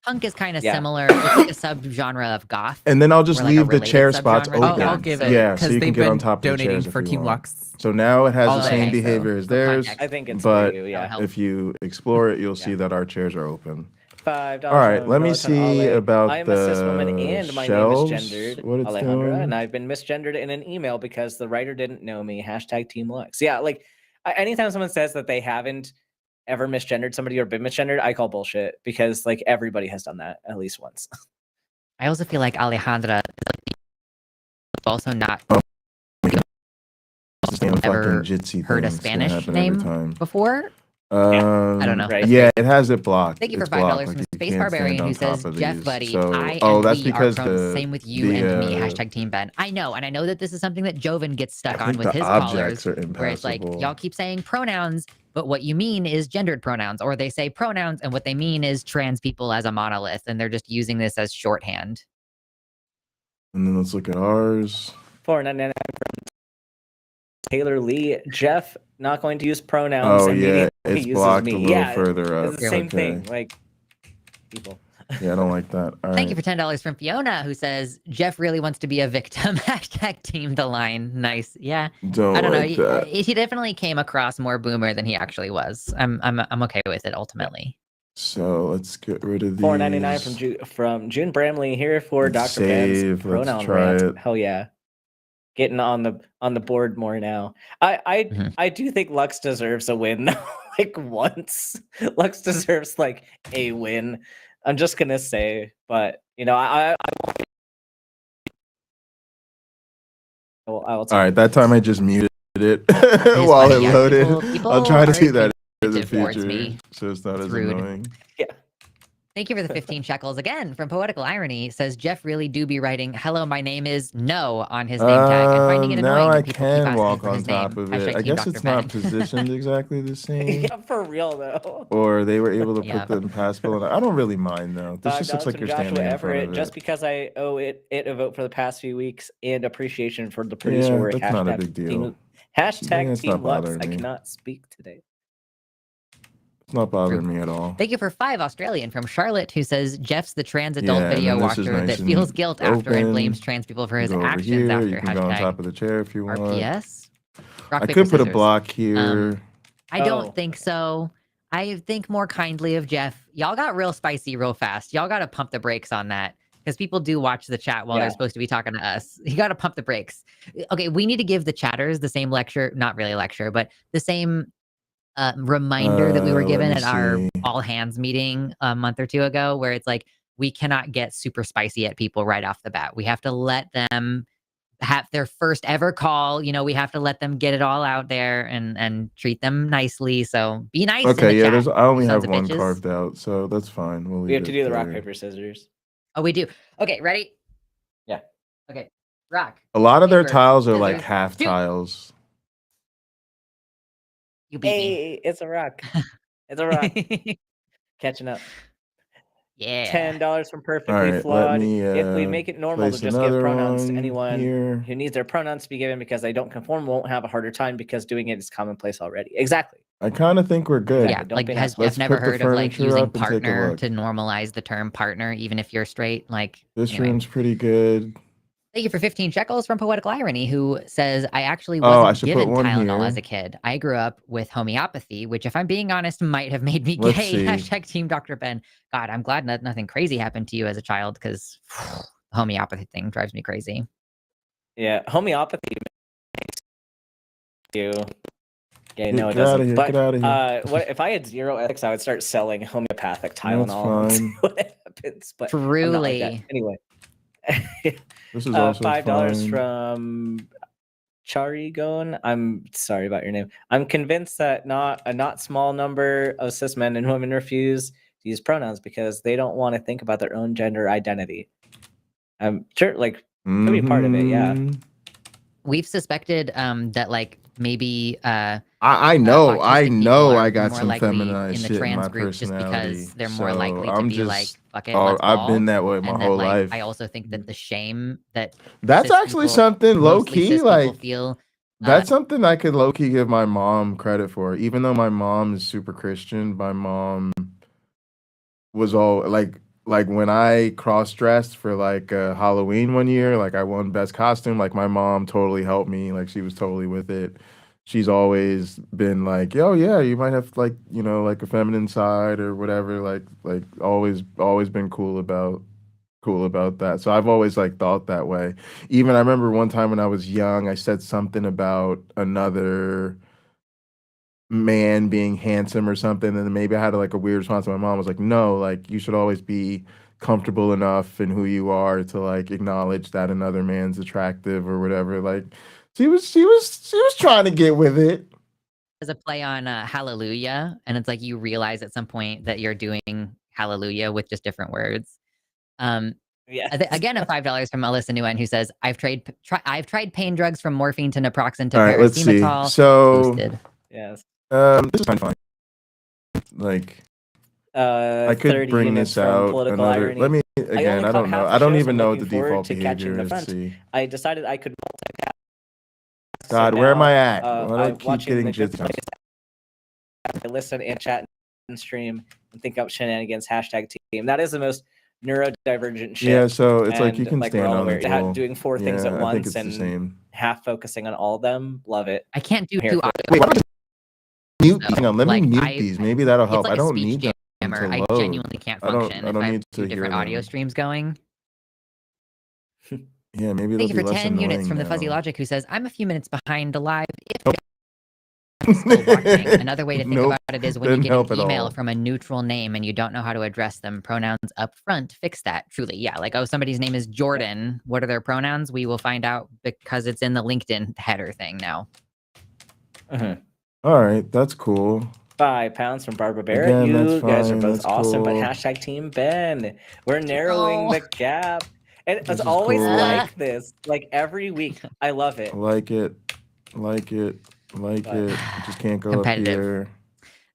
punk is kind of Yeah. similar. It's like a subgenre of goth. And then I'll just Or like a leave the related chair spots subgenre. open. I'll give it. Yeah, so because you can they've get on been top of the donating chairs for if you Team want. Lux. So now it has Oh, the same okay, so behavior as for theirs, context, I think it's but for you. Yeah. help. if you explore it, you'll see Yeah. that our chairs are open. $5. All right, from let me Militant see Ale. about I am a cis woman the and my shelves, name is gendered, what it's Alejandra, doing. and I've been misgendered in an email because the writer didn't know me. Hashtag Team Lux. Yeah, like anytime someone says that they haven't ever misgendered somebody or been misgendered, I call bullshit because like everybody has done that at least once. I also feel like Alejandra is also not It's the damn ever fucking Jitsi heard a thing. It's gonna Spanish happen every name time. before. I don't know. Right. Yeah, it has it blocked. Thank you for It's $5 blocked, from like, you Space can't stand Barbarian on who top says, of Jeff, these. buddy, So, I oh, and that's we because are pronouns. the Same with you the, and me. uh, Hashtag Team Ben. I know, and I know that this is something that Joven gets stuck I on think with the his callers, objects are where it's like, impassable. y'all keep saying pronouns, but what you mean is gendered pronouns, or they say pronouns, and what they mean is trans people as a monolith, and they're just using this as shorthand. And then let's look at ours. $4.99 from Taylor Lee. Jeff not going to use pronouns. Oh yeah, immediately it's uses blocked me. a little Yeah, further up. it's the same Okay. thing. Like people. Yeah, I don't like that. All Thank you right. for $10 from Fiona, who says Jeff really wants to be a victim. Hashtag Team the Line. Nice. Yeah. Don't I don't know. like that. He definitely came across more boomer than he actually was. I'm okay with it ultimately. So let's get rid of these. $4.99 from June Bramley here for Let's Dr. Ben's save. Let's pronoun try rant. it. Hell yeah. Getting on the board more now. I do think Lux deserves a win though. Like once. Lux deserves like a win. I'm just gonna say, but you know, I will All right, that time I just muted it It's while funny, it yeah, loaded. people I'll try to are do that in the communicative towards future, me. so it's not as Rude. annoying. Thank you for the 15 shekels again from Poetical Irony. Says Jeff really do be writing "Hello, my name is No" on his name tag and finding it Now annoying I that people keep can asking walk for on his top name. of it. Hashtag I Team guess Dr. it's not Ben. positioned exactly the same, yeah, for real though. or they were able to Yeah. put the impassable. I don't really mind though. This just looks $5 like from you're Joshua standing in front Everett, of just it. because I owe it a vote for the past few weeks and appreciation for the producer Yeah, work. that's not a Hashtag big deal. Team, Yeah, hashtag it's Team not Lux. bothering I me. cannot speak today. It's not bothering me at all. Thank you for 5 Australian from Charlotte, who says Jeff's the trans adult Yeah, and video then this is watcher nice that and feels guilt after and open. blames trans people for You his go over actions here. after. You can go on Hashtag top of the chair if you want. RPS. Rock, I paper, could put a scissors. block here. I don't Oh. think so. I think more kindly of Jeff. Y'all got real spicy real fast. Y'all got to pump the brakes on that because people do watch the chat while Yeah. they're supposed to be talking to us. You got to pump the brakes. Okay, we need to give the chatters the same lecture, not really lecture, but the same reminder that we were Let given me at our see. all hands meeting a month or two ago, where it's like, we cannot get super spicy at people right off the bat. We have to let them have their first ever call. You know, we have to let them get it all out there and treat them nicely. So be nice. in Okay, the yeah. chat, There's. I only you have sons of one bitches. carved out, so that's fine. We'll leave We have to it do the rock, there. paper, scissors. Oh, we do. Okay, ready? Yeah. Okay. Rock. A lot of their Paper, tiles are like scissors, half shoot. tiles. You beat me. Hey, it's a rock. It's a rock. Catching up. Yeah. $10 from All Perfectly right, let Flawed. me If we make it normal to place just give another pronouns to one anyone here. who needs their pronouns to be given because they don't conform, won't have a harder time because doing it is commonplace already. Exactly. I kind of think we're good. Yeah, Don't like be has nasty. Let's Jeff never put the heard of like furniture using up and take a partner look. to normalize the term partner, even if you're straight? Like, This anyway. room's pretty good. Thank you for 15 shekels from Poetical Irony, who says, I actually Oh, I wasn't should put given one Tylenol here. as a kid. I grew up with homeopathy, which, if I'm being honest, might have made me Let's gay. see. Hashtag Team Dr. Ben. God, I'm glad that nothing crazy happened to you as a child, because the homeopathy thing drives me crazy. Yeah, homeopathy makes you. Yeah, no, it Get out of doesn't. here. But Get out of here. what if I had zero ethics? I would start selling homeopathic That's Tylenol and see fine. what happens. But I'm not like that. Truly. Anyway, This is also $5 fine. from Charigon. I'm sorry about your name. I'm convinced that a not small number of cis men and women refuse to use pronouns because they don't want to think about their own gender identity. I'm sure, like, could be part of it. Yeah. Mhm. We've suspected that, like, maybe I know, I autistic people know are I got more some likely feminized in the shit in trans my group just personality. because they're more So likely to I'm be like, just, fuck it, let's I've been ball. that way my And that, whole like, life. I also think that the shame that That's cis actually people, something low mostly key, cis people like feel. that's something I could low key give my mom credit for. Even though my mom is super Christian, my mom was all like when I cross dressed for like Halloween one year, like I won best costume, like my mom totally helped me, like she was totally with it. She's always been like, "Yo, yeah, you might have like, you know, like a feminine side or whatever." Like always been cool about that. So I've always like thought that way. Even I remember one time when I was young, I said something about another man being handsome or something, and then maybe I had like a weird response. My mom was like, "No, like you should always be comfortable enough in who you are to like acknowledge that another man's attractive or whatever." Like she was trying to get with it. As a play on Hallelujah, and it's like you realize at some point that you're doing Hallelujah with just different words. Yeah. Again, a $5 from Alyssa Nguyen, who says, I've tried pain drugs from morphine to naproxen to All right, let's see. paracetamol. So Boosted. Yes. this is kind of fun. Like I could 30 bring units this from out Political another. Irony. Let me only again. I caught don't know. half the I don't show, so even I'm know what the looking forward default to catching behavior the is. front. See, I decided I could multicast. so God, where am now, I at? Why do I I'm keep watching getting the Good jizz? Place. I listen and chat and stream and think up shenanigans. Hashtag team. That is the most neurodivergent shit. Yeah, so it's like you And, can we're stand all on aware. the goal. Doing 4 things at Yeah, I think once it's the and same. half focusing on all of them. Love it. I can't do I'm here two for it. Wait, why don't I mute So, these? Hang on, let like, me mute these. Maybe that'll It's help. like I a don't speech need them jammer. to I load. genuinely can't I don't function if I need have to two hear different audio them. streams going. Yeah, maybe Thank they'll you be for less 10 units annoying from the Fuzzy now. Logic, who says, I'm a few minutes behind live. If still watching. Another way to think Nope, about it is when you didn't get help an at email all. from a neutral name and you don't know how to address them. Pronouns up front fix that. Truly, yeah. Like, oh, somebody's name is Jordan. What are their pronouns? We will find out because it's in the LinkedIn header thing now. All right, that's cool. £5 from Barbara Barrett. Again, You that's guys are fine. both That's awesome, but cool. hashtag Team Ben. We're narrowing the gap. And This it's is always cool. like this, like every week. I love it. I like it. Like it. Like But- it. I just can't go up Competitive. here.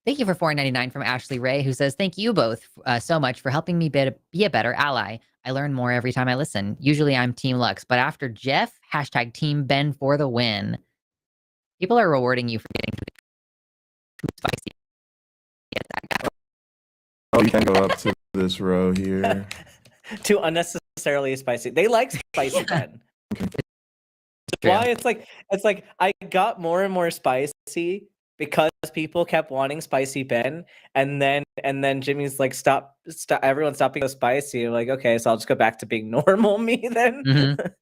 Thank you for $4.99 from Ashley Ray, who says, thank you both so much for helping me be a better ally. I learn more every time I listen. Usually I'm Team Lux, but after Jeff, hashtag Team Ben for the win. People are rewarding you for getting too spicy. Get that guy. Oh, you can go up to this row here. Too unnecessarily spicy. They like spicy Ben. True. Why it's like I got more and more spicy because people kept wanting spicy Ben, and then Jimmy's like, stop, everyone stop being so spicy. I'm like, okay, so I'll just go back to being normal me then. Mhm.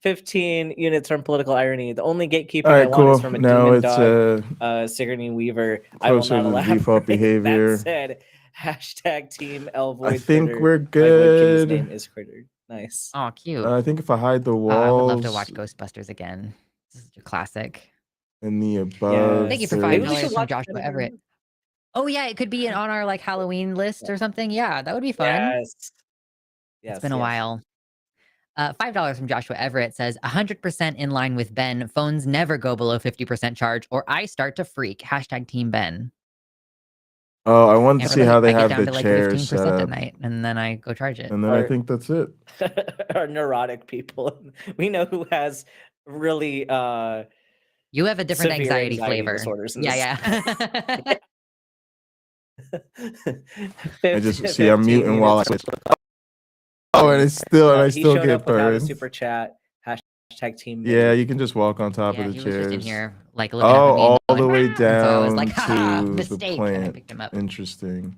15 units from Political Irony. The only gatekeeping All I right, want cool. is from a Now demon it's dog, Sigourney Weaver. I will closer not to the elaborate. default behavior. That said, hashtag Team L Void I think Critter. we're My void kitty's good. name is Critter. Nice. Oh, cute. I think if I hide the I would love to walls watch Ghostbusters again. This is a classic. and the above, Thank you for Maybe we $5 should from watch Joshua that Everett. again. Oh yeah, it could be on our like Halloween list or something. Yeah, that would be fun. Yes. It's been a while. $5 from Joshua Everett says 100% in line with Ben. Phones never go below 50% charge, or I start to freak. Hashtag Team Ben. Oh, I wanted to And see how they I get have down the to like chairs set 15% at up, night, and then I go charge it. and then I Or- think that's it. Or neurotic people. We know who has really You have a different severe anxiety flavor. disorders in Yeah, this- yeah. I just see I'm 15 muting while I minutes. switch. Oh, and it's still and I He still showed get up without a burned. super chat. Hashtag Team Yeah, Ben. you can just walk on top Yeah, of the he was just in chairs. here, like looking up at me. Oh, and all going, the way "Ah!" And so I was down like, "Ha, to the mistake," and I plant. picked him up. Interesting.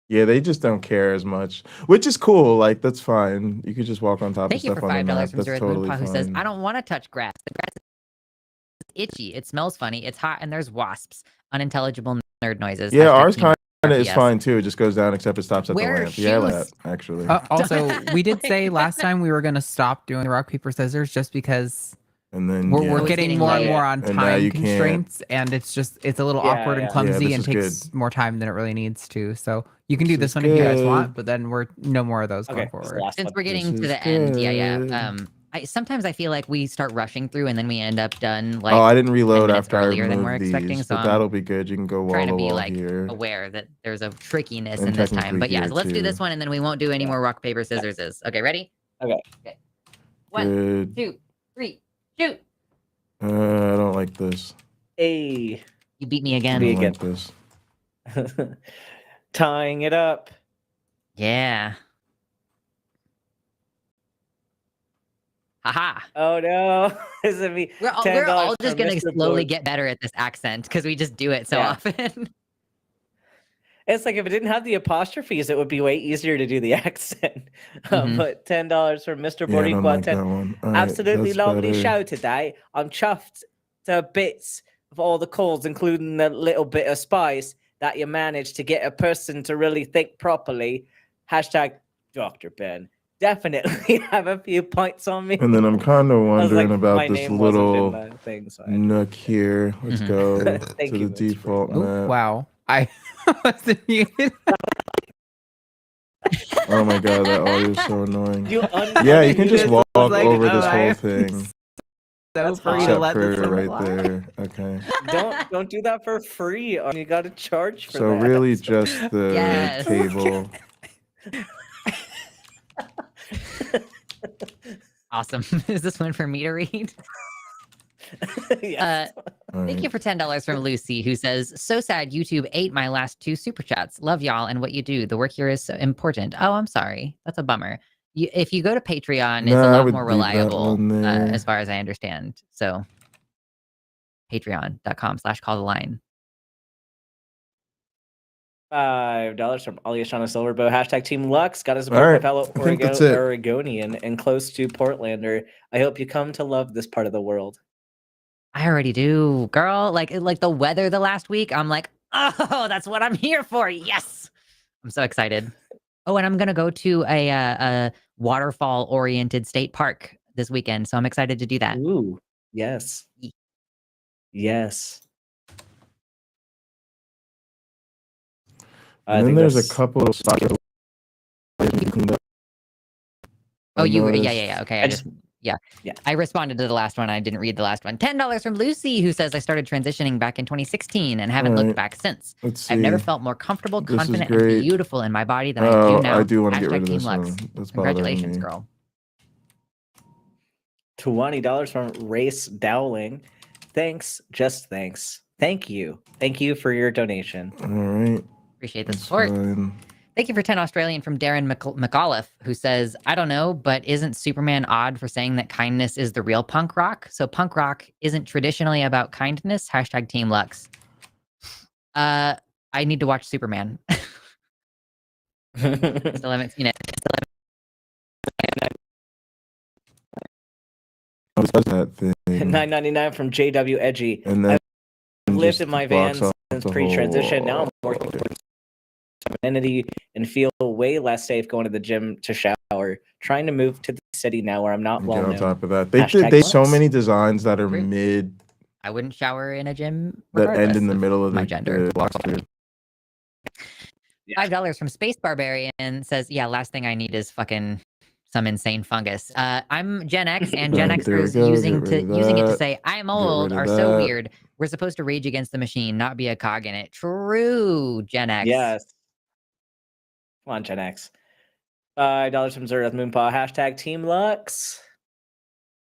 Yeah, they just don't care as much, which is cool. Like that's fine. You could just walk on top Thank of you stuff for on the $5 map. from That's Zurith totally Moonpaw, who says, fine. I don't want to touch grass. The grass is itchy. It smells funny. It's hot, and there's wasps. Unintelligible nerd noises. Yeah, Hashtag ours Team kind of is RPS. fine too. It just goes down except it stops at Wear the lamp. Yeah, shoes. that actually. Also, we did say last time we were going to stop doing the rock, paper, scissors just because And then we're, yeah. we're it's getting getting more and late. more on And now time you can't. constraints, and it's a little Yeah, awkward and yeah. Yeah, clumsy this and is takes good. more time than it really needs to. So you can do This this is one if you guys want, good. but then we're no more of those Okay, going this is the forward. last Since one. we're getting This to is the end, yeah. good. Sometimes I feel like we start rushing through, and then we end up done like Oh, I didn't reload minutes after I earlier than we're removed expecting, these, so but I'm that'll be good. You can go wall trying to to be wall like here. aware that there's a trickiness And in this time. technically But yeah, here, so let's do this too. one, and then we won't do any more rock, paper, scissors. Okay, ready? Okay. One, Good. 2, 3, shoot. I don't like this. Hey. You beat me I again. Me don't again. like this. Tying it up. Yeah. Haha. Oh no. Is it me? We're all $10 just from gonna Mr. slowly Boyd. get better at this accent because we just do it so Yeah. often. It's like if it didn't have the apostrophes, it would be way easier to do the accent. Mhm. But $10 from Mr. Yeah, I don't Boricua. like that one. All right, Absolutely that's lovely better. show today. I'm chuffed to bits of all the calls, including the little bit of spice that you managed to get a person to really think properly. Hashtag Dr. Ben. Definitely have a few points on me. And then I'm kind of I was wondering like, about my this name wasn't in little the thing, so I- nook here. Let's Mhm. go Thank to you, the Mr. default Oh, map. wow. I wasn't muted. Oh my god, that audio is so annoying. You Yeah, you can just unmuted- walk like, over this oh, whole I- thing. So That's free to Except let this for one right fly. there. Okay. Don't do that for free. You got to charge for So that. really just the Yes. cable. Awesome. Is this one for me to read? Yes. All Thank right. you for $10 from Lucy, who says, "So sad YouTube ate my last 2 super chats. Love y'all and what you do. The work here is so important." Oh, I'm sorry. That's a bummer. If you go to Patreon, it's Nah, a I lot would more leave that reliable, one there. as far as I understand. So, patreon.com/call the line. $5 from Aliashana Silverbow. Hashtag Team Lux. Got us a All right, fellow I think that's it. Oregonian and close to Portlander. I hope you come to love this part of the world. I already do, girl. Like the weather the last week. I'm like, oh, that's what I'm here for. Yes, I'm so excited. Oh, and I'm gonna go to a waterfall-oriented state park this weekend, so I'm excited to do that. Ooh, yes. Yes. I And then think there's that's- a couple of spots that you cleaned up. Oh, I yeah. noticed. Okay, I I just- just yeah. Yeah. I responded to the last one. I didn't read the last one. $10 from Lucy, who says, "I started transitioning back in 2016 and haven't looked Alright. back since. Let's see. I've never felt more comfortable, This is confident, and great. beautiful in my body than I Oh, do now." I do want to get Hashtag rid of Team this Lux. one. That's bothering Congratulations, me. girl. $20 from Race Dowling. Thanks. Just thanks. Thank you. Thank you for your donation. All right. Appreciate the That's support. fine. Thank you for 10 Australian from Darren McAuliffe, who says, "I don't know, but isn't Superman odd for saying that kindness is the real punk rock? So punk rock isn't traditionally about kindness." Hashtag Team Lux. I need to watch Superman. Still haven't seen it. Oh, it does that thing. $9.99 from JW Edgy. And then I've lived just in my van blocks off since the pre-transition. Now I'm whole- working towards femininity and feel way less safe going to the gym to shower. Trying to move to the city now where I'm not and well get on known. top of that. They Hashtag did so Lux. many designs that are Agree. mid I wouldn't shower in a gym that end in regardless the of middle of my the gender. blocks too. Yeah. $5 from Space Barbarian says, "Yeah, last thing I need is fucking some insane fungus. I'm Gen X, and Gen Right, there we Xers go, using get rid of it to that, say I'm get old rid of are so that. weird. We're supposed to rage against the machine, not be a cog in it. True, Gen X. Yes. Come on, Gen X. $5 from Zereth Moonpaw. Hashtag Team Lux.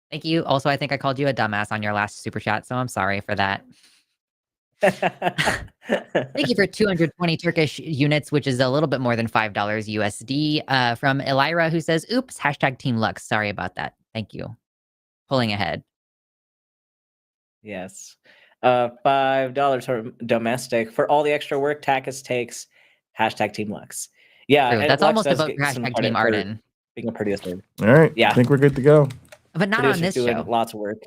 Thank you. Also, I think I called you a dumbass on your last super chat, so I'm sorry for that. Thank you for 220 Turkish units, which is a little bit more than $5 USD. From Elira, who says, oops, hashtag Team Lux. Sorry about that. Thank you. Pulling ahead. Yes. $5 for domestic. For all the extra work Takis takes, hashtag Team Lux. Yeah, True. and That's Lux almost a does vote for get some hashtag credit Team for Arden. being a prettiest name. All right. Yeah. I think we're good to go. But not on Producer's this doing show. lots of work.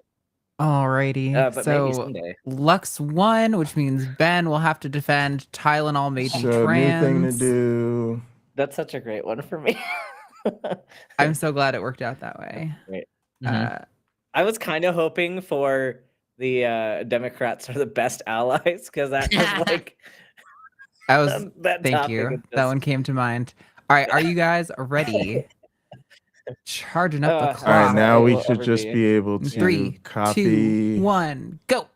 Alrighty. But maybe So someday. Lux won, which means Ben will have to defend Tylenol made me So new thing to trans. do. That's such a great one for me. I'm so glad it worked out that way. Great. Uh, I was kind of hoping for the Democrats are the best allies because that was like I was that thank topic you. is That just- one came to mind. All right, are you guys ready? Charging up the All clock. right, now we will should ever just be. be able to 3, copy 2, 1, go.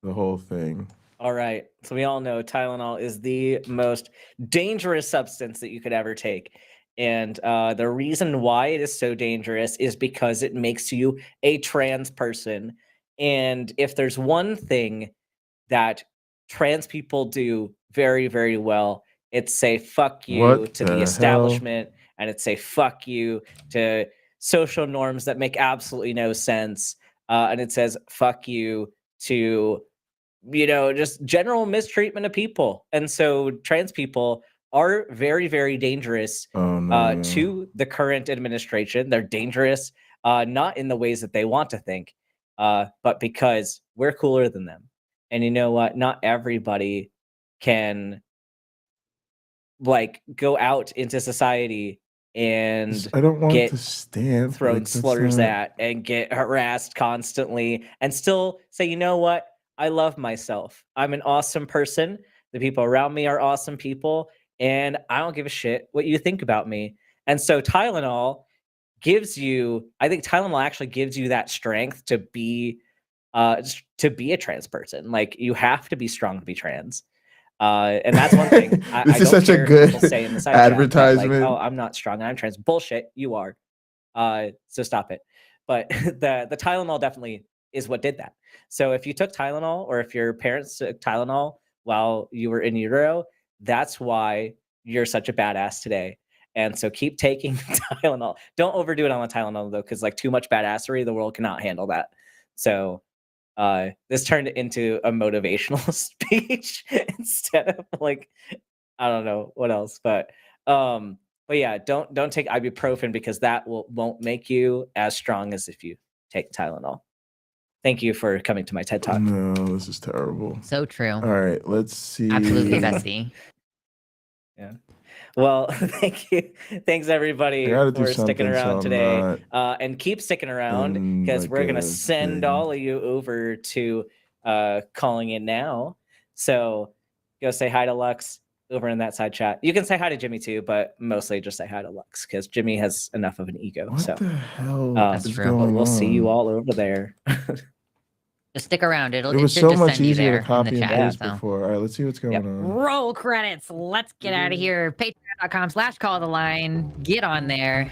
the whole thing. All right. So we all know Tylenol is the most dangerous substance that you could ever take. And the reason why it is so dangerous is because it makes you a trans person. And if there's one thing that trans people do very, very well, it's say fuck you What to the the hell? establishment, and it's say fuck you to social norms that make absolutely no sense. And it says fuck you to just general mistreatment of people. And so trans people are very, very dangerous Oh no. to the current administration. They're dangerous, not in the ways that they want to think, but because we're cooler than them. And you know what? Not everybody can go out into society and I don't want get to stand thrown slurs at and get harassed constantly and still say, you know what? I love myself. I'm an awesome person. The people around me are awesome people. And I don't give a shit what you think about me. And so Tylenol I think Tylenol actually gives you that strength to be a trans person. Like, you have to be strong to be trans. And that's one thing. This I is don't such a care if good people say in the side chat that, advertisement. oh, I'm not strong and I'm trans. Bullshit. You are. So stop it. But the Tylenol definitely is what did that. So if you took Tylenol, or if your parents took Tylenol while you were in utero, that's why you're such a badass today. And so keep taking Tylenol. Don't overdo it on the Tylenol though, because too much badassery, the world cannot handle that. So this turned into a motivational speech instead of I don't know what else, but yeah, don't take ibuprofen because that won't make you as strong as if you take Tylenol. Thank you for coming to my TED Talk. No, this is terrible. So true. All right, let's see. Absolutely, bestie. Yeah. Well, thank you. Thanks everybody I gotta do for sticking something so around I'm today. not And keep sticking around in, because like, we're gonna a send thing. all of you over to calling in now. So go say hi to Lux over in that side chat. You can say hi to Jimmy too, but mostly just say hi to Lux because Jimmy has enough of an ego. What so the hell That's is true. going but we'll on? see you all over there. Just stick around. It It was should so just much send you easier there to copy in the and chat. paste So. before. All right, let's see what's going on. Roll credits. Let's get out of here. Patreon.com/call the line. Get on there.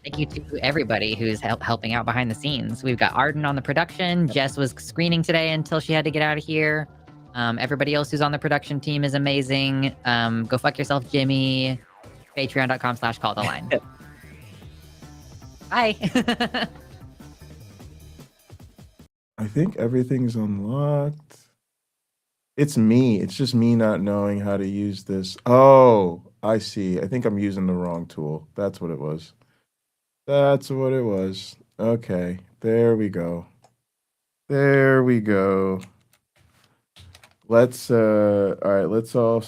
Thank you to everybody who's helping out behind the scenes. We've got Arden on the production. Jess was screening today until she had to get out of here. Everybody else who's on the production team is amazing. Go fuck yourself, Jimmy. Patreon.com/call the line. Bye. I think everything's unlocked. It's me. It's just me not knowing how to use this. Oh, I see. I think I'm using the wrong tool. That's what it was. That's what it was. Okay, there we go. There we go. Let's all right, let's pop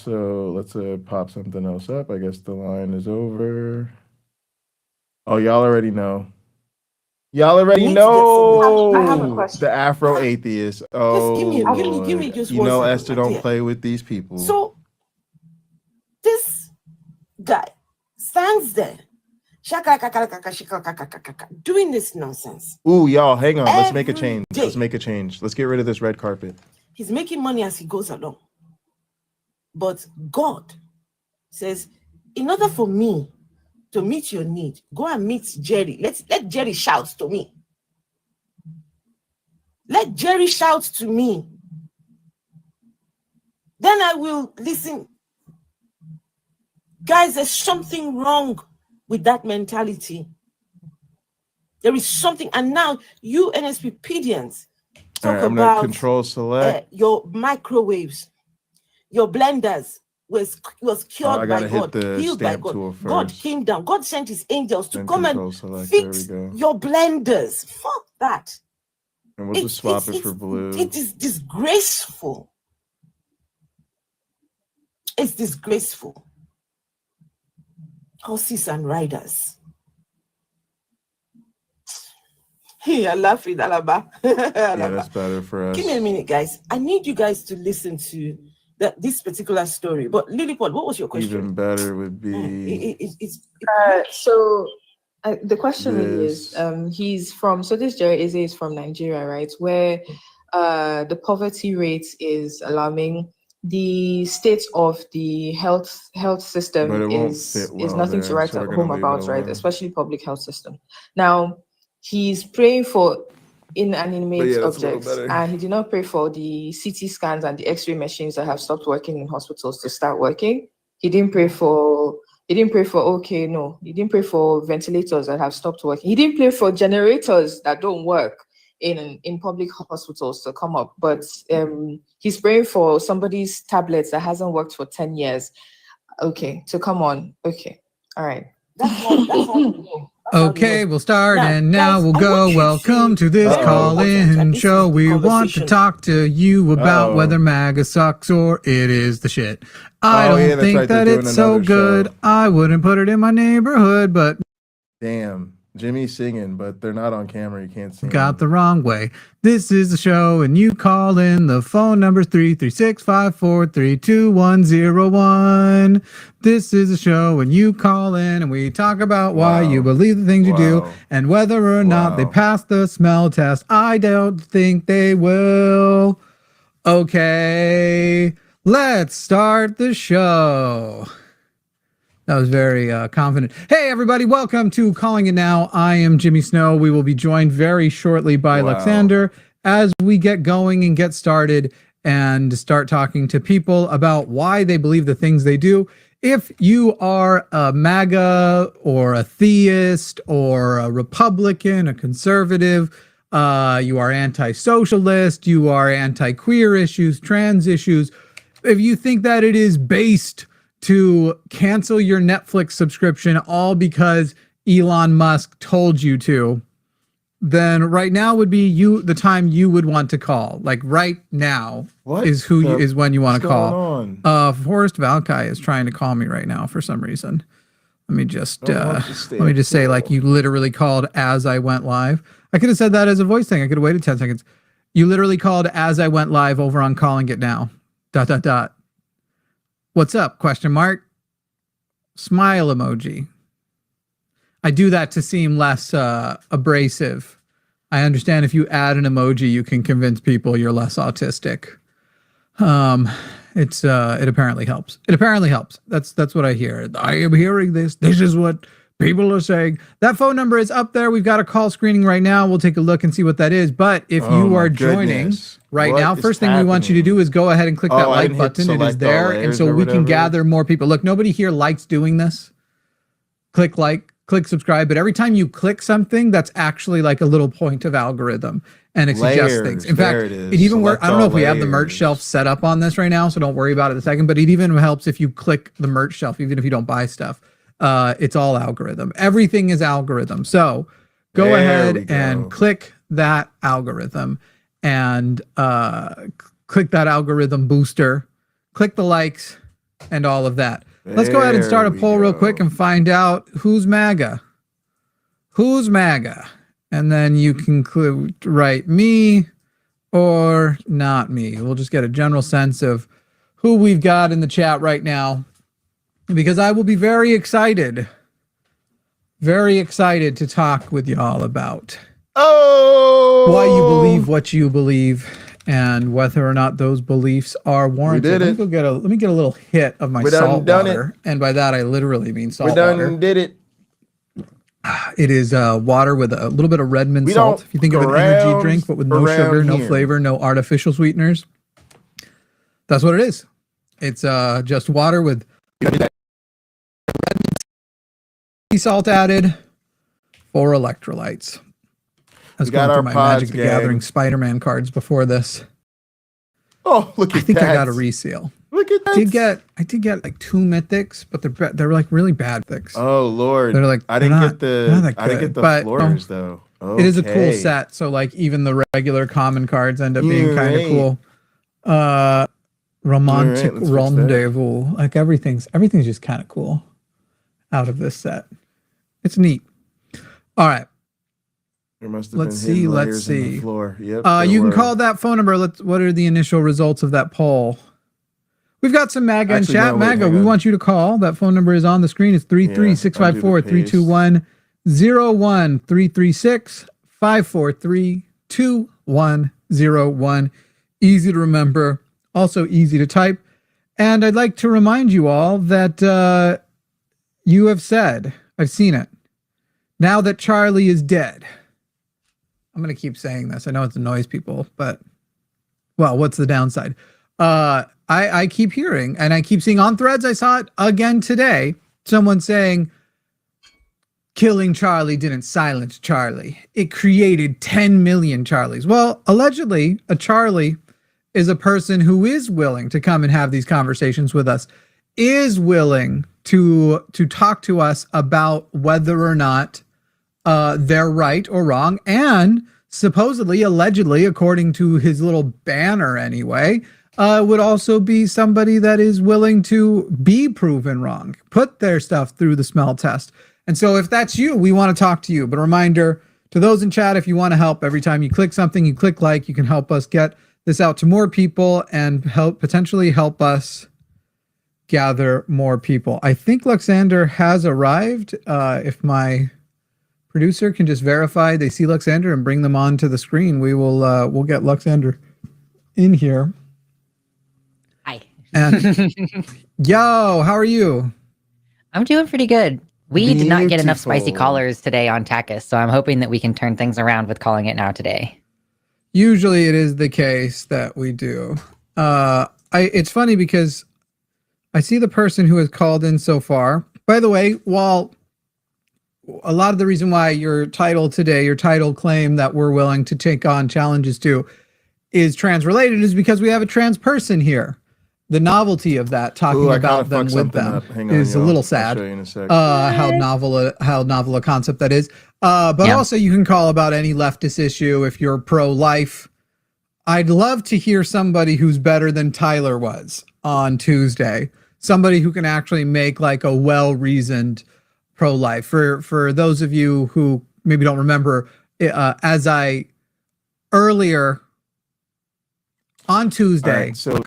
something else up. I guess the line is over. Oh, y'all already know. Y'all already know. I have a question. The Afro atheist. Oh, give me Lord. just you one know, second, Esther, my don't dear. play with these people. So this guy stands there doing this nonsense. Ooh, y'all, hang on. Let's make a Every change. day. Let's make a change. Let's get rid of this red carpet. He's making money as he goes along. But God says, in order for me to meet your need, go and meet Jerry. Let Jerry shout to me. Let Jerry shout to me. Then I will listen. Guys, there's something wrong with that mentality. There is something. And now you NSPPdians All talk right, I'm gonna about control select. your microwaves, your blenders was cured I by gotta hit God, the healed by stamp God. tool God first. came down. God sent his angels to Then come control and select. There we fix go. your blenders. Fuck that. And we'll just swap it for blue. It is disgraceful. It's disgraceful. Horses and riders. Hey, I laugh with Alaba. Yeah, that's better for us. Give me a minute, guys. I need you guys to listen to this particular story. But Lilliput, what was your question? Even better would be So the question really this. is, he's from, so this Jerry Eze is from Nigeria, right? Where the poverty rate is alarming. The state of the health system But it won't is fit well nothing there, to write so we're gonna home leave it about, right? alone. Especially public health system. Now, he's praying for inanimate yeah, that's a little objects, better. and he did not pray for the CT scans and the X-ray machines that have stopped working in hospitals to start working. He didn't pray for he didn't pray for ventilators that have stopped working. He didn't pray for generators that don't work in public hospitals to come up. But he's praying for somebody's tablets that hasn't worked for 10 years. Okay, to come on. Okay, all right. That's all. Okay, we'll start Now, and now guys, we'll I go. want you Welcome to this very call-in important, and this show. is the We want to conversation. talk to you about Uh-oh. whether MAGA sucks or it is the shit. I Oh, don't yeah, that's think right, they're that doing it's so another good. show. I wouldn't put it in my neighborhood, but Damn. Jimmy's singing, but they're not on camera. You can't see. got the wrong way. This is the show, and you call in. The phone number 336-543-2101. This is the show, and you call in, and we talk about why Wow. you believe the things you do Wow. and whether or not they Wow. pass the smell test. I don't think they will. Okay, let's start the show. That was very confident. Hey, everybody. Welcome to Calling It Now. I am Jimmy Snow. We will be joined very shortly by Wow. Alexander as we get going and get started and start talking to people about why they believe the things they do. If you are a MAGA or a theist or a Republican, a conservative, you are anti-socialist, you are anti-queer issues, trans issues, if you think that it is based to cancel your Netflix subscription all because Elon Musk told you to, then right now would be the time you would want to call. Like right now is when you want to call. Forrest Valkai is trying to call me right now for some reason. Let me just say, like, you literally called as I went live. I could have said that as a voice thing. I could have waited 10 seconds. You literally called as I went live over on Calling It Now. ... What's up? Question mark. Smile emoji. I do that to seem less abrasive. I understand if you add an emoji, you can convince people you're less autistic. It apparently helps. It apparently helps. That's what I hear. I am hearing this. This is what people are saying. That phone number is up there. We've got a call screening right now. We'll take a look and see what that is. But if you are joining right now, first thing we want you to do is go ahead and click that like button. It is there. And so we can gather more people. Look, nobody here likes doing this. Click like, click subscribe. But every time you click something, that's actually like a little point of algorithm. And it suggests things. In fact, it even works. I don't know if we have the merch shelf set up on this right now, so don't worry about it a second. But it even helps if you click the merch shelf, even if you don't buy stuff. It's all algorithm. Everything is algorithm. So go ahead and click that algorithm and click that algorithm booster. Click the likes and all of that. Let's go ahead and start a poll real quick and find out who's MAGA. Who's MAGA? And then you can write me or not me. We'll just get a general sense of who we've got in the chat right now, because I will be very excited very excited to talk with y'all about Oh, why you believe what you believe and whether or not those beliefs are warranted. did Let me get a little hit of my We done salt done it. water, and by that I literally mean salt we done water. did it. It is water with a little bit of Redmond We salt. don't If you think of an fuck energy around drink, but with no around sugar, no here. flavor, no artificial sweeteners, that's what it is. It's just water with Redmond sea salt added, 4 electrolytes. I was We got going our through my pods, Magic the Gathering gang. Spider-Man cards before this. Oh, look at I think that. I got a reseal. Look at that. I did get like 2 mythics, but they're like really bad mythics. Oh Lord. They're like I they're didn't not- get they're not the that I didn't good, get the but, floors though. It is a cool Okay. set, so like even the regular common cards end up being kind of Right. cool. Romantic All right, let's fix that. rendezvous. Like everything's just kind of cool out of this set. It's neat. All right. There must have Let's been hidden see, let's layers in the see. floor. Yep. You can there call were. that phone number. What are the initial results of that poll? We've got some MAGA in Actually, chat. no, wait, MAGA, hang we on. want you to call. That phone number is on the screen. It's 33654-321-01, 336-543-2101. Easy to remember, also easy to type. And I'd like to remind you all that you have said, I've seen it, now that Charlie is dead. I'm going to keep saying this. I know it annoys people, but, well, what's the downside? I keep hearing, and I keep seeing on threads, I saw it again today, someone saying, killing Charlie didn't silence Charlie. It created 10 million Charlies. Well, allegedly, a Charlie is a person who is willing to come and have these conversations with us, is willing to talk to us about whether or not they're right or wrong, and supposedly, allegedly, according to his little banner anyway, would also be somebody that is willing to be proven wrong, put their stuff through the smell test. And so if that's you, we want to talk to you. But a reminder to those in chat, if you want to help, every time you click something, you click like, you can help us get this out to more people and potentially help us gather more people. I think Luxander has arrived. If my producer can just verify they see Luxander and bring them onto the screen, we'll get Luxander in here. Hi. And yo, how are you? I'm doing pretty good. We did not get enough spicy Beautiful. callers today on Takis, so I'm hoping that we can turn things around with calling it now today. Usually it is the case that we do. It's funny because I see the person who has called in so far. By the way, while a lot of the reason why your title today, your title claim that we're willing to take on challenges to is trans related is because we have a trans person here. The novelty of that, talking Ooh, I about kinda them fucked with something them, up. Hang on, is a y'all. little I'll sad. show you in a sec. How novel a concept that is. But Yeah. also you can call about any leftist issue if you're pro-life. I'd love to hear somebody who's better than Tyler was on Tuesday. Somebody who can actually make like a well-reasoned pro-life. For those of you who maybe don't remember, as I earlier on Tuesday, All right, so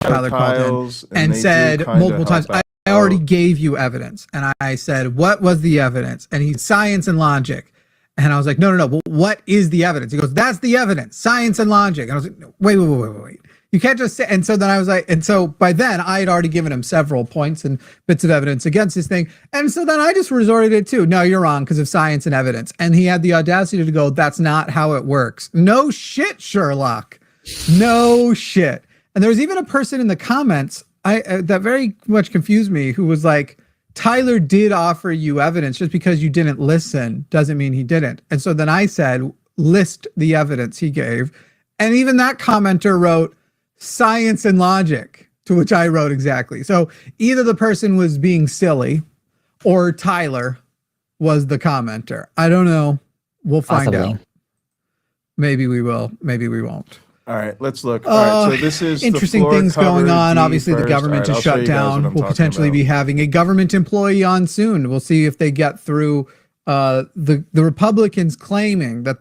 Tyler called in Kyle's, and they do said kinda multiple help times, I out. already gave you evidence. And I said, what was the evidence? And he's science and logic. And I was like, no. Well, what is the evidence? He goes, that's the evidence, science and logic. And I was like, no, wait. You can't just say. And so then I was like, and so by then I had already given him several points and bits of evidence against this thing. And so then I just resorted it to, no, you're wrong because of science and evidence. And he had the audacity to go, that's not how it works. No shit, Sherlock. No shit. And there was even a person in the comments that very much confused me who was like, Tyler did offer you evidence. Just because you didn't listen doesn't mean he didn't. And so then I said, list the evidence he gave. And even that commenter wrote science and logic, to which I wrote exactly. So either the person was being silly or Tyler was the commenter. I don't know. We'll find Possibly. out. Maybe we will. Maybe we won't. All right, let's look. All right, so this is the interesting floor things going cover on. D Obviously, the first. government All right, is I'll show shut you guys what down. I'm We'll talking potentially about. be having a government employee on soon. We'll see if they get through. The Republicans claiming that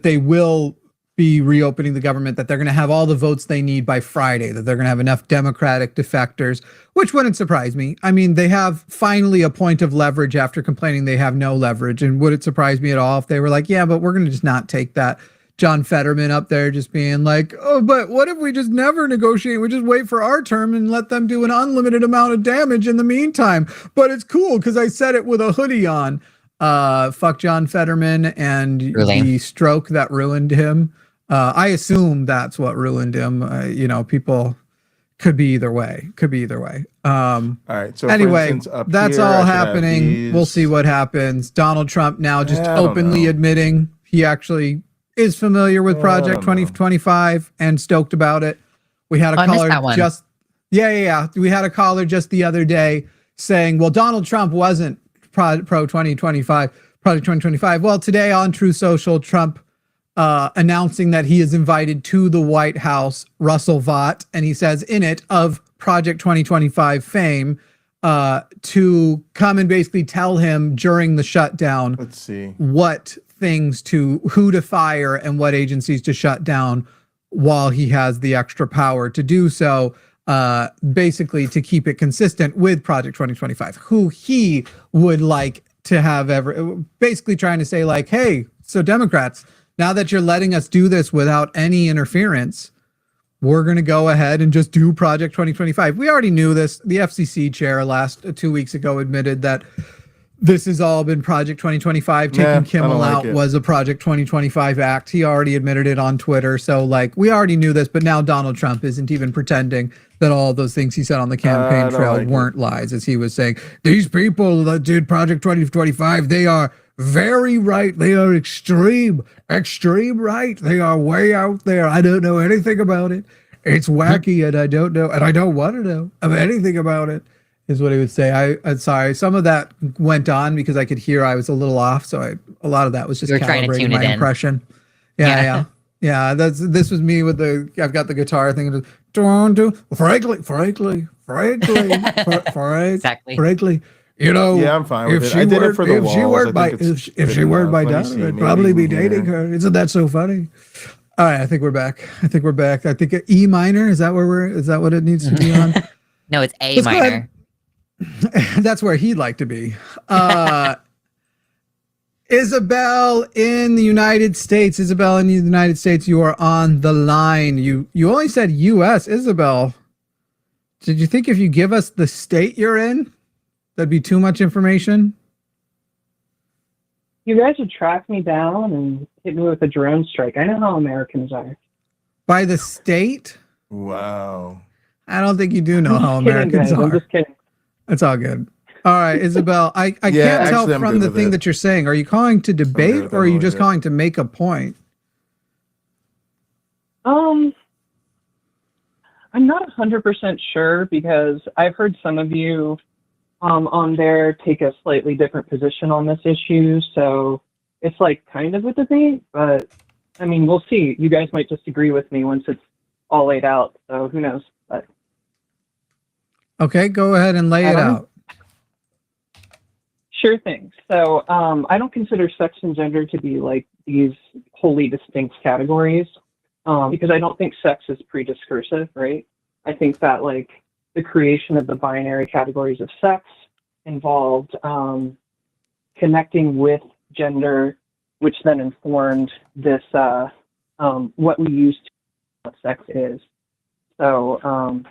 they will be reopening the government, that they're going to have all the votes they need by Friday, that they're going to have enough Democratic defectors, which wouldn't surprise me. I mean, they have finally a point of leverage after complaining they have no leverage. And would it surprise me at all if they were like, yeah, but we're going to just not take that? John Fetterman up there just being like, oh, but what if we just never negotiate? We just wait for our term and let them do an unlimited amount of damage in the meantime. But it's cool because I said it with a hoodie on. Fuck John Fetterman and the stroke that ruined him. I assume that's what ruined him. People could be either way. All right. So anyway, instance, up that's here, all I should have happening. these. We'll see what happens. Donald Trump now just I don't openly know. admitting he actually is familiar with I Project don't know. 2025 and stoked about it. We had a Oh, I missed caller that one. just we had a caller just the other day saying, well, Donald Trump wasn't pro 2025, Project 2025. Well, today on True Social, Trump announcing that he is invited to the White House, Russell Vought, and he says in it of Project 2025 fame, to come and basically tell him during the shutdown Let's see. what things who to fire and what agencies to shut down while he has the extra power to do so, basically to keep it consistent with Project 2025, who he would like to have basically trying to say like, hey, so Democrats, now that you're letting us do this without any interference, we're going to go ahead and just do Project 2025. We already knew this. The FCC chair 2 weeks ago admitted that this has all been Project 2025. Taking I don't Kimmel like out it. was a Project 2025 act. He already admitted it on Twitter. So like we already knew this, but now Donald Trump isn't even pretending that all those things he said on the campaign I don't trail like it. weren't lies, as he was saying. These people that did Project 2025, they are very right. They are extreme right. They are way out there. I don't know anything about it. It's wacky and I don't know, and I don't want to know anything about it, is what he would say. I'm sorry. Some of that went on because I could hear I was a little off. So a lot of that was just You were trying to calibrating tune my it in. impression. Yeah. This was me with I've got the guitar thing. Frankly. Exactly. You know, Yeah, I'm fine with if it. I she did it weren't, for the if she walls. weren't I my, think it's if she good weren't my enough. Let me daughter, see. I'd Maybe probably be even dating here. her. Isn't that so funny? All right, I think we're back. I think E minor. Is that what it needs to be on? No, it's A Let's go minor. ahead. That's where he'd like to be. Isabel in the United States. You are on the line. You only said U.S. Isabel, did you think if you give us the state you're in, that'd be too much information? You guys would track me down and hit me with a drone strike. I know how Americans are. By the state? Wow. I don't think you do know how I'm just kidding, Americans guys. I'm are. just kidding. It's all good. All right, Isabel, I Yeah, can't tell actually, I'm from good the with thing it. that you're saying. Are you calling to debate with or are you it. just calling to make a point? I'm not 100% sure because I've heard some of you on there take a slightly different position on this issue. So it's like kind of a debate, but I mean, we'll see. You guys might disagree with me once it's all laid out. So who knows? But Okay, go ahead and lay it out. sure thing. So I don't consider sex and gender to be like these wholly distinct categories because I don't think sex is pre-discursive, right? I think that like the creation of the binary categories of sex involved connecting with gender, which then informed this what we use to what sex is. So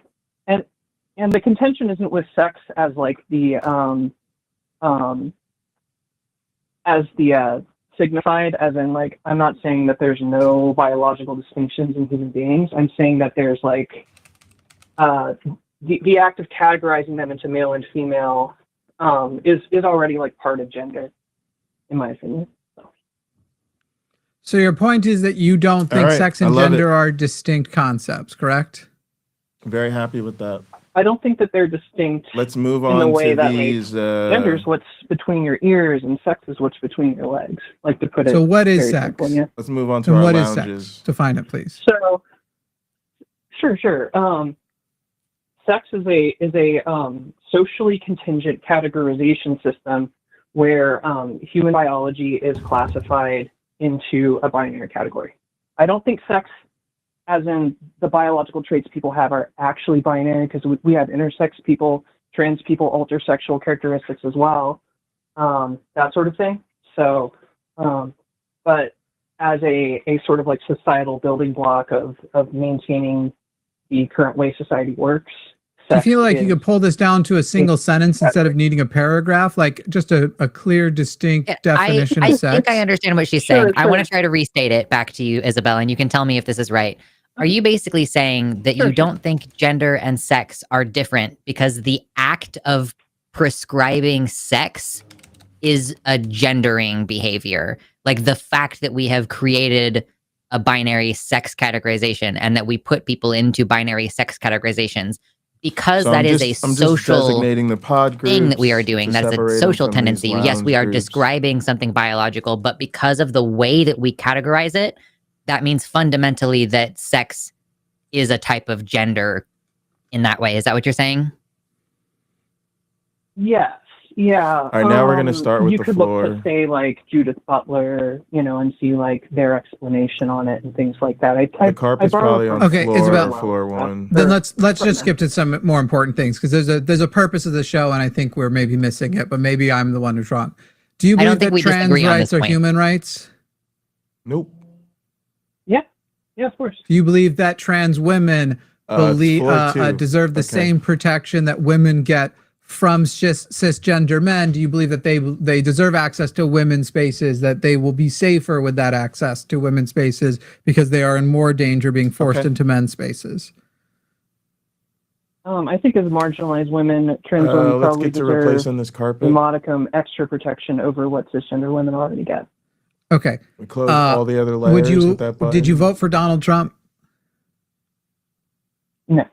and the contention isn't with sex as like the signified, as in like I'm not saying that there's no biological distinctions in human beings. I'm saying that there's like the act of categorizing them into male and female is already like part of gender, in my opinion. So your point is that you don't All think right, sex I and love gender it. are distinct concepts, correct? Very happy with that. I don't think that they're distinct Let's move in the on way to that these. gender is what's between your ears and sex is what's between your legs. Like to put it. So what is very sex? simple, yeah. Let's move on to And our what is lounges. sex? Define it, please. So, sure. Sex is a socially contingent categorization system where human biology is classified into a binary category. I don't think sex, as in the biological traits people have, are actually binary, because we have intersex people, trans people, altersexual characteristics as well, that sort of thing. So, but as a sort of like societal building block of maintaining the current way society works. Do you feel like you is- could pull this down to a single sentence instead of needing a paragraph, like just a clear, distinct definition I of sex? think I understand what she's Sure, saying. I want sure. to try to restate it back to you, Isabel, and you can tell me if this is right. Are you basically saying that Sure, you don't think gender and sex are different because the act of prescribing sex is a gendering behavior? Like the fact that we have created a binary sex categorization and that we put people into binary sex categorizations because So that I'm is just- a I'm just social designating the pod thing that we are groups doing. to That is separate a them social from these tendency. Yes, we are lounge groups. describing something biological, but because of the way that we categorize it, that means fundamentally that sex is a type of gender in that way. Is that what you're saying? Yes. Yeah. All right, now we're gonna start with you the could floor. look to say like Judith Butler, and see like their explanation on it and things like that. The carpet's probably on Okay, floor, Isabel. floor one. Then let's just skip to some more important things, because there's a purpose of the show, and I think we're maybe missing it, but maybe I'm the one who's wrong. Do you I don't believe think that we trans disagree on rights this are point. human rights? Nope. Yeah, of course. Do you believe that trans women It's floor two. deserve the Okay. same protection that women get from cisgender men? Do you believe that they deserve access to women's spaces, that they will be safer with that access to women's spaces because they are in more danger being forced Okay. into men's spaces? I think as marginalized women, trans women Let's probably get to deserve replacing this a carpet. modicum extra protection over what cisgender women already get. Okay. We close all the other layers with that button. Did you vote for Donald Trump? No.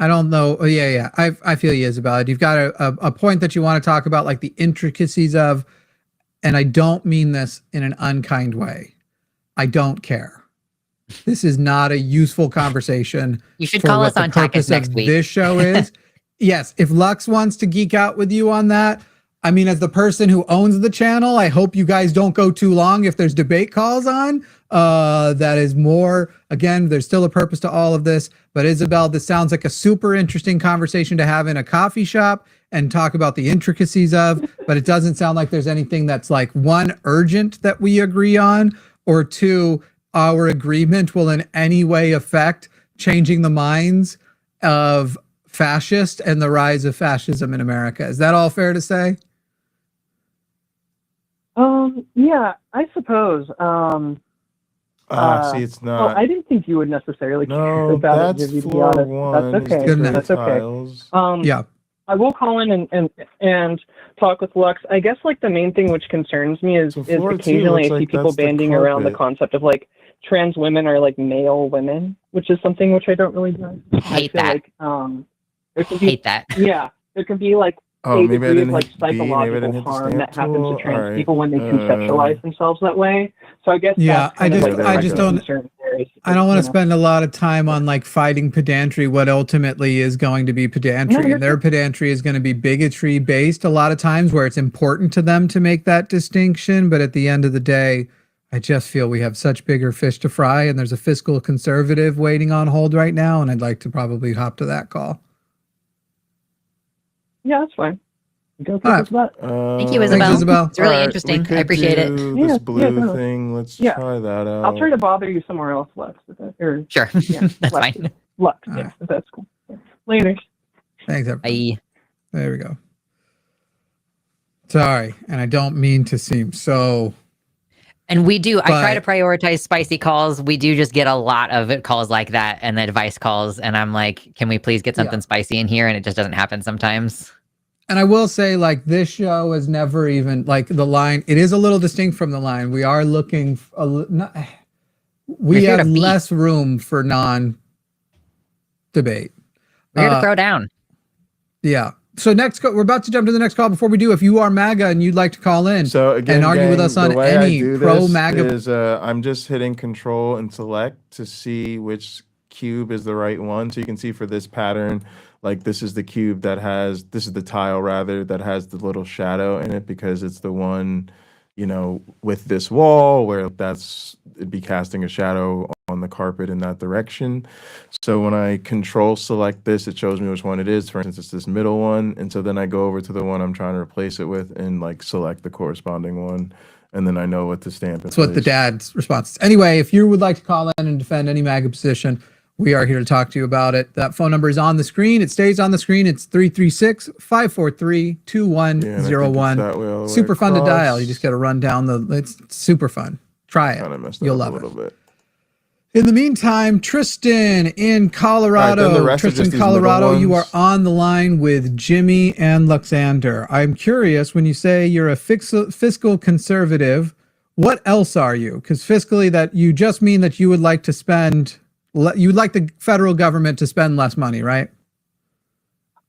I don't know. Oh, yeah. I feel you, Isabella. You've got a point that you want to talk about, like the intricacies of, and I don't mean this in an unkind way. I don't care. This is not a useful conversation. You should for call what us the on Takis purpose next of week. This show is. Yes, if Lux wants to geek out with you on that, I mean, as the person who owns the channel, I hope you guys don't go too long if there's debate calls on. That is more, again, there's still a purpose to all of this. But Isabel, this sounds like a super interesting conversation to have in a coffee shop and talk about the intricacies of, but it doesn't sound like there's anything that's like, one, urgent that we agree on, or two, our agreement will in any way affect changing the minds of fascists and the rise of fascism in America. Is that all fair to say? Yeah, I suppose. See, it's Well, not. I didn't think you would necessarily care No, about that's it, Vivi, to be floor honest. one. That's is okay. Good enough. That's okay. tiles. Yeah. I will call in and talk with Lux. I guess like the main thing which concerns me is floor two occasionally looks I see like people that's the banding around the carpet. concept of like trans women are like male women, which is something which I don't really do. Hate I feel that. like there could be Hate that. yeah, there can be like Oh, a maybe I degree of didn't like hit B, maybe I psychological didn't hit the harm stamp that happens tool. to trans Alright, people when they conceptualize themselves that way. So I guess Yeah, that's kind of like the I just regular don't. concern there is, I don't want you to know. spend a lot of time on like fighting pedantry. What ultimately is going to be pedantry, No, and their pedantry is going to be bigotry based a lot of times, where it's important to them to make that distinction. But at the end of the day, I just feel we have such bigger fish to fry, and there's a fiscal conservative waiting on hold right now, and I'd like to probably hop to that call. Yeah, that's fine. Go All right. for that. Thank you, Isabel. Thanks, Isabel. It's really Alright, interesting. we could I appreciate it. do Yeah, This yeah, blue no. thing. Let's Yeah. try that out. I'll try to bother you somewhere else, Lux. Or Sure. yeah, That's Lux. fine. Lux, All yeah, right. if that's cool. Yeah. Later. Thanks, everybody. Bye. There we go. Sorry, and I don't mean to seem so. And we do. I try to But- prioritize spicy calls. We do just get a lot of calls like that and advice calls. And I'm like, can we please get something spicy in here? And it just doesn't happen sometimes. And I will say, like, this show is never even like the line. It is a little distinct from the line. We are looking. We You're here have to beat. less room for non-debate. We're here to throw down. Yeah. So we're about to jump to the next call. Before we do, if you are MAGA and you'd like to call in So again, and argue with gang, us on the way I any do pro this MAGA, is I'm just hitting Control and Select to see which cube is the right one. So you can see for this pattern, like this is the cube that has, this is the tile rather, that has the little shadow in it because it's the one with this wall where it'd be casting a shadow on the carpet in that direction. So when I control select this, it shows me which one it is. For instance, it's this middle one. And so then I go over to the one I'm trying to replace it with and like select the corresponding one. And then I know what to stamp. That's what the dad's response is. Anyway, if you would like to call in and defend any MAGA position, we are here to talk to you about it. That phone number is on the screen. It stays on the screen. It's 336-543-2101. Super fun to dial. You just got to run down it's super fun. Try it. You'll love it. In the meantime, Tristan in Colorado. Tristan, Colorado, you are on the line with Jimmy and Luxander. I'm curious, when you say you're a fiscal conservative, what else are you? Because fiscally, that you just mean that you would like to spend, you would like the federal government to spend less money, right?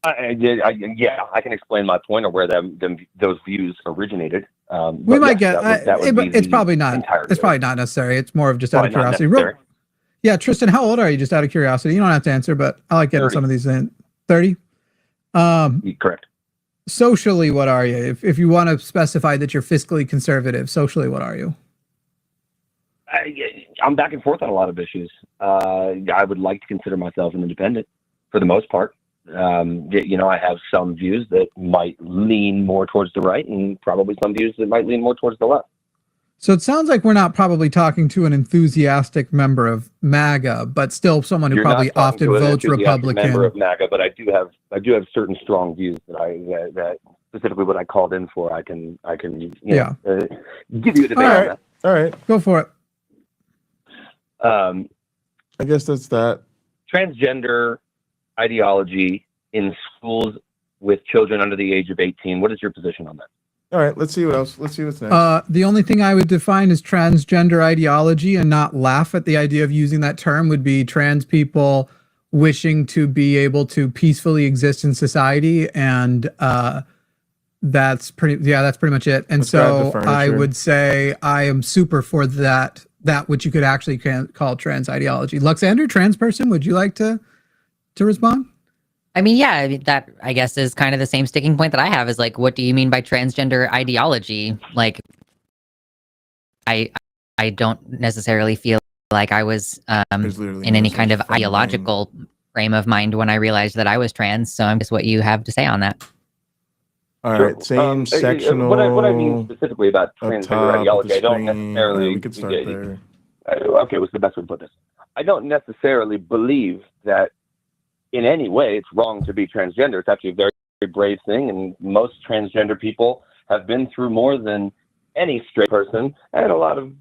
Yeah, I can explain my point or where those views originated. We might get. It's probably not. It's probably not necessary. It's more of just out of curiosity. Yeah, Tristan, how old are you? Just out of curiosity. You don't have to answer, but I like getting 30. Some of these in. 30? Correct. Socially, what are you? If you want to specify that you're fiscally conservative, socially, what are you? I'm back and forth on a lot of issues. I would like to consider myself an independent for the most part. I have some views that might lean more towards the right and probably some views that might lean more towards the left. So it sounds like we're not probably talking to an enthusiastic member of MAGA, but still someone who probably often votes Republican. Member of MAGA, but I do have certain strong views that specifically what I called in for. I can give you a debate on that. All right, go for it. I guess that's that. Transgender ideology in schools with children under the age of 18. What is your position on that? All right, let's see what else. Let's see what's next. The only thing I would define as transgender ideology and not laugh at the idea of using that term would be trans people wishing to be able to peacefully exist in society. And that's pretty much it. And so I would say I am super for that which you could actually call trans ideology. Luxander, trans person, would you like to respond? I mean, that I guess is kind of the same sticking point that I have is like, what do you mean by transgender ideology? Like, I don't necessarily feel like I was in any kind of ideological frame of mind when I realized that I was trans. So I'm just what you have to say on that. All right, same sectional. What I mean specifically about transgender ideology, I don't necessarily. We could start there. Okay, what's the best way to put this? I don't necessarily believe that in any way it's wrong to be transgender. It's actually a very, very brave thing, and most transgender people have been through more than any straight person, and a lot of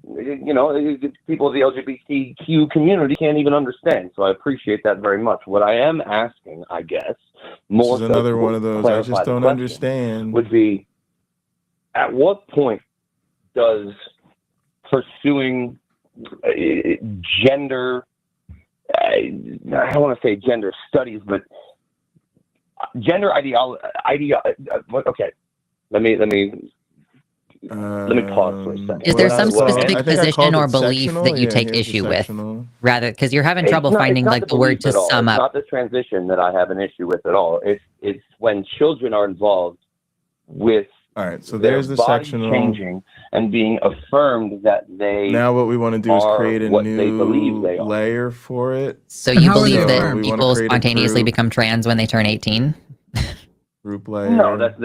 people of the LGBTQ community can't even understand. So I appreciate that very much. What I am asking, I guess, more this is another one of those I just don't understand, would be, at what point does pursuing gender, I don't want to say gender studies, but gender ideology. Okay, let me pause for a second. Is there some specific position or belief that you take issue with, rather, because you're having trouble finding like the word to sum up? It's not the transition that I have an issue with at all. It's when children are involved with. All right, so there's the sectional changing and being affirmed that they. Now what we want to do is create a new layer for it. So you believe that people spontaneously become trans when they turn 18? Group layer. No, that's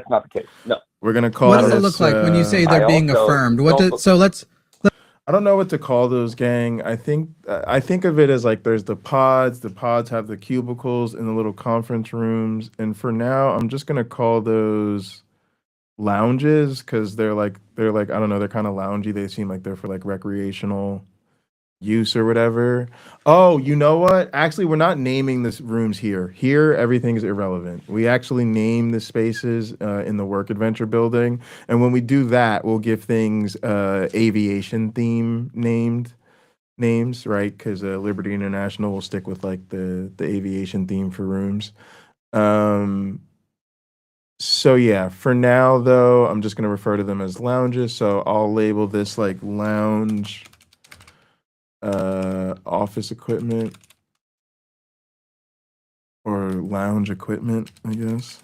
not the case. No. We're gonna call. What does it look like when you say they're being affirmed? I don't know what to call those, gang. I think of it as like there's the pods. The pods have the cubicles and the little conference rooms. And for now, I'm just gonna call those lounges because they're like I don't know, they're kind of loungy. They seem like they're for like recreational use or whatever. Oh, you know what? Actually, we're not naming the rooms here. Here, everything is irrelevant. We actually name the spaces in the work adventure building, and when we do that, we'll give things aviation theme names, right? Because Liberty International will stick with like the aviation theme for rooms. So yeah, for now though, I'm just gonna refer to them as lounges. So I'll label this like lounge office equipment or lounge equipment, I guess.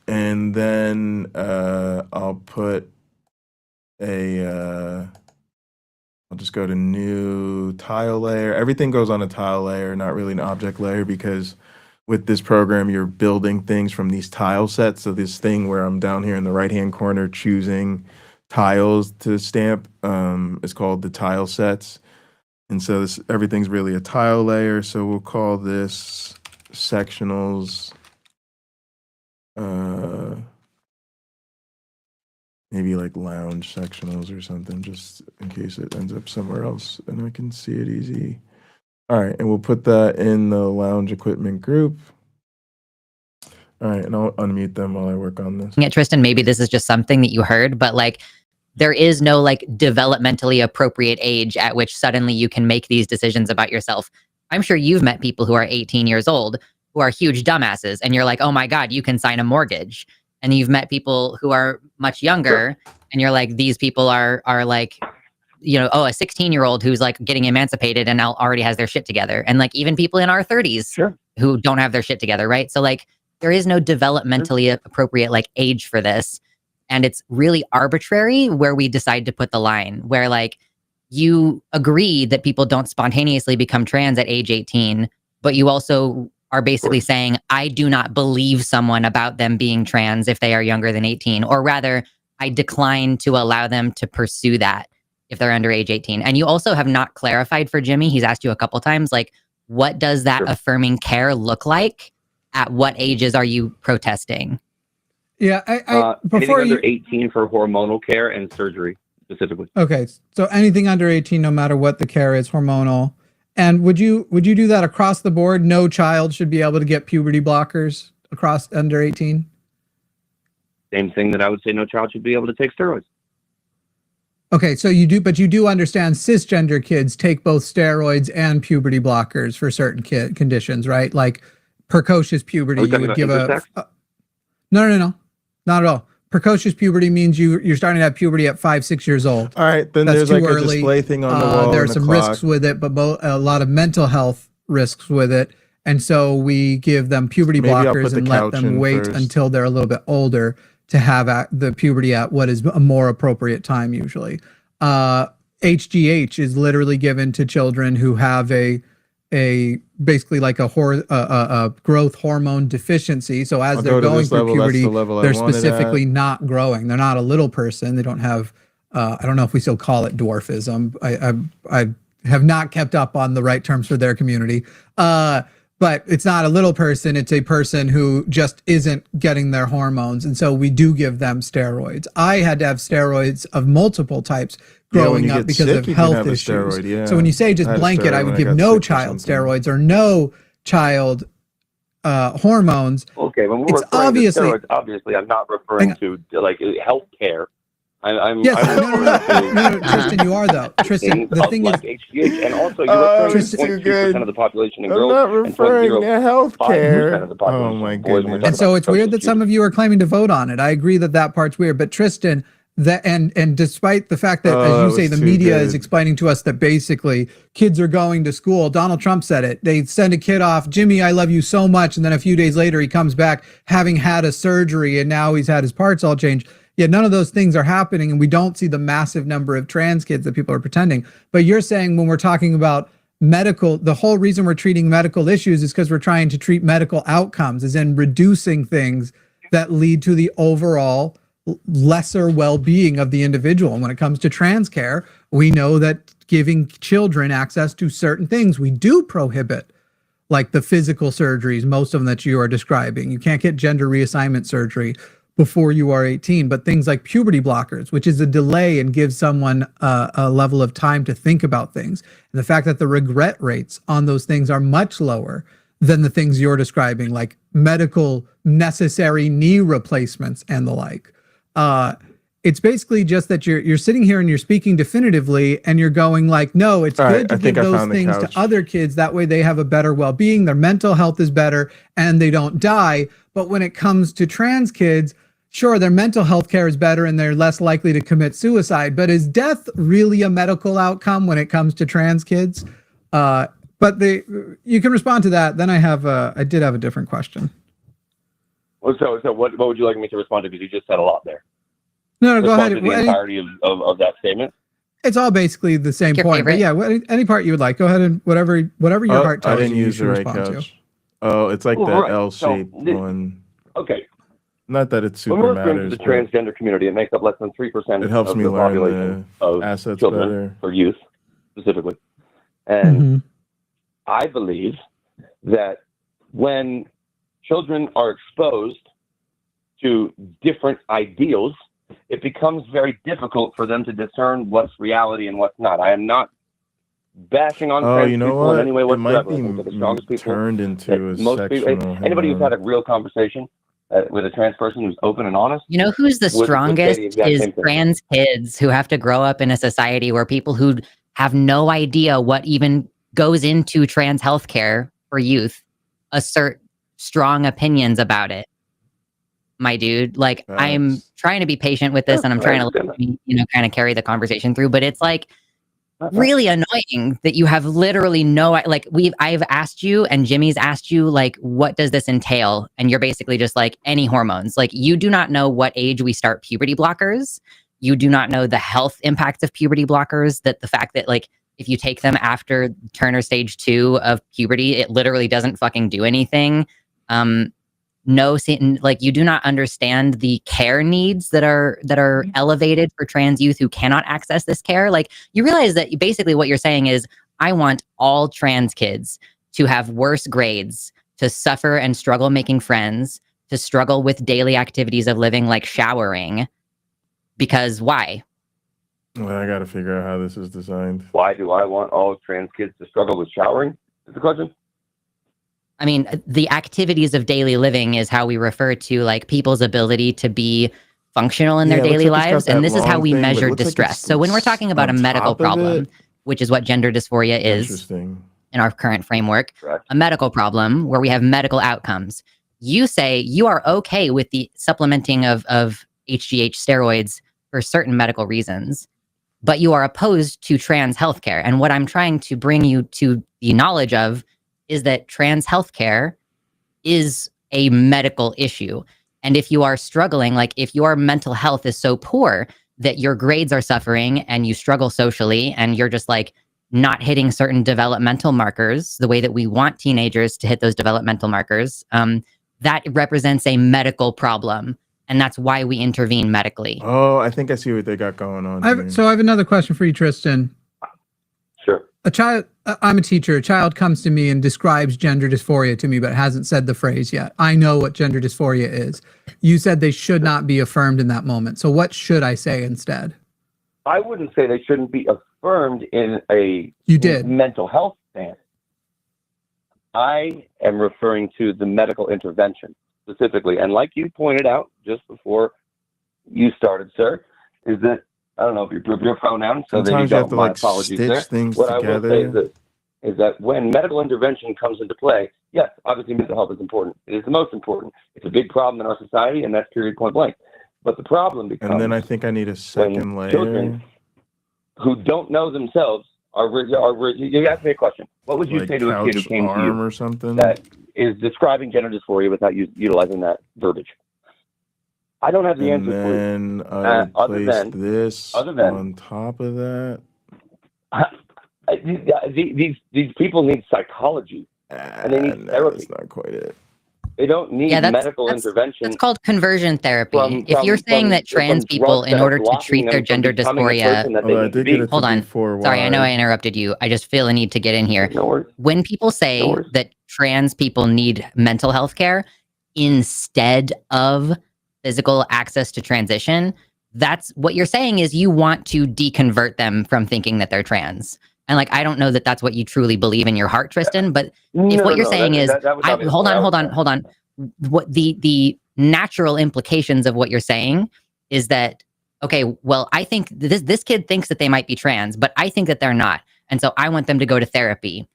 and then I'll put I'll just go to new tile layer. Everything goes on a tile layer, not really an object layer, because with this program, you're building things from these tile sets. So this thing where I'm down here in the right-hand corner choosing tiles to stamp is called the tile sets. And so everything's really a tile layer. So we'll call this sectionals. Maybe like lounge sectionals or something, just in case it ends up somewhere else and I can see it easy. All right, and we'll put that in the lounge equipment group. All right, and I'll unmute them while I work on this. Yeah, Tristan, maybe this is just something that you heard, but like there is no like developmentally appropriate age at which suddenly you can make these decisions about yourself. I'm sure you've met people who are 18 years old who are huge dumbasses, and you're like, oh my God, you can sign a mortgage. And you've met people who are much younger, and you're like, these people are like, you know, oh, a 16-year-old who's like getting emancipated and now already has their shit together. And like even people in our 30s who don't have their shit together, right? So like there is no developmentally appropriate like age for this. And it's really arbitrary where we decide to put the line, where like you agree that people don't spontaneously become trans at age 18, but you also are basically saying, I do not believe someone about them being trans if they are younger than 18, or rather, I decline to allow them to pursue that if they're under age 18. And you also have not clarified for Jimmy, he's asked you a couple times, like, what does that affirming care look like? At what ages are you protesting? Yeah, before anything under 18 for hormonal care and surgery specifically. Okay, so anything under 18, no matter what the care is, hormonal. And would you do that across the board? No child should be able to get puberty blockers across under 18? Same thing that I would say no child should be able to take steroids. Okay, so you do understand cisgender kids take both steroids and puberty blockers for certain conditions, right? Like precocious puberty, you would give No, not at all. Precocious puberty means you're starting to have puberty at 5-6 years old. All right, then That's there's too like early. a display thing on the wall. There are and some the clock. risks with it, but a lot of mental health risks with it. And so we give them puberty Maybe I'll blockers put the and let couch them in wait first. until they're a little bit older to have the puberty at what is a more appropriate time usually. HGH is literally given to children who have a basically like a growth hormone deficiency. So as I'll they're go to going this through level, that's puberty, the level I they're wanted specifically at. not growing. They're not a little person. They don't have, I don't know if we still call it dwarfism. I have not kept up on the right terms for their community. But it's not a little person. It's a person who just isn't getting their hormones. And so we do give them steroids. I had to have steroids of multiple types Yeah, when growing you up get because sick, of you can health have a issues. steroid, yeah. So when you say just I had a blanket, I steroid would when I give got no sick or child something. steroids or no child hormones. Okay, when we're It's referring obviously- to steroids, obviously I'm not referring to like health care. Yes, no, Tristan, you are though. Tristan, the thing is, like HGH, and also you're referring to too 0.2% good. of the population in I'm girls not and referring to 0.05% healthcare. of the population Oh my in boys when we're goodness. talking and so about it's weird that social some of you are claiming to vote on it. I agree that part's weird, but Tristan, and despite the fact that, as you say, the media is explaining to us that basically kids are going to school. Donald Trump said it. They send a kid off, Jimmy, I love you so much. And then a few days later, he comes back having had a surgery and now he's had his parts all changed. Yet none of those things are happening. And we don't see the massive number of trans kids that people are pretending. But you're saying when we're talking about medical, the whole reason we're treating medical issues is because we're trying to treat medical outcomes, as in reducing things that lead to the overall lesser well-being of the individual. And when it comes to trans care, we know that giving children access to certain things we do prohibit, like the physical surgeries, most of them that you are describing. You can't get gender reassignment surgery before you are 18, but things like puberty blockers, which is a delay and gives someone a level of time to think about things. And the fact that the regret rates on those things are much lower than the things you're describing, like medical necessary knee replacements and the like. It's basically just that you're sitting here and you're speaking definitively and you're going like, no, it's All good right, I to give think I those found the things couch. to other kids. That way they have a better well-being, their mental health is better, and they don't die. But when it comes to trans kids, sure, their mental health care is better and they're less likely to commit suicide. But is death really a medical outcome when it comes to trans kids? But you can respond to that. Then I did have a different question. Well, so what would you like me to respond to? Because you just said a lot there. No, go ahead. To the entirety of that statement. It's all basically the same point. But yeah, any part you would like. Go ahead and whatever your heart tells I didn't you use should the right respond couch. Oh, it's like that Right. L-shaped So, one. Okay. Not that it When super we're referring to matters. the but transgender community, it makes up less than 3% It helps of me the learn population the of assets children better. or youth specifically. And Mhm. I believe that when children are exposed to different ideals, it becomes very difficult for them to discern what's reality and what's not. I am not bashing on Oh, trans you know people what? in any way It might whatsoever. be I think they're the strongest people. turned into a Most people, sectional. anybody who's had a real conversation with a trans person who's open and honest. You know who's the would say strongest the exact is same thing. trans kids who have to grow up in a society where people who have no idea what even goes into trans healthcare for youth assert strong opinions about it. My dude, like I'm trying to be patient with this and I'm trying to, kind of carry the conversation through, but it's like really annoying that you have literally I've asked you and Jimmy's asked you, like, what does this entail? And you're basically just like, any hormones. Like, you do not know what age we start puberty blockers. You do not know the health impacts of puberty blockers, that the fact that, like, if you take them after Turner stage 2 of puberty, it literally doesn't fucking do anything. You do not understand the care needs that are elevated for trans youth who cannot access this care. Like, you realize that basically what you're saying is, I want all trans kids to have worse grades, to suffer and struggle making friends, to struggle with daily activities of living like showering. Because why? Well, I got to figure out how this is designed. Why do I want all trans kids to struggle with showering? Is the question? I mean, the activities of daily living is how we refer to, like, people's ability to be functional in their Yeah, it looks daily like it's got lives. that And this is how long we thing, but it measure looks like distress. it's So when we're talking about a on medical top of problem, it. which is what gender dysphoria is Interesting. in our current framework, Correct. a medical problem where we have medical outcomes. You say you are okay with the supplementing of HGH steroids for certain medical reasons, but you are opposed to trans healthcare. And what I'm trying to bring you to the knowledge of is that trans healthcare is a medical issue. And if you are struggling, like if your mental health is so poor that your grades are suffering and you struggle socially and you're just like not hitting certain developmental markers the way that we want teenagers to hit those developmental markers, that represents a medical problem. And that's why we intervene medically. Oh, I think I see what they got going on. here. So I have another question for you, Tristan. Sure. I'm a teacher. A child comes to me and describes gender dysphoria to me, but hasn't said the phrase yet. I know what gender dysphoria is. You said they should not be affirmed in that moment. So what should I say instead? I wouldn't say they shouldn't be affirmed in a mental health stance. I am referring to the medical intervention specifically. And like you pointed out just before you started, sir, is that, I don't know if you prove your pronouns, so there you Sometimes you go. have to, My like, apologies stitch there. things What I will say together. is that when medical intervention comes into play, yes, obviously mental health is important. It is the most important. It's a big problem in our society, and that's period point blank. But the problem becomes And then I think I need a second layer. children who don't know themselves you asked me a question. What would you Like say to a kid who couch came to arm you or something? that is describing gender dysphoria without utilizing that verbiage? I don't have the And answer for you. then I would Other place than- this other than- on top of that. These people need psychology and they need therapy. That's not quite it. They don't need medical intervention. That's called conversion therapy. From- If you're from- saying from- that trans from people, drugs in that are order to blocking treat them their from gender becoming a dysphoria, person that they Although I need to did be. get it to hold on. before Sorry, I know why. I interrupted you. I just feel a need to get in here. No worries. When people say that trans people need mental health care instead of physical access to transition, that's what you're saying is you want to deconvert them from thinking that they're trans. And like, I don't know that that's what you truly believe in your heart, Tristan, but if what you're saying is, that was obviously hold what I was on. What the natural implications of what you're saying is that, okay, well, I think this kid thinks that they might be trans, but I think that they're not. And so I want them to go to therapy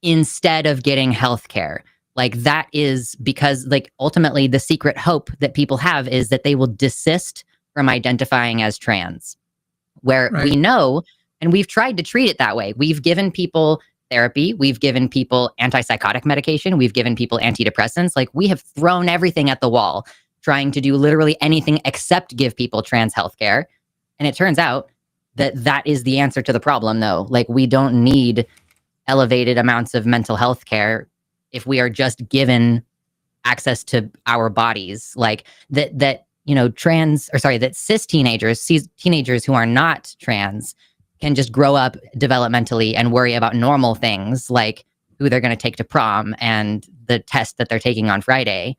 instead of getting health care. Like, that is because, like, ultimately the secret hope that people have is that they will desist from identifying as trans, where we know, and we've tried to treat it that way. We've given people therapy. We've given people antipsychotic medication. We've given people antidepressants. Like, we have thrown everything at the wall, trying to do literally anything except give people trans healthcare. And it turns out that that is the answer to the problem, though. Like, we don't need elevated amounts of mental health care if we are just given access to our bodies. Like, that cis teenagers who are not trans can just grow up developmentally and worry about normal things like who they're going to take to prom and the test that they're taking on Friday,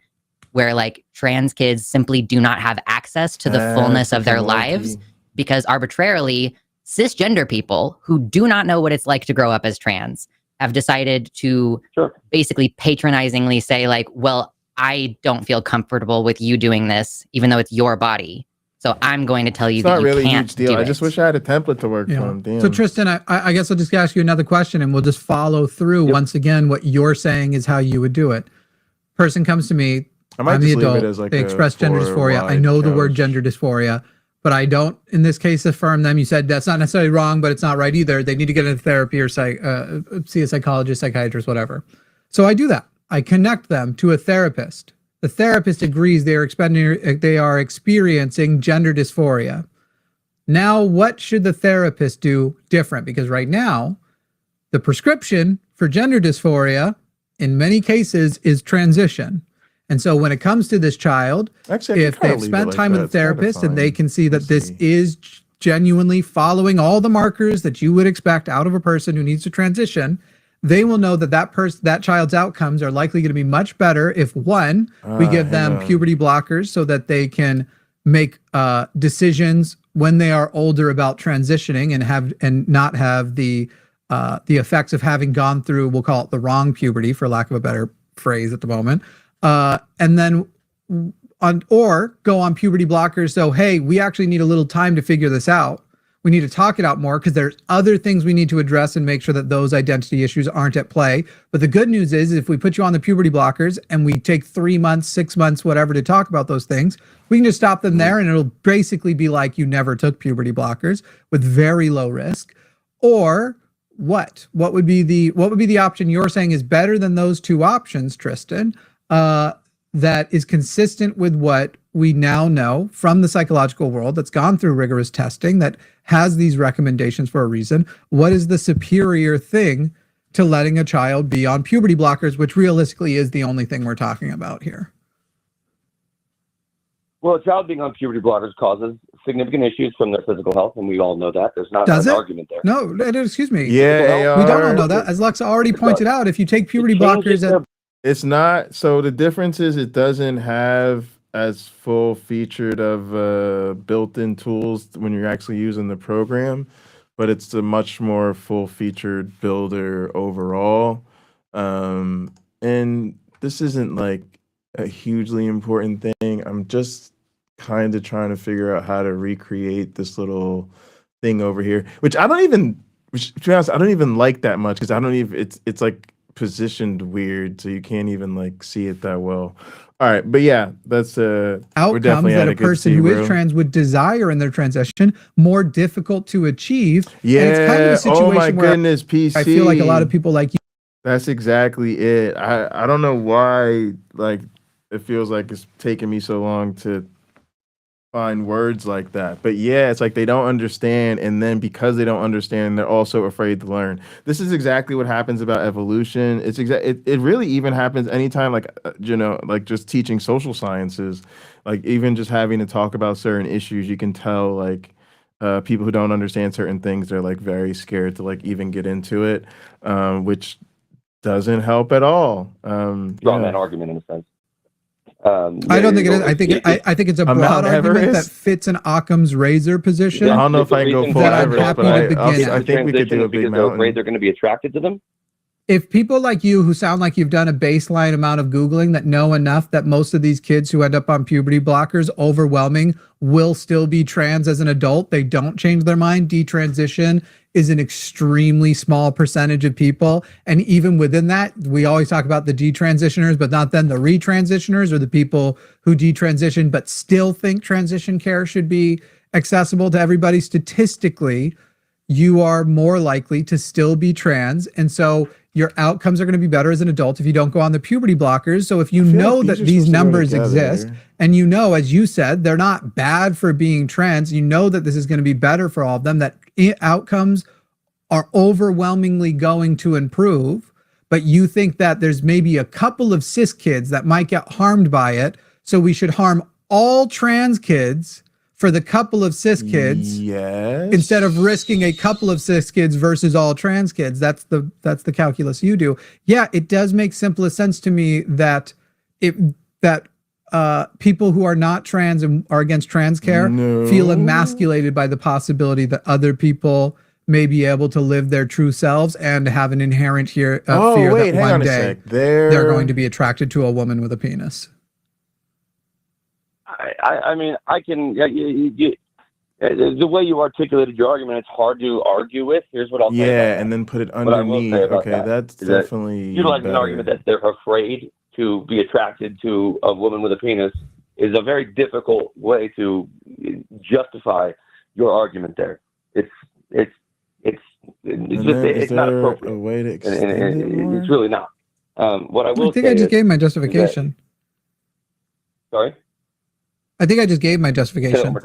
where like trans kids simply do not have access to the fullness of their lives because arbitrarily cisgender people who do not know what it's like to grow up as trans have decided to basically patronizingly say like, well, I don't feel comfortable with you doing this, even though it's your body. So I'm going to tell you that you really can't huge deal. do I it. just wish I had a template to work from. Damn. So Tristan, I guess I'll just ask you another question and we'll just follow through once again what you're saying is how you would do it. Person comes to me, I'm the adult, they express gender dysphoria. I know the word gender dysphoria, but I don't, in this case, affirm them. You said that's not necessarily wrong, but it's not right either. They need to get into therapy or see a psychologist, psychiatrist, whatever. So I do that. I connect them to a therapist. The therapist agrees they are experiencing gender dysphoria. Now, what should the therapist do different? Because right now, the prescription for gender dysphoria in many cases is transition. And so when it comes to this child, if they've spent time with a therapist and they can see that this is genuinely following all the markers that you would expect out of a person who needs to transition, they will know that that child's outcomes are likely going to be much better if, one, we give them puberty blockers so that they can make decisions when they are older about transitioning and not have the effects of having gone through, we'll call it the wrong puberty, for lack of a better phrase at the moment, and then or go on puberty blockers. So, hey, we actually need a little time to figure this out. We need to talk it out more because there's other things we need to address and make sure that those identity issues aren't at play. But the good news is if we put you on the puberty blockers and we take 3 months, 6 months, whatever to talk about those things, we can just stop them there and it'll basically be like you never took puberty blockers with very low risk. Or what would be the option you're saying is better than those two options, Tristan, that is consistent with what we now know from the psychological world that's gone through rigorous testing, that has these recommendations for a reason? What is the superior thing to letting a child be on puberty blockers, which realistically is the only thing we're talking about here? Well, a child being on puberty blockers causes significant issues from their physical health, and we all know that. There's not an argument there. No, excuse me. Yeah, we don't all know that. As Lexa already pointed out, if you take puberty blockers, it's not. So the difference is it doesn't have as full featured of built-in tools when you're actually using the program, but it's a much more full-featured builder overall. And this isn't like a hugely important thing. I'm just kind of trying to figure out how to recreate this little thing over here, which to be honest, I don't even like that much because I don't even, it's like positioned weird, so you can't even like see it that well. All right, but yeah, that's we're outcomes definitely that at a person who is trans would desire in their transition more difficult to achieve. Yeah. And it's kind of a situation Oh my where goodness, PC. I feel like a lot of people like you. That's exactly it. I don't know why like it feels like it's taking me so long to find words like that. But yeah, it's like they don't understand, and then because they don't understand, they're also afraid to learn. This is exactly what happens about evolution. It really even happens anytime like like just teaching social sciences, like even just having to talk about certain issues, you can tell like people who don't understand certain things, they're like very scared to like even get into it, which doesn't help at all. Strong that argument in a sense. I don't think it is. I think it's a broad argument that fits in Occam's razor position. I don't know if I can go full Everest, but I think we could do a big because they're afraid they're going to be attracted to them. If people like you who sound like you've done a baseline amount of Googling that know enough that most of these kids who end up on puberty blockers, overwhelming, will still be trans as an adult, they don't change their mind. Detransition is an extremely small percentage of people. And even within that, we always talk about the detransitioners, but not then the retransitioners or the people who detransition but still think transition care should be accessible to everybody. Statistically, you are more likely to still be trans. And so your outcomes are going to be better as an adult if you don't go on the puberty blockers. So if you know that these numbers exist, and you know, as you said, they're not bad for being trans, you know that this is going to be better for all of them, that outcomes are overwhelmingly going to improve, but you think that there's maybe a couple of cis kids that might get harmed by it, so we should harm all trans kids for the couple of cis kids, instead of risking a couple of cis kids versus all trans kids. That's the calculus you do. Yeah, it does make simplest sense to me that people who are not trans and are against trans care feel emasculated by the possibility that other people may be able to live their true selves and have an inherent fear that one day they're going to be attracted to a woman with a penis. I mean, I can. The way you articulated your argument, it's hard to argue with. Here's what I'll say. Yeah, and then put it underneath. Okay, that's definitely utilizing an argument that they're afraid to be attracted to a woman with a penis is a very difficult way to justify your argument. There, it's not appropriate. A way to extend it more? It's really not. What I will I think I just gave my justification. Sorry. I think I just gave my justification.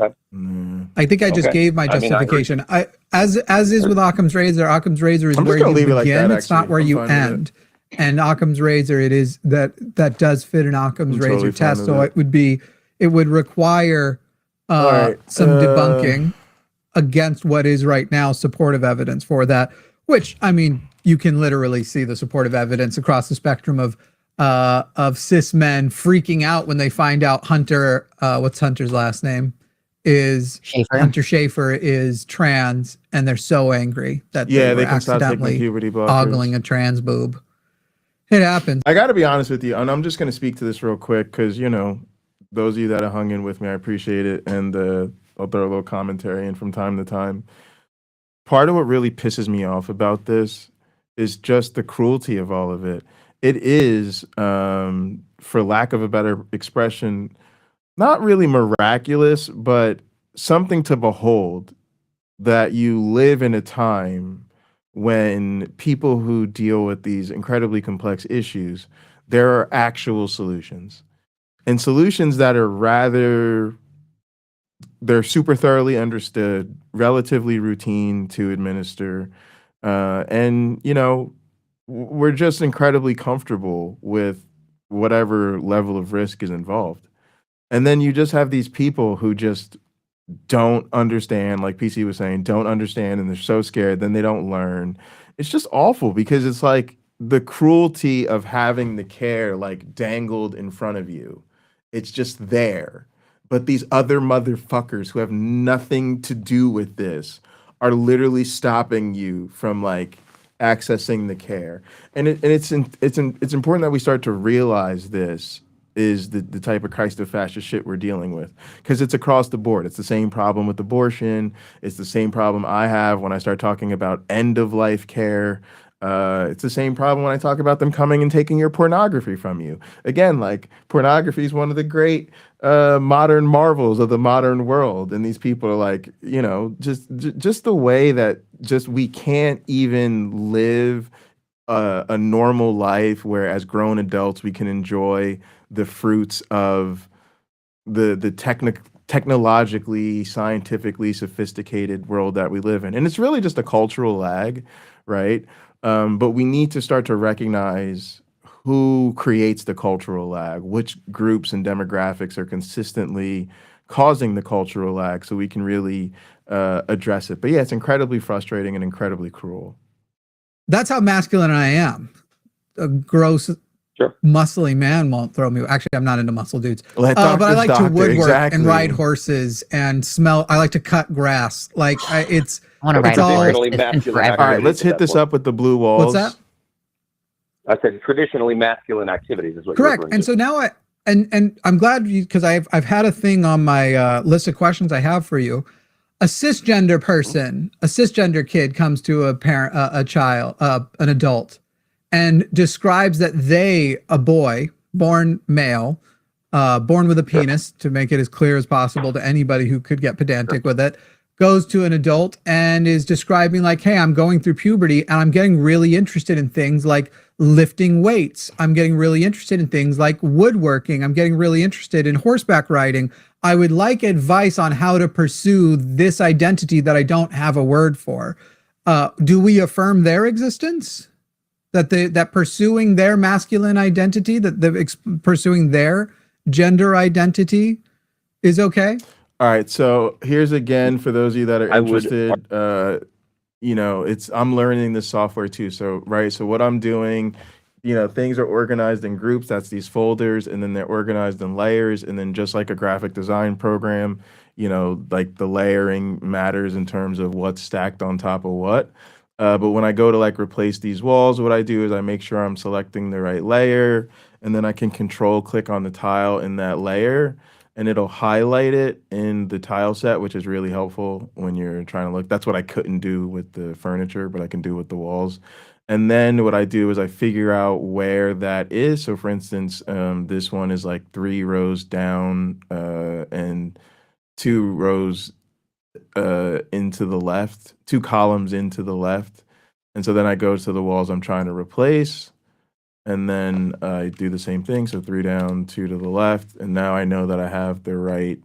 I think I just gave my justification. As is with Occam's razor. Occam's razor is where you begin. It's not where you end. And Occam's razor, it is that does fit an Occam's razor test. So it would require some debunking against what is right now supportive evidence for that. Which, I mean, you can literally see the supportive evidence across the spectrum of cis men freaking out when they find out Hunter, what's Hunter's last name? Hunter Schafer is trans, and they're so angry that they can start taking puberty blockers, ogling a trans boob. It happens. I got to be honest with you, and I'm just going to speak to this real quick because, you know, those of you that have hung in with me, I appreciate it, and I'll throw a little commentary in from time to time. Part of what really pisses me off about this is just the cruelty of all of it. It is, for lack of a better expression, not really miraculous, but something to behold that you live in a time when people who deal with these incredibly complex issues, there are actual solutions. And solutions that are they're super thoroughly understood, relatively routine to administer, and, you know, we're just incredibly comfortable with whatever level of risk is involved. And then you just have these people who just don't understand, like PC was saying, don't understand, and they're so scared, then they don't learn. It's just awful because it's like the cruelty of having the care like dangled in front of you. It's just there. But these other motherfuckers who have nothing to do with this are literally stopping you from like accessing the care. And it's important that we start to realize this is the type of Christ of fascist shit we're dealing with, because it's across the board. It's the same problem with abortion. It's the same problem I have when I start talking about end of life care. It's the same problem when I talk about them coming and taking your pornography from you. Again, like, pornography is one of the great modern marvels of the modern world. And these people are like, you know, just the way that just we can't even live a normal life where as grown adults we can enjoy the fruits of the technologically, scientifically sophisticated world that we live in. And it's really just a cultural lag, right? But we need to start to recognize who creates the cultural lag, which groups and demographics are consistently causing the cultural lag, so we can really address it. But yeah, it's incredibly frustrating and incredibly cruel. That's how masculine I am. A gross, muscly man won't throw me. Actually, I'm not into muscle dudes. But I like to woodwork and ride horses and smell. I like to cut grass. Like it's. I want to ride all right, let's hit this up with the blue walls. What's that? I said traditionally masculine activities is what correct. You're and so now and I'm glad because I've had a thing on my list of questions I have for you. A cisgender person, a cisgender kid comes to a parent, a child, an adult, and describes that they, a boy, born male, born with a penis, to make it as clear as possible to anybody who could get pedantic with it, goes to an adult and is describing like, hey, I'm going through puberty and I'm getting really interested in things like lifting weights. I'm getting really interested in things like woodworking. I'm getting really interested in horseback riding. I would like advice on how to pursue this identity that I don't have a word for. Do we affirm their existence? That pursuing their masculine identity, pursuing their gender identity is okay? All right, so here's again for those of you that are interested. I'm learning this software too. So what I'm doing, things are organized in groups. That's these folders, and then they're organized in layers. And then just like a graphic design program, like the layering matters in terms of what's stacked on top of what. But when I go to like replace these walls, what I do is I make sure I'm selecting the right layer, and then I can control click on the tile in that layer, and it'll highlight it in the tile set, which is really helpful when you're trying to look. That's what I couldn't do with the furniture, but I can do with the walls. And then what I do is I figure out where that is. So for instance, this one is like 3 rows down and 2 rows into the left, 2 columns into the left. And so then I go to the walls I'm trying to replace, and then I do the same thing. So 3 down, 2 to the left. And now I know that I have the right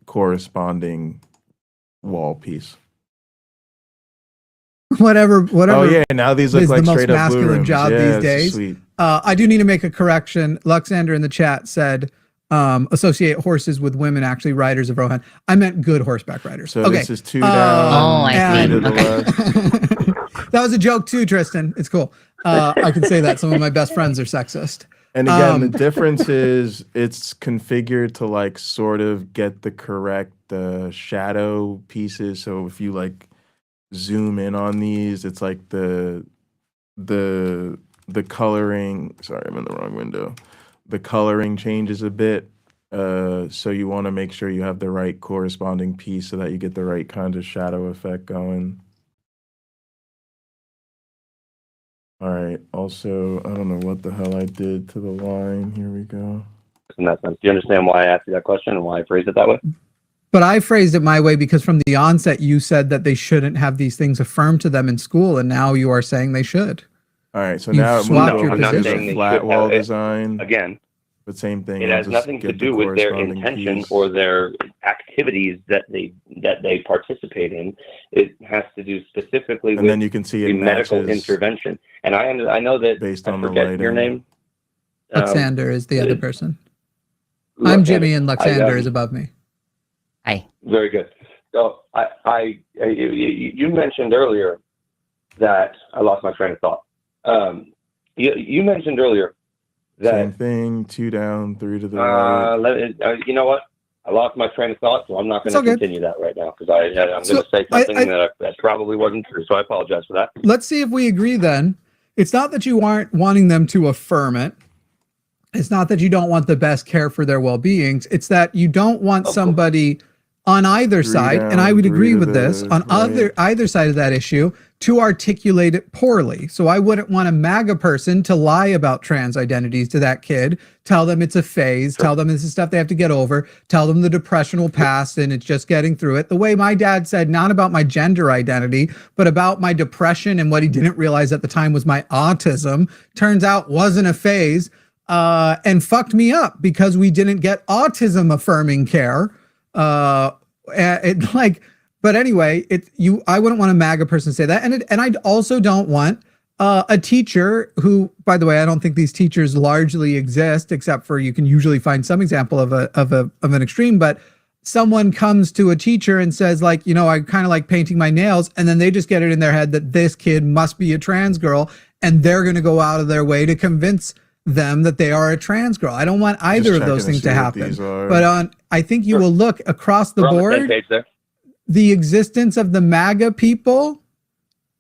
corresponding wall piece. Whatever. Oh yeah, now these look is like the most straight up blue masculine rooms. job Yeah, these it's days. sweet. I do need to make a correction. Luxander in the chat said associate horses with women, actually riders of Rohan. I meant good horseback riders. So okay. this is 2 down, I 3 see. to the left. That was a joke too, Tristan. It's cool. I can say that. Some of my best friends are sexist. And again, the difference is it's configured to like sort of get the correct shadow pieces. So if you like zoom in on these, it's like the coloring. Sorry, I'm in the wrong window. The coloring changes a bit. So you want to make sure you have the right corresponding piece so that you get the right kind of shadow effect going. All right. Also, I don't know what the hell I did to the line. Here we go. In that sense, do you understand why I asked you that question and why I phrased it that way? But I phrased it my way because from the onset you said that they shouldn't have these things affirmed to them in school, and now you are saying they should. All right. So You've now swapped your I'm not position. saying they flat should wall have it. design. Again, But same thing. it I'll has just nothing to get the do with their corresponding intention piece. or their activities that they participate in. It has to do specifically And with then you can see the it medical matches intervention. And I know that based I on the forget your lighting. name. Luxander is the other person. Luxander. I'm Jimmy, and I, Luxander is above me. Hi. Very good. So you mentioned earlier that I lost my train of thought. You mentioned earlier that Same thing. 2 down, 3 to the right. you know what? I lost my train of thought, so I'm not going It's to all good. continue that right now because I'm going to say something that probably wasn't true. So I apologize for that. Let's see if we agree then. It's not that you aren't wanting them to affirm it. It's not that you don't want the best care for their well-beings. It's that you don't want somebody on either 3 side, down, and I would 3 agree to with this, the on right. either side of that issue to articulate it poorly. So I wouldn't want a MAGA person to lie about trans identities to that kid, tell them it's a phase, tell them this is stuff they have to get over, tell them the depression will pass and it's just getting through it. The way my dad said, not about my gender identity, but about my depression and what he didn't realize at the time was my autism, turns out wasn't a phase, and fucked me up because we didn't get autism affirming care. But anyway, I wouldn't want a MAGA person to say that, and I also don't want a teacher who, by the way, I don't think these teachers largely exist, except for you can usually find some example of an extreme. But someone comes to a teacher and says, like, I kind of like painting my nails, and then they just get it in their head that this kid must be a trans girl, and they're going to go out of their way to convince them that they are a trans girl. I don't want either of those things to happen. But I think you will look across the We're on the board. same page there. The existence of the MAGA people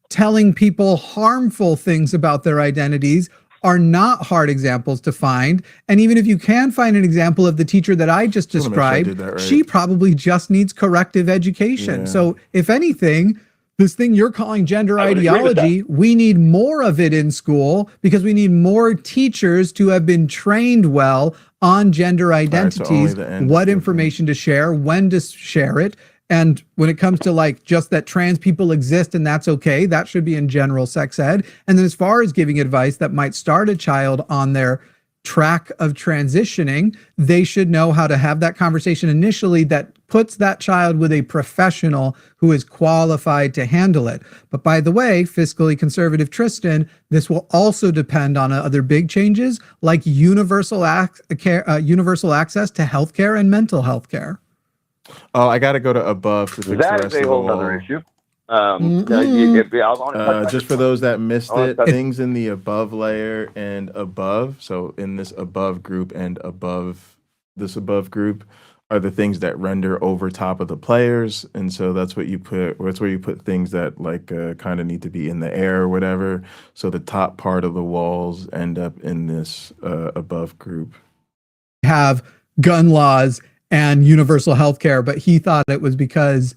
telling people harmful things about their identities are not hard examples to find. And even if you can find an example of the teacher that I just I wanna make sure I did described, that right. she probably just needs corrective education. Yeah. So if anything, this thing you're calling gender I would agree with that. ideology, we need more of it in school because we need more teachers to have been trained well on gender so only identities, the end is what different. information to share, when to share it, And when it comes to like just that trans people exist and that's okay, that should be in general sex ed. And then as far as giving advice that might start a child on their track of transitioning, they should know how to have that conversation initially that puts that child with a professional who is qualified to handle it. But by the way, fiscally conservative Tristan, this will also depend on other big changes like universal access to healthcare and mental health care. Oh, I got to go to above to fix the That rest is a of the whole other wall. issue. Just for those that missed Oh, it, that's- things in the above layer and above. So in this above group and above this above group are the things that render over top of the players, and so that's what you put. That's where you put things that like kind of need to be in the air or whatever. So the top part of the walls end up in this above group. Have gun laws and universal health care, but he thought it was because,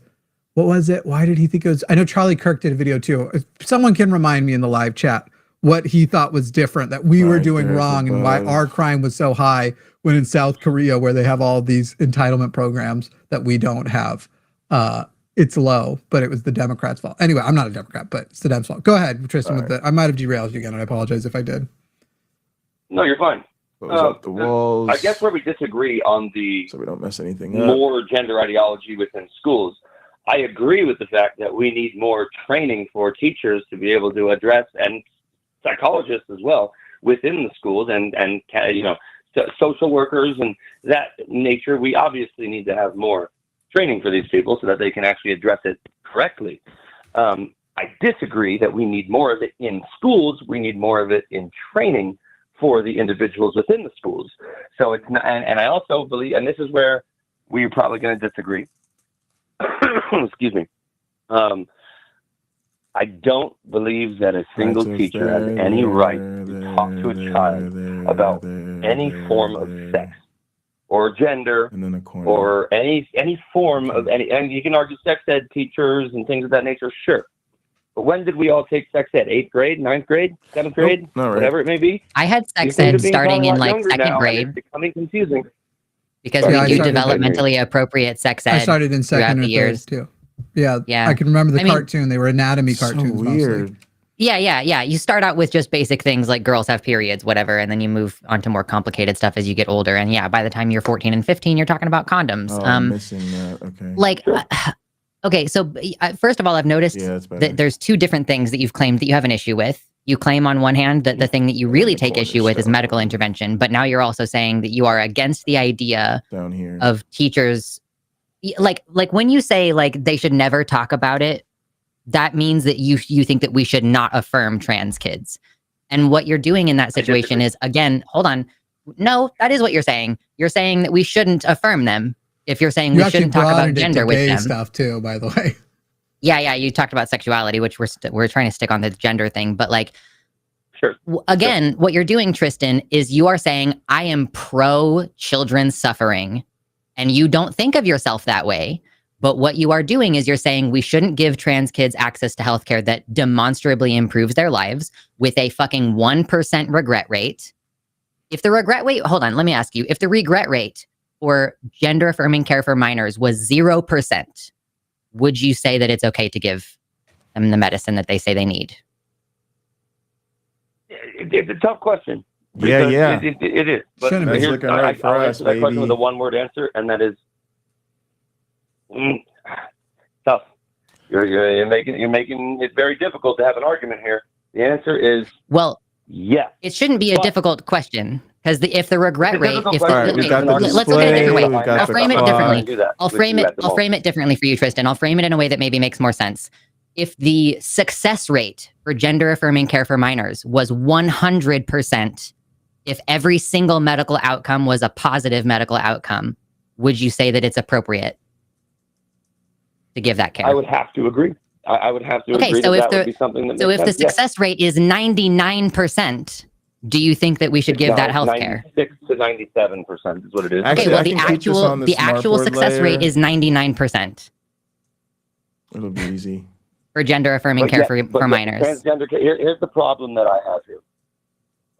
what was it? Why did he think it was? I know Charlie Kirk did a video too. If someone can remind me in the live chat what he thought was different, that we were Right, doing there's wrong and why above. our crime was so high when in South Korea, where they have all these entitlement programs that we don't have, it's low, but it was the Democrats' fault. Anyway, I'm not a Democrat, but it's the Dems' fault. Go ahead, Tristan, with the, I might have derailed you again, and I apologize if I did. No, you're fine. Close up the walls. I guess where we disagree on the so we don't mess anything up. more gender ideology within schools, I agree with the fact that we need more training for teachers to be able to address, and psychologists as well, within the schools, and you know, social workers and that nature. We obviously need to have more training for these people so that they can actually address it correctly. I disagree that we need more of it in schools. We need more of it in training for the individuals within the schools. So it's not, and I also believe, and this is where we're probably going to disagree. Excuse me. I don't believe that a single teacher has any right to talk to a child about any form of sex or gender or any form of any, and you can argue sex ed teachers and things of that nature, sure. But when did we all take sex ed? 8th grade, 9th grade, 7th grade, whatever it may be? I had You sex seem to ed be starting a in lot like younger second now, and grade it's becoming confusing. because Yeah, I we do started in second grade. developmentally appropriate sex ed. I started in throughout second or the third years. too. Yeah, Yeah. I can remember the I mean- cartoon. They were anatomy cartoons mostly. Yeah. You start out with just basic things like girls have periods, whatever, and then you move on to more complicated stuff as you get older. And yeah, by the time you're 14 and 15, you're talking about condoms. Oh, I'm missing that. Okay. Like, okay, so first of all, I've noticed that's better. that there's two different things that you've claimed that you have an issue with. You claim on one hand that the thing that you really take issue with is medical intervention, but now you're also saying that you are against the idea down here of teachers, like when you say like they should never talk about it, that means that you think that we should not affirm trans kids. And what you're doing in that situation is, again, hold on. No, that is what you're saying. You're saying that we shouldn't affirm them. If you're saying we shouldn't talk about gender with them. Stuff too, by the way. Yeah. You talked about sexuality, which we're trying to stick on the gender thing, but like, again, what you're doing, Tristan, is you are saying I am pro children suffering, and you don't think of yourself that way. But what you are doing is you're saying we shouldn't give trans kids access to healthcare that demonstrably improves their lives with a fucking 1% regret rate. If the regret rate, hold on, let me ask you, if the regret rate for gender affirming care for minors was 0%, would you say that it's okay to give them the medicine that they say they need? It's a tough question. Yeah. It is. But Shouldn't be. here's, Looking right for I'll us, answer that question baby. with a one-word answer, and that is tough. You're making it very difficult to have an argument here. The answer is yes. It shouldn't be a difficult question because if the regret It's a rate, difficult if question. All right, we've got the let's look at it a different way. display, we've got I'll the frame it clock. differently. Do that I'll with frame you it. at the I'll moment. frame it differently for you, Tristan. I'll frame it in a way that maybe makes more sense. If the success rate for gender affirming care for minors was 100%, if every single medical outcome was a positive medical outcome, would you say that it's appropriate to give that care? I would have to agree. I would have to agree so that if that would be something that so makes if the sense. Yes. success rate is 99%, do you think that we should give that health care? 96 to 97% is what it is. Okay, well the actual success rate is 99% It'll be easy. for gender affirming care for minors. Transgender care. Here's the problem that I have here.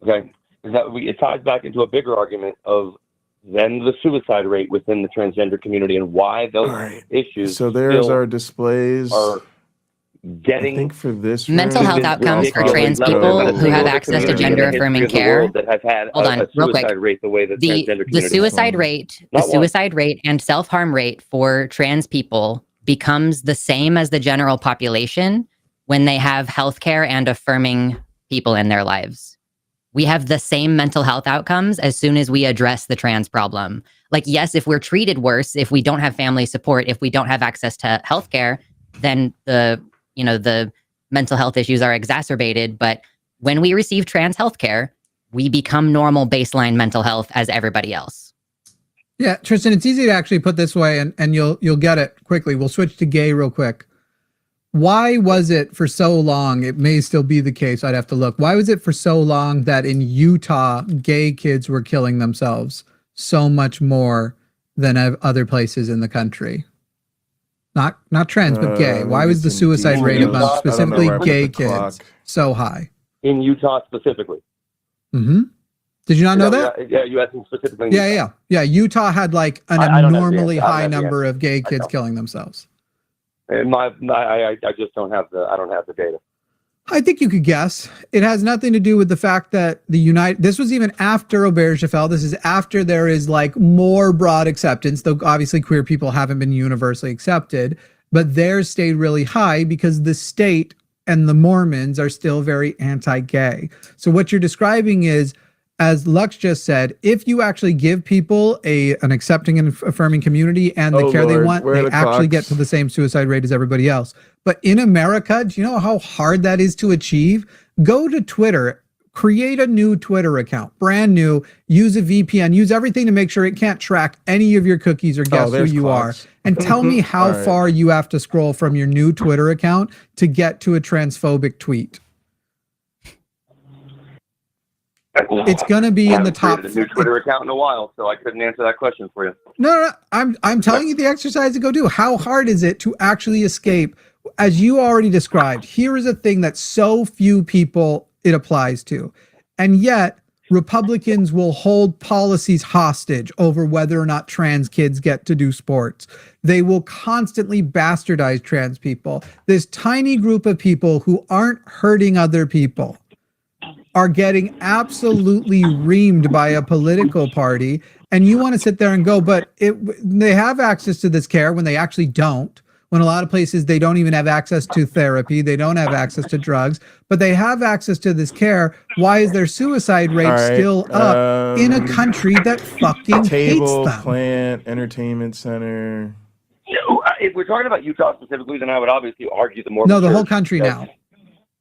Okay, is that it ties back into a bigger argument of than the suicide rate within the transgender community, and why those issues So there's still our displays. are getting I think for this Mental room, health outcomes for I'll trans probably people go who have access to community in the gender history affirming of the care. world that have had Hold a on, real quick. suicide rate the way that The transgender community suicide rate, the Not one. suicide rate and self-harm rate for trans people becomes the same as the general population when they have healthcare and affirming people in their lives. We have the same mental health outcomes as soon as we address the trans problem. Like, yes, if we're treated worse, if we don't have family support, if we don't have access to healthcare, then the mental health issues are exacerbated. But when we receive trans healthcare, we become normal baseline mental health as everybody else. Yeah, Tristan, it's easy to actually put this way, and you'll get it quickly. We'll switch to gay real quick. Why was it for so long, it may still be the case, I'd have to look, why was it for so long that in Utah, gay kids were killing themselves so much more than other places in the country? Not trans, but gay. Why was the suicide rate among specifically gay kids so high? in Utah specifically. Mm-hmm. Did you not know that? Yeah, you asking specifically. in Utah. Yeah. Utah had like an I don't have the abnormally answer. I don't high have the number answer. of gay kids killing themselves. And I just don't have the data. I think you could guess. It has nothing to do with the fact that this was even after Obergefell. This is after there is like more broad acceptance, though obviously queer people haven't been universally accepted, but theirs stayed really high because the state and the Mormons are still very anti-gay. So what you're describing is, as Lux just said, if you actually give people an accepting and affirming community and the care they want, they actually get to the same suicide rate as everybody else. But in America, do you know how hard that is to achieve? Go to Twitter, create a new Twitter account, brand new, use a VPN, use everything to make sure it can't track any of your cookies or guess who you are. And tell me how far you have to scroll from your new Twitter account to get to a transphobic tweet. It's going to be in the top. I haven't created a new Twitter account in a while, so I couldn't answer that question for you. No, I'm telling you the exercise to go do. How hard is it to actually escape? As you already described, here is a thing that so few people it applies to. And yet Republicans will hold policies hostage over whether or not trans kids get to do sports. They will constantly bastardize trans people. This tiny group of people who aren't hurting other people are getting absolutely reamed by a political party. And you want to sit there and go, but they have access to this care when they actually don't. When a lot of places, they don't even have access to therapy. They don't have access to drugs, but they have access to this care. Why is their suicide rate still up in a country that fucking hates them? Plant, entertainment center. If we're talking about Utah specifically, then I would obviously argue the more. No, the whole country now.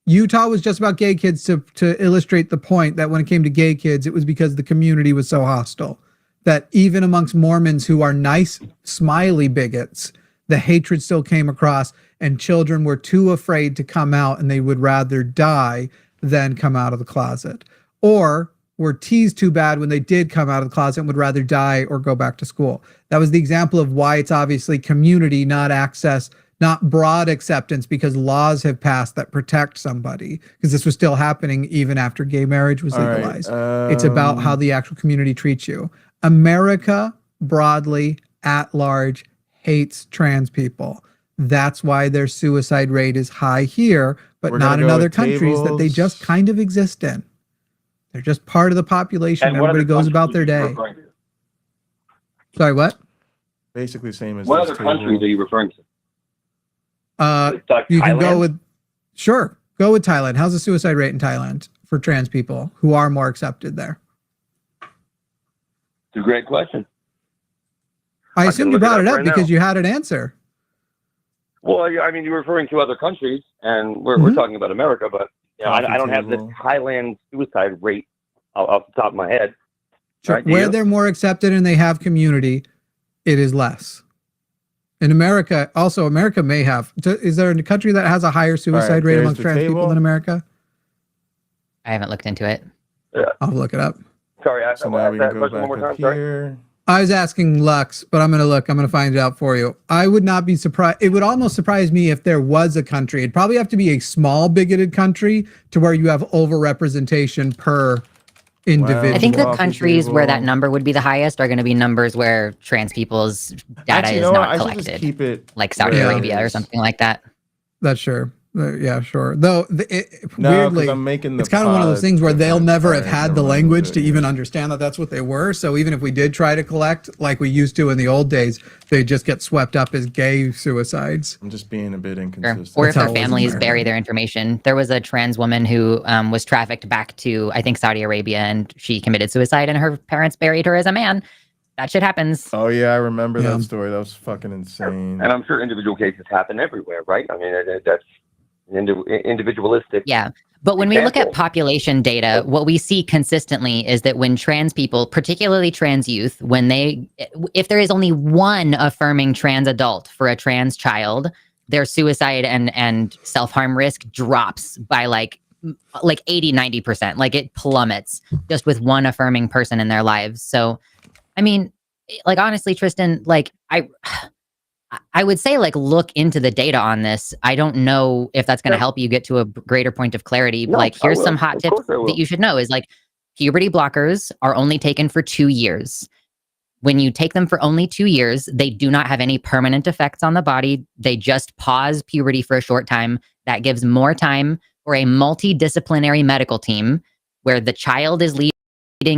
Utah was just about gay kids to illustrate the point that when it came to gay kids, it was because the community was so hostile that even amongst Mormons who are nice, smiley bigots, the hatred still came across, and children were too afraid to come out, and they would rather die than come out of the closet, or were teased too bad when they did come out of the closet and would rather die or go back to school. That was the example of why it's obviously community, not access, not broad acceptance, because laws have passed that protect somebody, because this was still happening even after gay marriage was legalized. It's about how the actual community treats you. America broadly at large hates trans people. That's why their suicide rate is high here, but not in other countries that they just kind of exist in. They're just part of the population. And what Everybody other goes about their countries are you day. referring to? Sorry, what? Basically same as What this other countries are you referring to? You can go Thailand? with, go with Thailand. How's the suicide rate in Thailand for trans people who are more accepted there? It's a great question. I can assume you look it brought up it up right because now. you had an answer. Well, I mean, you're referring to other countries, and we're talking about America, but I don't have the Thailand suicide rate off the top of my head. Sure. Right, do Where you? they're more accepted and they have community, it is less. In America, also, America may have. Is there a country that has a higher suicide rate there's amongst the trans people table. than America? I haven't looked into it. I'll look it up. Sorry, So I'll now ask we that can go question one more back time. up Sorry. here. I was asking Lux, but I'm going to look. I'm going to find it out for you. I would not be surprised. It would almost surprise me if there was a country. It'd probably have to be a small bigoted country to where you have overrepresentation per individual. I think the Wow, countries where that people. number would be the highest are going to be numbers where trans people's data Actually, you is know what? not I should just collected, keep it like Saudi where it Arabia or is. something like that. That's sure. Yeah, sure. Though No, because weirdly, I'm making the it's kind of one of those pod things where they'll different. never All have right, had never the mind, we'll language do to it, even yeah. understand that that's what they were. So even if we did try to collect like we used to in the old days, they just get swept up as gay suicides. I'm just being a bit Sure. inconsistent. Or That's if how their it was in families America. bury their information. There was a trans woman who was trafficked back to, I think, Saudi Arabia, and she committed suicide, and her parents buried her as a man. That shit happens. Oh yeah, I remember Yeah. that story. That was fucking insane. And I'm sure individual cases happen everywhere, right? I mean, that's an individualistic. Yeah. But when we look at example. population data, what we see consistently is that when trans people, particularly trans youth, if there is only one affirming trans adult for a trans child, their suicide and self-harm risk drops by like 80, 90%. Like it plummets just with one affirming person in their lives. So, I mean, like honestly, Tristan, like I would say like look into the data on this. I don't know if that's going to help you get to a greater point of clarity. No, Like I here's will. some hot Of tips course I will. that you should know is like puberty blockers are only taken for 2 years. When you take them for only 2 years, they do not have any permanent effects on the body. They just pause puberty for a short time. That gives more time for a multidisciplinary medical team where the child is leading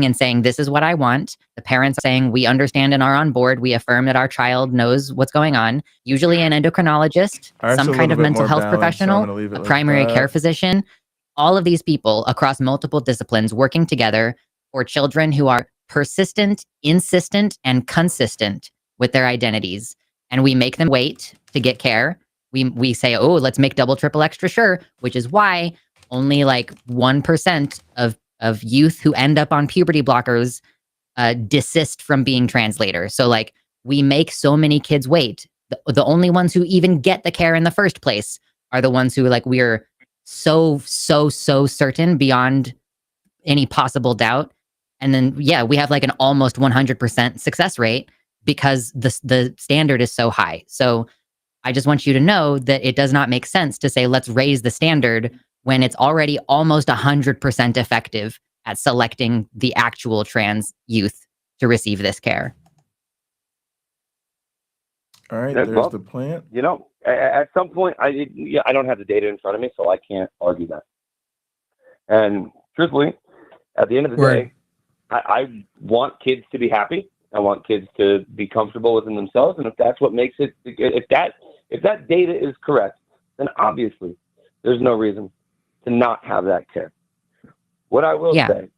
and saying, this is what I want. The parents are saying, we understand and are on board. We affirm that our child knows what's going on. Usually an endocrinologist, Ours some a kind little of bit mental more health balanced, so I'm professional, gonna leave it a like primary that. care physician, all of these people across multiple disciplines working together for children who are persistent, insistent, and consistent with their identities. And we make them wait to get care. We say, oh, let's make double, triple extra sure, which is why only like 1% of youth who end up on puberty blockers desist from being translators. So like we make so many kids wait. The only ones who even get the care in the first place are the ones who like we're so certain beyond any possible doubt. And then yeah, we have like an almost 100% success rate because the standard is so high. So I just want you to know that it does not make sense to say let's raise the standard when it's already almost 100% effective at selecting the actual trans youth to receive this care. All right, Yeah, there's well, the plant. You know, at some point, I don't have the data in front of me, so I can't argue that. And truthfully, at the end of the Right. day, I want kids to be happy. I want kids to be comfortable within themselves, and if that's what makes it, if that data is correct, then obviously there's no reason to not have that care. What I will say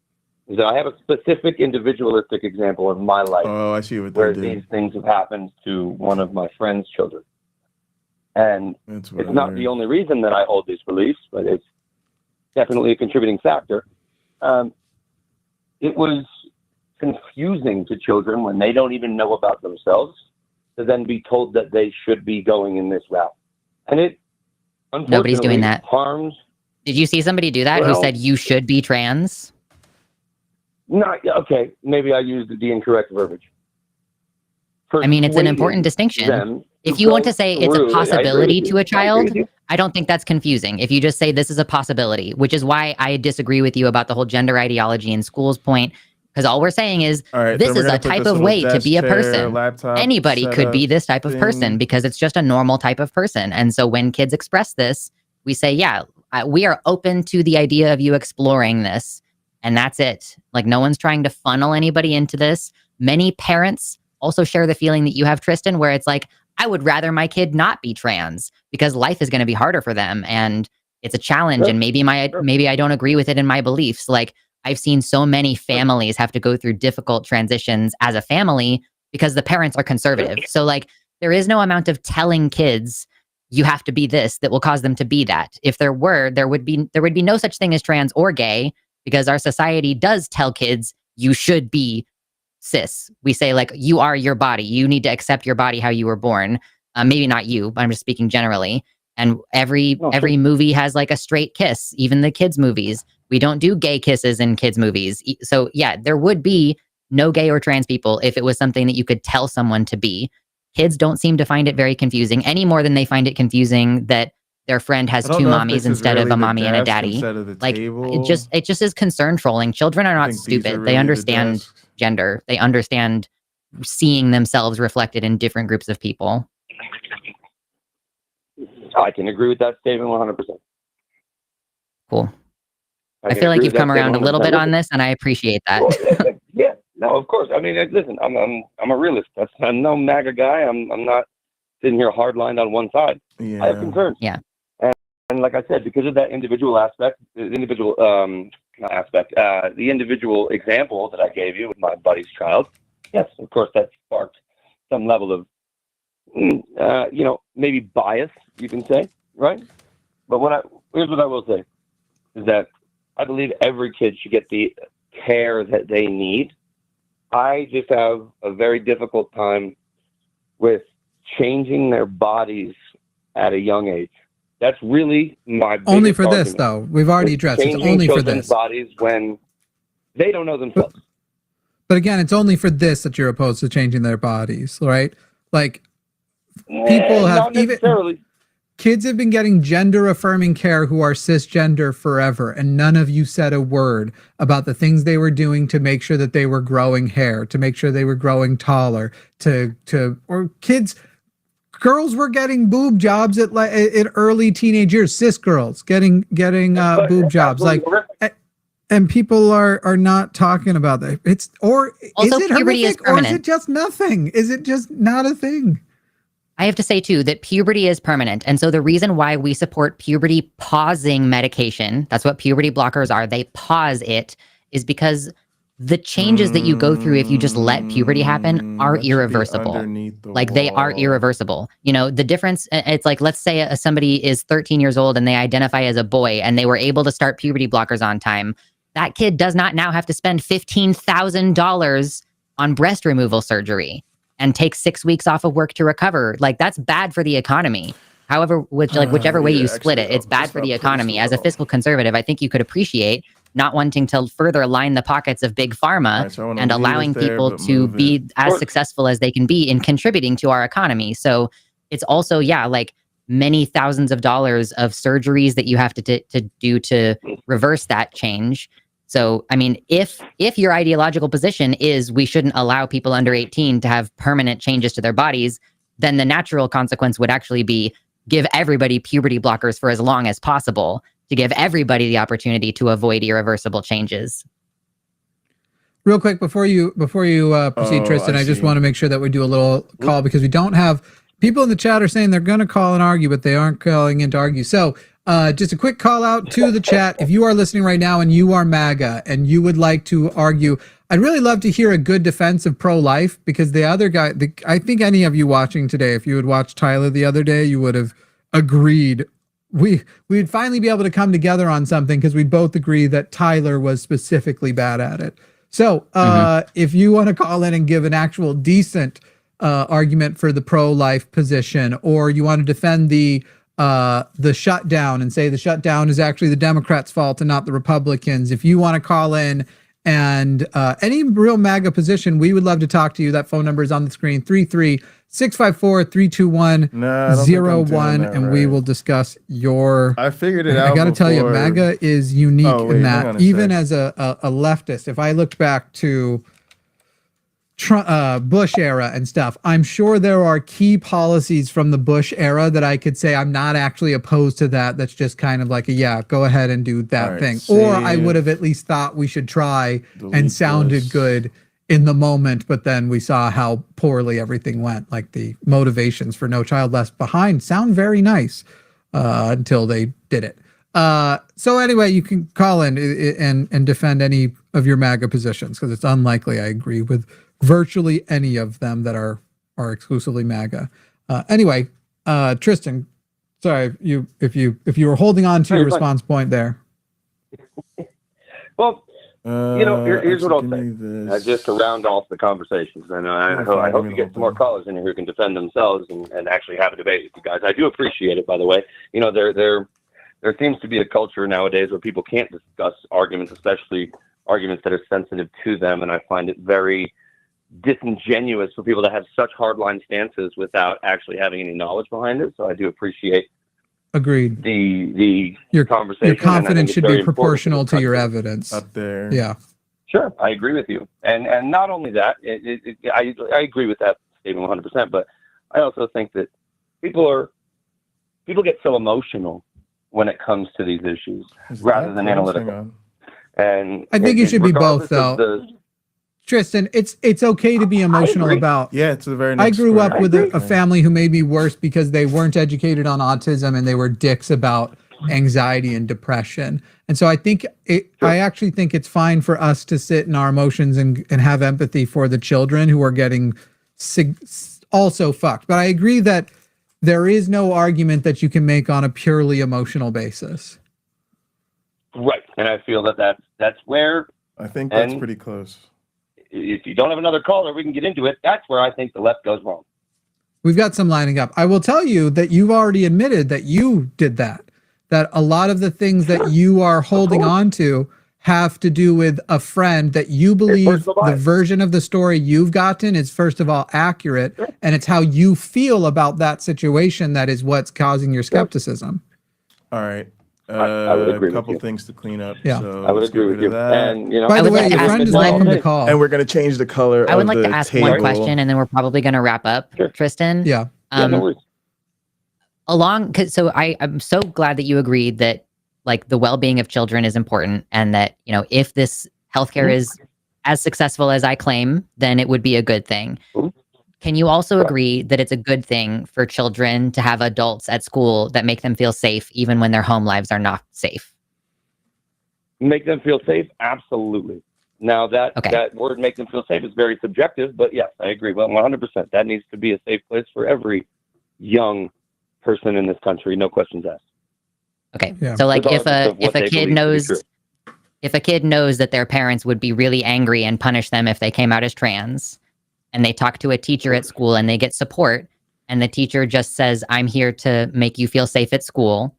is that I have a specific individualistic example in my life Oh, I see what where they these did. things have happened to one of my friend's children. And That's what it's I not learned. the only reason that I hold these beliefs, but it's definitely a contributing factor. It was confusing to children when they don't even know about themselves to then be told that they should be going in this route. And it, Nobody's doing unfortunately, that. harms. Did you see somebody do that who Well- said you should be trans? Okay, maybe I used the incorrect verbiage. I mean, it's an important Persuading distinction. them If you want go to say it's through- a I agree possibility with to you. a child, with you. I don't think that's confusing. If you just say this is a possibility, which is why I disagree with you about the whole gender ideology in schools point, because all we're saying is All right, this then we're is gonna a put type this of little way to desk be a chair, person. laptop Anybody could be setup this type of person thing. because it's just a normal type of person. And so when kids express this, we say, yeah, we are open to the idea of you exploring this. And that's it. Like no one's trying to funnel anybody into this. Many parents also share the feeling that you have, Tristan, where it's like, I would rather my kid not be trans because life is going to be harder for them and it's a challenge. Sure. And maybe I don't agree with it in my beliefs. Like I've seen so many families have to go through difficult transitions as a family because the parents are conservative. So like there is no amount of telling kids you have to be this that will cause them to be that. If there were, there would be no such thing as trans or gay because our society does tell kids you should be cis. We say like you are your body. You need to accept your body how you were born. Maybe not you, but I'm just speaking generally. And every movie has like a straight kiss, even the kids movies. We don't do gay kisses in kids movies. So yeah, there would be no gay or trans people if it was something that you could tell someone to be. Kids don't seem to find it very confusing any more than they find it confusing that their friend has two mommies instead of a mommy and a daddy. Like it just is concern trolling. Children are not stupid. They understand gender. They understand seeing themselves reflected in different groups of people. I can agree with that statement 100%. Cool. I feel like you've come around a little bit on this, and I appreciate that. Well, yeah, no, of course. I mean, listen, I'm a realist. I'm no MAGA guy. I'm not sitting here hardlined on one side. I have concerns. Yeah. And like I said, because of that individual aspect, the individual example that I gave you with my buddy's child, yes, of course, that sparked some level of, maybe bias, you can say, right? But here's what I will say, is that I believe every kid should get the care that they need. I just have a very difficult time with changing their bodies at a young age. That's really my biggest only for argument. this, though. We've already addressed it's Changing only for children's this. bodies when they don't know themselves. But again, it's only for this that you're opposed to changing their bodies, right? Like people have Not necessarily. Kids have been getting gender affirming care who are cisgender forever, and none of you said a word about the things they were doing to make sure that they were growing hair, to make sure they were growing taller, girls were getting boob jobs at early teenage years, cis girls getting boob jobs, and people are not talking about that. Is it puberty is horrific, or is permanent. it just nothing? Is it just not a thing? I have to say, too, that puberty is permanent. And so the reason why we support puberty pausing medication, that's what puberty blockers are, they pause it, is because the changes that you go through if you just let puberty happen are irreversible. Like they are irreversible. The difference, it's like, let's say somebody is 13 years old and they identify as a boy and they were able to start puberty blockers on time. That kid does not now have to spend $15,000 on breast removal surgery and take 6 weeks off of work to recover. Like that's bad for the economy. However, whichever way you split it, it's bad for the economy. As a fiscal conservative, I think you could appreciate not wanting to further line the pockets of big pharma and allowing people to be as successful as they can be in contributing to our economy. So it's also, like many thousands of dollars of surgeries that you have to do to reverse that change. So, I mean, if your ideological position is we shouldn't allow people under 18 to have permanent changes to their bodies, then the natural consequence would actually be give everybody puberty blockers for as long as possible to give everybody the opportunity to avoid irreversible changes. Real quick, before you proceed, Tristan, I just want to make sure that we do a little call because we don't have people in the chat are saying they're going to call and argue, but they aren't calling in to argue. So just a quick call out to the chat. If you are listening right now and you are MAGA and you would like to argue, I'd really love to hear a good defense of pro-life, because the other guy, I think any of you watching today, if you had watched Tyler the other day, you would have agreed. We'd finally be able to come together on something because we both agree that Tyler was specifically bad at it. So if you want to call in and give an actual decent argument for the pro-life position, or you want to defend the shutdown and say the shutdown is actually the Democrats' fault and not the Republicans, if you want to call in and any real MAGA position, we would love to talk to you. That phone number is on the screen, 33654-321-01, and we will discuss your... I figured it out. I got to tell you, before. MAGA is unique in hang on that a even sec. as a leftist, if I looked back to Bush era and stuff, I'm sure there are key policies from the Bush era that I could say I'm not actually opposed to that. That's just kind of like go ahead and do that thing. Or I would have at least thought we should try and sounded good in the moment, but then we saw how poorly everything went. Like the motivations for No Child Left Behind sound very nice until they did it. So anyway, you can call in and defend any of your MAGA positions, because it's unlikely I agree with virtually any of them that are exclusively MAGA. Anyway, Tristan, sorry, if you were holding on to your response point there. Well, here's what I'll say, just to round off the conversations, and I hope you get some more callers in here who can defend themselves and actually have a debate with you guys. I do appreciate it, by the way. There seems to be a culture nowadays where people can't discuss arguments, especially arguments that are sensitive to them, and I find it very disingenuous for people to have such hardline stances without actually having any knowledge behind it. So I do appreciate Agreed. the Your conversation. Your and I think confidence it's should very be important proportional to your discuss it. evidence. Up there. Yeah. Sure, I agree with you, and not only that, I agree with that statement 100%. But I also think that people get so emotional when it comes to these issues rather than analytical. And I think it should be both, regardless of though. Tristan, it's okay to be emotional about. Yeah, it's a very. I Next grew up part. with a family who made me worse because they weren't educated on autism and they were dicks about anxiety and depression. And so I think I actually think it's fine for us to sit in our emotions and have empathy for the children who are getting also fucked. But I agree that there is no argument that you can make on a purely emotional basis. Right, and I feel that that's where I think that's pretty close. If you don't have another caller, we can get into it. That's where I think the left goes wrong. We've got some lining up. I will tell you that you've already admitted that you did that a lot of the things that you are holding on to have to do with a friend that you believe the version of the story you've gotten is, first of all, accurate, and it's how you feel about that situation that is what's causing your skepticism. All right. I would agree a couple with you. things to clean up. Yeah. So I would let's agree get with rid of you. that. And, you know, By the I would way, like your to friend ask is one- welcome to call. And we're gonna change the color. I would of like the to ask table. one question, and then we're probably going to wrap up, Tristan. Yeah. No worries. So I'm so glad that you agreed that like the well-being of children is important, and that, you know, if this healthcare is as successful as I claim, then it would be a good thing. Can you also agree that it's a good thing for children to have adults at school that make them feel safe even when their home lives are not safe? Make them feel safe? Absolutely. Now that word "make them feel safe" is very subjective, but yes, I agree. Well, 100%. That needs to be a safe place for every young person in this country. No questions asked. Okay. Yeah. So like if Regardless of a what they kid believe to be knows true. if a kid knows that their parents would be really angry and punish them if they came out as trans, and they talk to a teacher at school and they get support, and the teacher just says, "I'm here to make you feel safe at school,"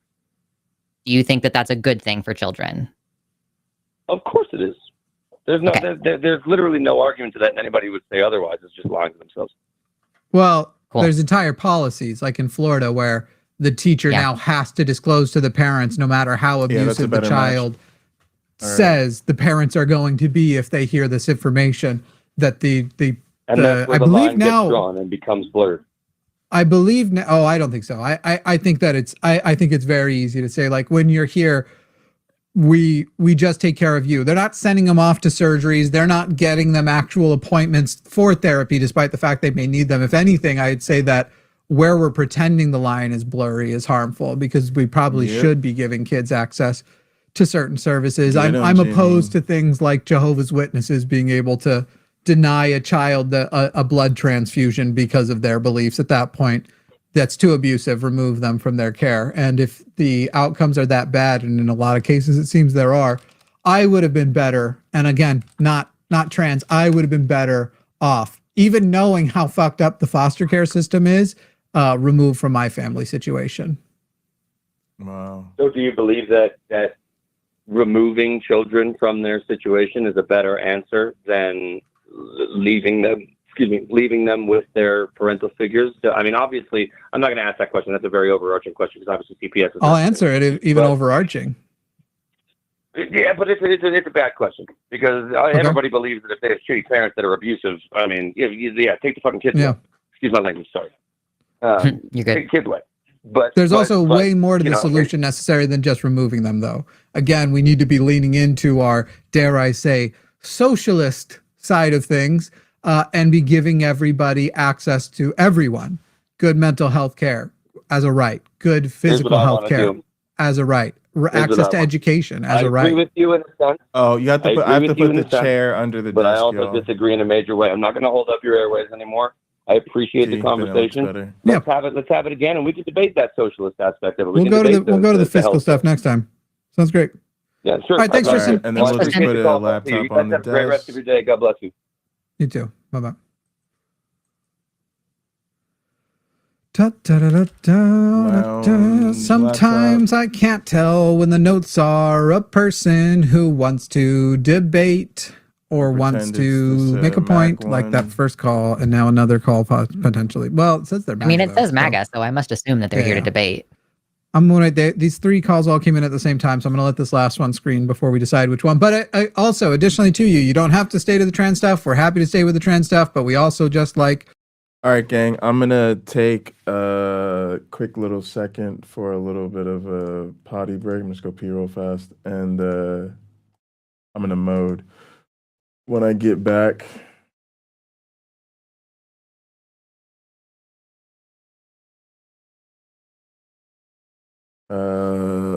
do you think that that's a good thing for children? Of course it is. There's no, there's literally no argument to that, and anybody would say otherwise. It's just lying to themselves. Well, there's entire policies like in Florida where the teacher now has to disclose to the parents, no matter how that's a abusive the better child match. All right. says the parents are going to be if they hear this information, that And that's where I the believe line now gets drawn and becomes blurred. I believe now. Oh, I don't think so. I think that I think it's very easy to say, like, when you're here, we just take care of you. They're not sending them off to surgeries. They're not getting them actual appointments for therapy, despite the fact they may need them. If anything, I'd say that where we're pretending the line is blurry is harmful, because we probably should be giving kids access to certain services. Get 'em, I'm Jimmy. opposed to things like Jehovah's Witnesses being able to deny a child a blood transfusion because of their beliefs. At that point, that's too abusive. Remove them from their care. And if the outcomes are that bad, and in a lot of cases it seems there are, I would have been better. And again, not trans. I would have been better off, even knowing how fucked up the foster care system is, removed from my family situation. Wow. So do you believe that removing children from their situation is a better answer than leaving them with their parental figures? I mean, obviously, I'm not going to ask that question. That's a very overarching question, because obviously CPS is... I'll answer it, even overarching. Yeah, but it's a bad question, because everybody believes that if they have shitty parents that are abusive, I mean, take the fucking kids away. Excuse my language, sorry. You're good. Take kids away. But There's also but, way more to you the know, solution necessary than just removing them, though. Again, we need to be leaning into our, dare I say, socialist side of things, and be giving everybody access to everyone. Good mental health care as a right. Good physical health care as a right. Access to education as a right. I agree with you in a sense. Oh, you have to put, I have to put the chair under the but desk. I also y'all. disagree in a major way. I'm not going to hold up your airways anymore. I appreciate the conversation. Let's have it again, and we can debate that socialist aspect of it. We'll go to the fiscal stuff next time. Sounds great. Yeah, sure. All right, thanks, Tristan. And then we'll just put a laptop on the Have a great rest desk. of your day. God bless you. You too. Bye-bye. Da, da, da, da, da, da. Sometimes I can't tell when the notes are a person who wants to debate or wants to make a point, like that first call, and now another call potentially. Well, it says they're I mean, MAGA, it says though, MAGA, so I must assume that they're here to debate. I'm gonna. These 3 calls all came in at the same time, so I'm gonna let this last one screen before we decide which one. But I also, additionally to you, you don't have to stay to the trans stuff. We're happy to stay with the trans stuff, but we also just like. All right, gang. I'm gonna take a quick little second for a little bit of a potty break. I'm just go pee real fast, and I'm gonna mode. When I get back.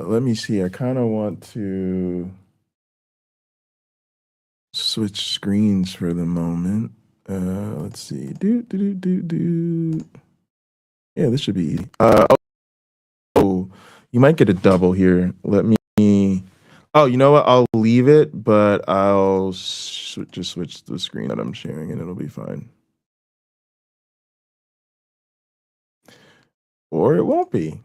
Let me see. I kind of want to switch screens for the moment. Let's see. Yeah, this should be easy. Oh, you might get a double here. Let me. Oh, you know what? I'll leave it, but I'll just switch the screen that I'm sharing, and it'll be fine. Or it won't be.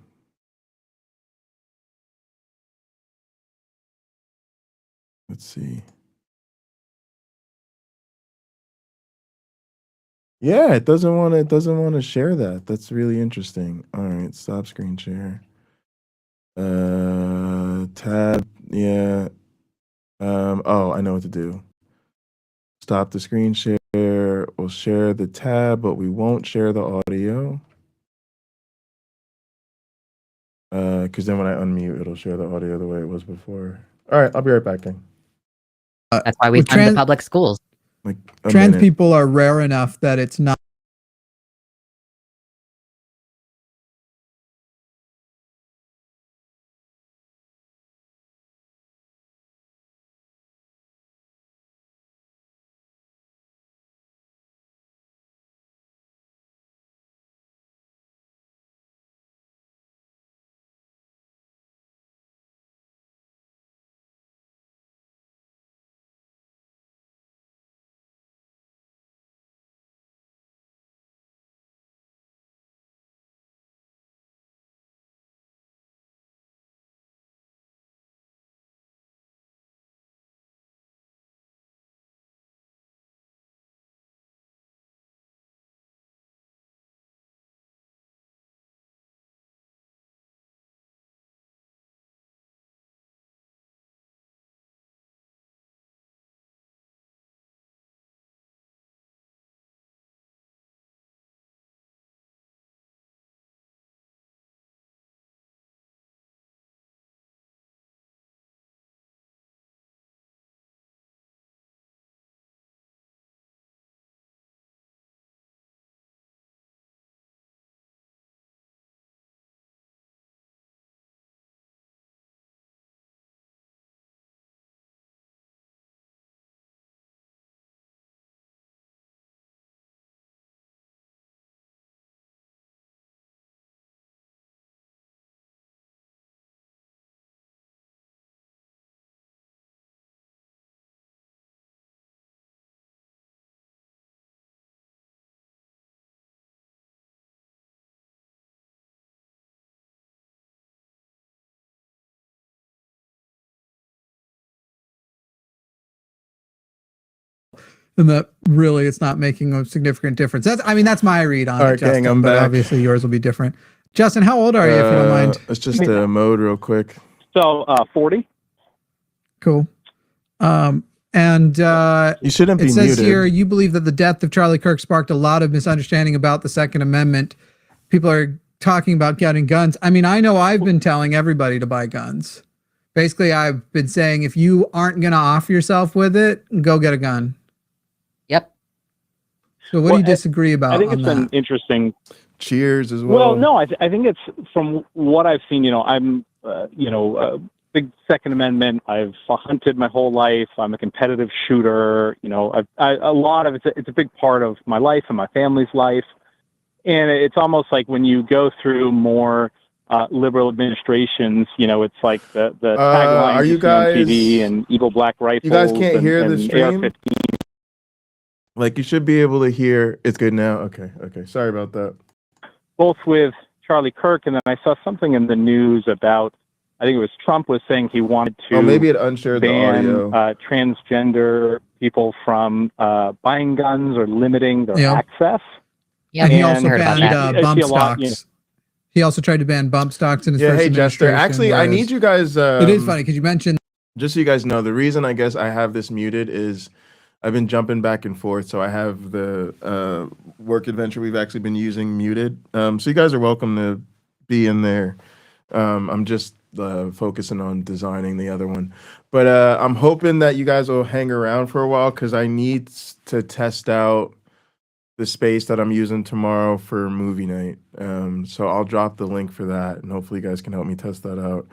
Let's see. Yeah, it doesn't want to share that. That's really interesting. All right, stop screen share. Tab, yeah. Oh, I know what to do. Stop the screen share. We'll share the tab, but we won't share the audio. Because then when I unmute, it'll share the audio the way it was before. All right, I'll be right back, gang. That's why we fund the public schools. Like Trans people are rare enough that it's not. And that really, it's not making a significant difference. That's my read on All it, right, Justin. gang, I'm but back. obviously yours will be different. Justin, how old are you, if you don't mind? Let's just mode real quick. So 40. Cool. And you shouldn't be It says muted. here, you believe that the death of Charlie Kirk sparked a lot of misunderstanding about the Second Amendment. People are talking about getting guns. I mean, I know I've been telling everybody to buy guns. Basically, I've been saying, if you aren't going to off yourself with it, go get a gun. Yep. So what do you disagree about I think on it's that? an interesting. Cheers as well. Well, no, I think it's from what I've seen. I'm, a big Second Amendment. I've hunted my whole life. I'm a competitive shooter. A lot of it's a big part of my life and my family's life. And it's almost like when you go through more liberal administrations, it's like the tagline are you you see on guys- TV and evil black rifles. You guys can't hear the and stream? AR-15. Like, you should be able to hear. It's good now. Okay. Sorry about that. Both with Charlie Kirk, and then I saw something in the news about, I think it was Trump was saying he wanted to Maybe it unshared the ban audio. transgender people from buying guns or limiting their Yeah. access. Yeah, And he And also heard about banned that. I bump see a lot, stocks. He also tried to ban bump stocks in his Yeah, first hey Jester. administration, Actually, I need whereas- you guys. It is funny because you mentioned. Just so you guys know, the reason I guess I have this muted is I've been jumping back and forth, so I have the work adventure we've actually been using muted. So you guys are welcome to be in there. I'm just focusing on designing the other one, but I'm hoping that you guys will hang around for a while because I need to test out the space that I'm using tomorrow for movie night. So I'll drop the link for that, and hopefully you guys can help me test that out.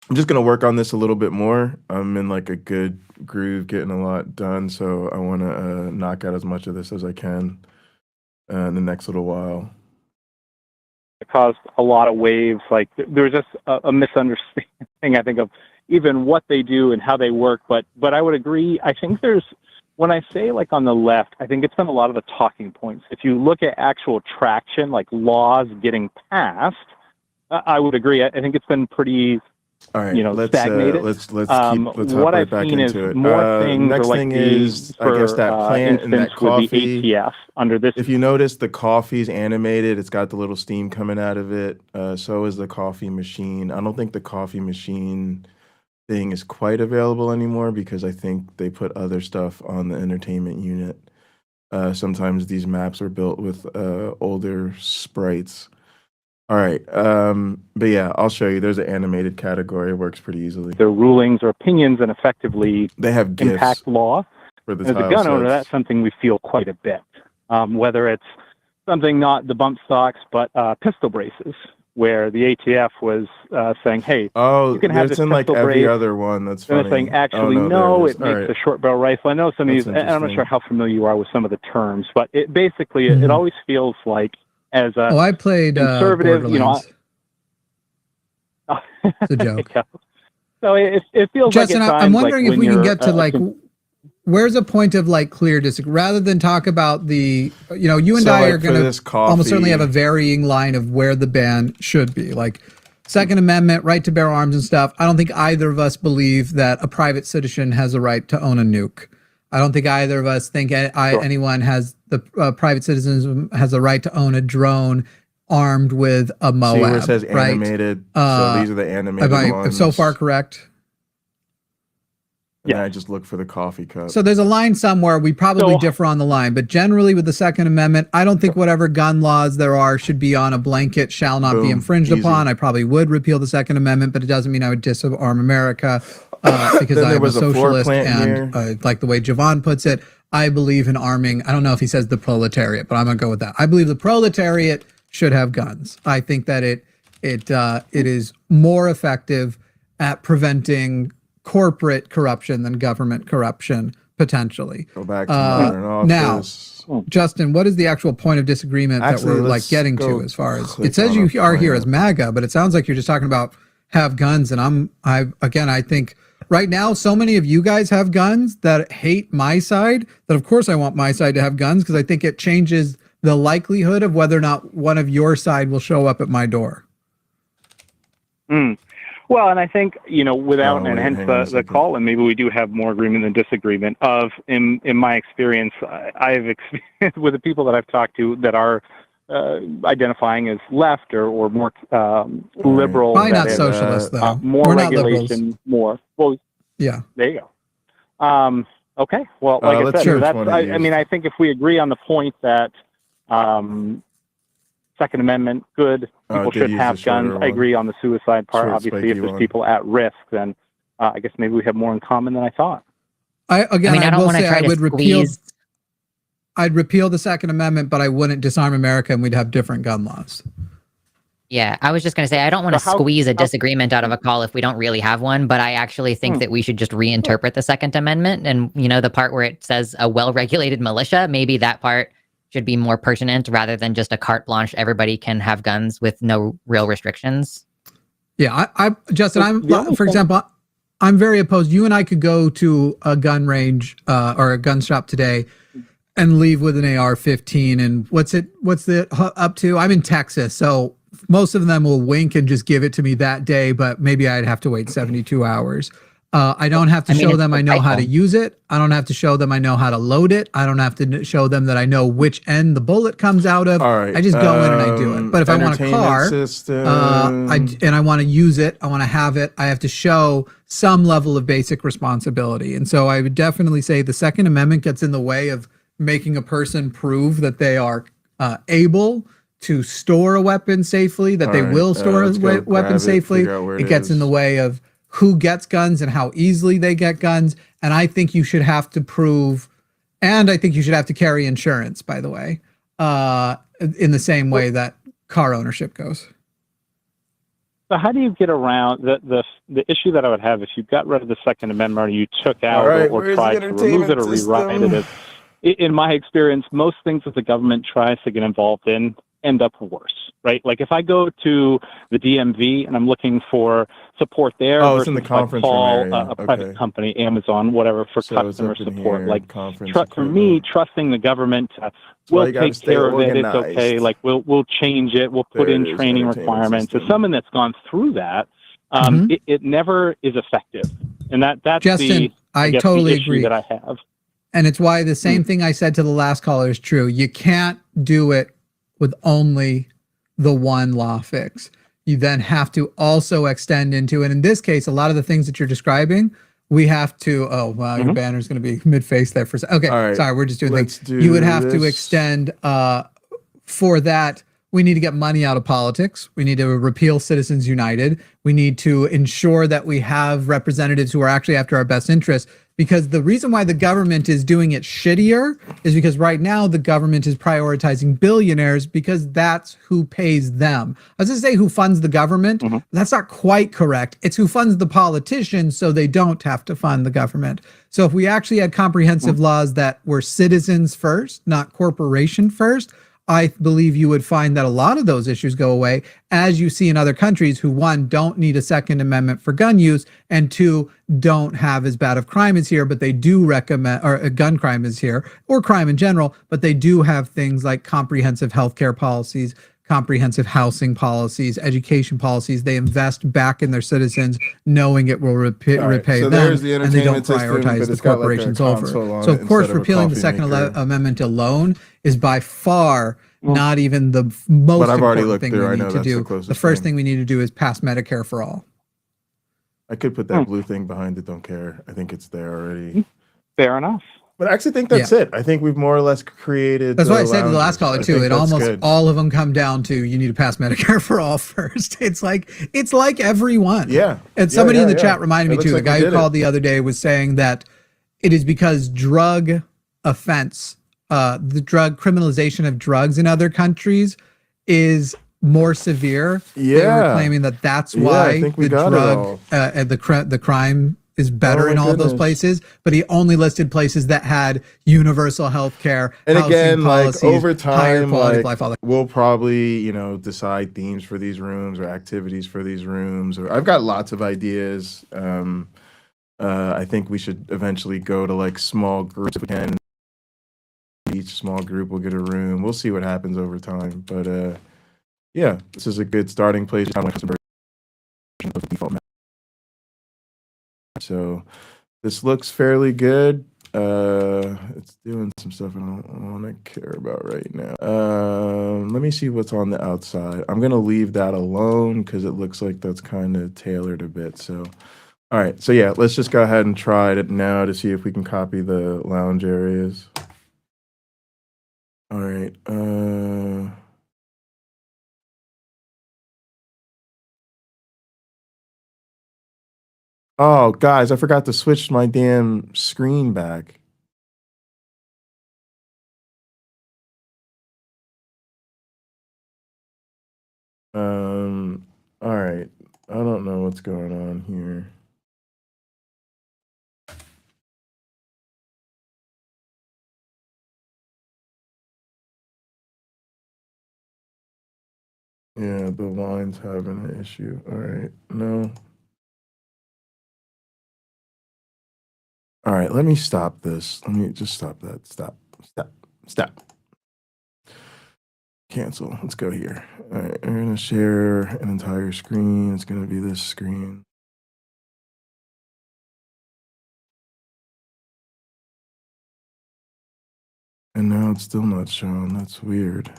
I'm just gonna work on this a little bit more. I'm in like a good groove, getting a lot done, so I want to knock out as much of this as I can in the next little while. It caused a lot of waves. Like there was just a misunderstanding, I think, of even what they do and how they work. But I would agree. I think when I say like on the left, I think it's been a lot of the talking points. If you look at actual traction, like laws getting passed, I would agree. I think it's been pretty. All right, let's stagnated. Let's what hop right I've back seen into is it. more things. Next are like thing these is, I guess, that plant and that instance with coffee. the ATF under this. If you notice, the coffee's animated. It's got the little steam coming out of it. So is the coffee machine. I don't think the coffee machine thing is quite available anymore because I think they put other stuff on the entertainment unit. Sometimes these maps are built with older sprites. All right, but yeah, I'll show you. There's an animated category. It works pretty easily. Their rulings or opinions and effectively they have GIFs impact law. for the As a tile gun owner, sets. that's something we feel quite a bit. Whether it's something not the bump stocks, but pistol braces, where the ATF was saying, "Hey, Oh, you can have it's this in like pistol every brace." other one. That's And funny. they're saying, actually, oh, no, there it is. makes All right. a short barrel rifle. I know some of That's these, and I'm not interesting. sure how familiar you are with some of the terms, but it basically, it always feels like as a Oh, I played conservative, Borderlands. It's a joke. So it feels Justin, like at I'm times, wondering like if when we can you're, get to like, where's a point of like clear disagreement rather than talk about the, you and So, I like, are for going this to almost certainly have a coffee- varying line of where the ban should be. Like Second Amendment, right to bear arms and stuff. I don't think either of us believe that a private citizen has a right to own a nuke. I don't think either of us think anyone has the private citizens has a right to own a drone armed with a Moab. See where it says right? animated? So these are the animated Am I ones. so far correct? And then I just look for the coffee cup. So there's a line somewhere. We probably differ on the line, but generally with the Second Amendment, I don't think whatever gun laws there are should be on a blanket, shall not be Boom. infringed Easy. upon. I probably would repeal the Second Amendment, but it doesn't mean I would disarm America because Then there I'm a was a floor socialist plant and like the way Javon puts it, I believe in arming. I don't know if he says the proletariat, but I'm going to go with that. I believe the proletariat should have guns. I think that it is more effective at preventing corporate corruption than government corruption potentially. Go back to modern Now, office. Justin, what is the actual point of disagreement Actually, that we're like let's getting go to as far as click it says on you a are here plan. as MAGA, but it sounds like you're just talking about have guns. And I think right now, so many of you guys have guns that hate my side that of course I want my side to have guns because I think it changes the likelihood of whether or not one of your side will show up at my door. Well, and I think, without, Oh, and wait, hence hang on a the second. call, and maybe we do have more agreement than disagreement of, in my experience, I've experienced with the people that I've talked to that are identifying as left or more liberal. Probably not that is, socialist, though. More We're not liberals. regulation, more. Well, Yeah. there you go. Okay. Well, like I let's said, choose that's, one of I these. mean, I think if we agree on the point that Second Amendment, good, Oh, people it did should use have the shorter guns. I one. agree on the suicide part. Short, Obviously, spiky if there's one. people at risk, then I guess maybe we have more in common than I thought. I don't will want to say try I to would repeal. squeeze. I'd repeal the Second Amendment, but I wouldn't disarm America, and we'd have different gun laws. Yeah, I was just going to say, I don't want to So how- squeeze a how- disagreement out of a call if we don't really have one, but I actually think that we should just reinterpret the Second Amendment. And, the part where it says a well-regulated militia, maybe that part should be more pertinent rather than just a carte blanche. Everybody can have guns with no real restrictions. Yeah, Justin, The only for thing- example, I'm very opposed. You and I could go to a gun range or a gun shop today and leave with an AR-15. And what's it up to? I'm in Texas, so most of them will wink and just give it to me that day, but maybe I'd have to wait 72 hours. I don't have to I mean, show it's them the I know how to Bible. use it. I don't have to show them I know how to load it. I don't have to show them that I know which end the bullet comes out of. All right. I just go in and I do it. But if I want a Entertainment car, system. I want to use it, I want to have it, I have to show some level of basic responsibility. And so I would definitely say the Second Amendment gets in the way of making a person prove that they are able to store a weapon safely, that they All right, will store a let's go grab weapon it, safely. figure out where It it gets in is. the way of who gets guns and how easily they get guns. And I think you should have to prove, and I think you should have to carry insurance, by the way, in the same way that car ownership goes. So how do you get around the issue that I would have if you got rid of the Second Amendment or you took out right, or where's tried the to remove it or entertainment rewrite it? system? In my experience, most things that the government tries to get involved in end up worse, right? Like if I go to the DMV and I'm looking for support there Oh, it's versus in the if I conference room call area. a private Okay. company, Amazon, whatever, for So it's customer up in support. here, Like conference for me, equipment. trusting the government why we'll you gotta take stay care of it. It's organized. okay. Like we'll change it. We'll put There in it is, training entertainment requirements. As system. someone that's gone through that, it never is effective, and that's Justin, I guess totally the issue agree. that I have. And it's why the same thing I said to the last caller is true. You can't do it with only the one law fix. You then have to also extend into it. In this case, a lot of the things that you're describing, we have to, oh, wow, your banner's going to be mid-face there for a second. Okay, All right, sorry, we're just doing let's things. do You would have to this. extend, for that, we need to get money out of politics. We need to repeal Citizens United. We need to ensure that we have representatives who are actually after our best interests. Because the reason why the government is doing it shittier is because right now the government is prioritizing billionaires because that's who pays them. I was going to say who funds the government. That's not quite correct. It's who funds the politicians so they don't have to fund the government. So if we actually had comprehensive laws that were citizens first, not corporation first, I believe you would find that a lot of those issues go away, as you see in other countries who, one, don't need a Second Amendment for gun use, and two, don't have as bad of crime as here, but they do recommend, or gun crime is here, or crime in general, but they do have things like comprehensive healthcare policies, comprehensive housing policies, education policies. They invest back in their citizens, knowing it will repay All right, them, so there's the and they don't entertainment system, prioritize but the it's got like a corporations over. console on So, it of course, instead of a repealing the coffee Second maker. Amendment alone is by far not even the most I've already important looked thing there. I we know need to that's the do. closest The first thing. thing we need to do is pass Medicare for all. I could put that blue thing behind it. Don't care. I think it's there already. Fair enough. But I actually think that's it. I think we've more or less created. That's the why I said to the last lounges. caller I too. think It that's almost good. all of them come down to you need to pass Medicare for all first. It's like everyone. Yeah. And Yeah, somebody in yeah, the yeah. chat reminded It me looks too. like The we guy who did it. called the other day was saying that it is because drug offense, the drug criminalization of drugs in other countries is more severe. They were Yeah. claiming that that's Yeah, I why think we the got it drug all. and the crime is better Oh, in my all of those goodness. places, but he only listed places that had universal health care, And housing again, like policies, over higher time, quality of like life, all that. we'll probably, decide themes for these rooms or activities for these rooms. Or I've got lots of ideas. I think we should eventually go to like small groups if we can. Each small group will get a room. We'll see what happens over time. But yeah, this is a good starting place. Kind of like of the default map. So this looks fairly good. It's doing some stuff I don't want to care about right now. Let me see what's on the outside. I'm gonna leave that alone because it looks like that's kind of tailored a bit. So, all right. So yeah, let's just go ahead and try it now to see if we can copy the lounge areas. All right. Oh, guys, I forgot to switch my damn screen back. All right. I don't know what's going on here. Yeah, the line's having an issue. All right. No. All right, let me stop this. Let me just stop that. Stop. Cancel. Let's go here. All right, we're gonna share an entire screen. It's gonna be this screen. And now it's still not showing. That's weird.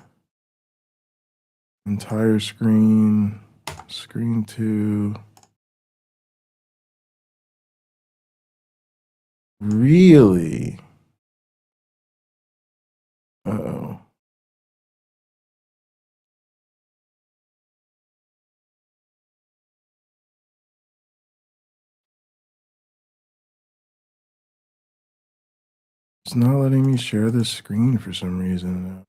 Entire screen, screen 2. Really? Uh-oh. It's not letting me share this screen for some reason.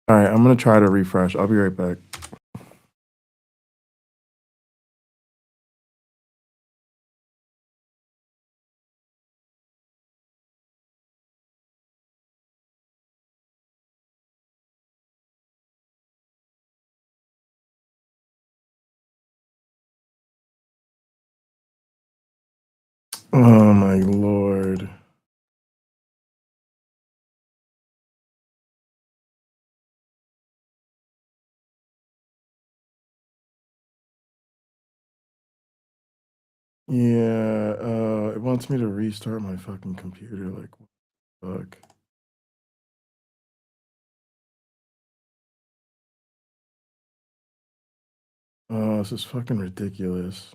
All right, I'm going to try to refresh. I'll be right back. Oh my lord. Yeah, it wants me to restart my fucking computer. Like, what the fuck? Oh, this is fucking ridiculous.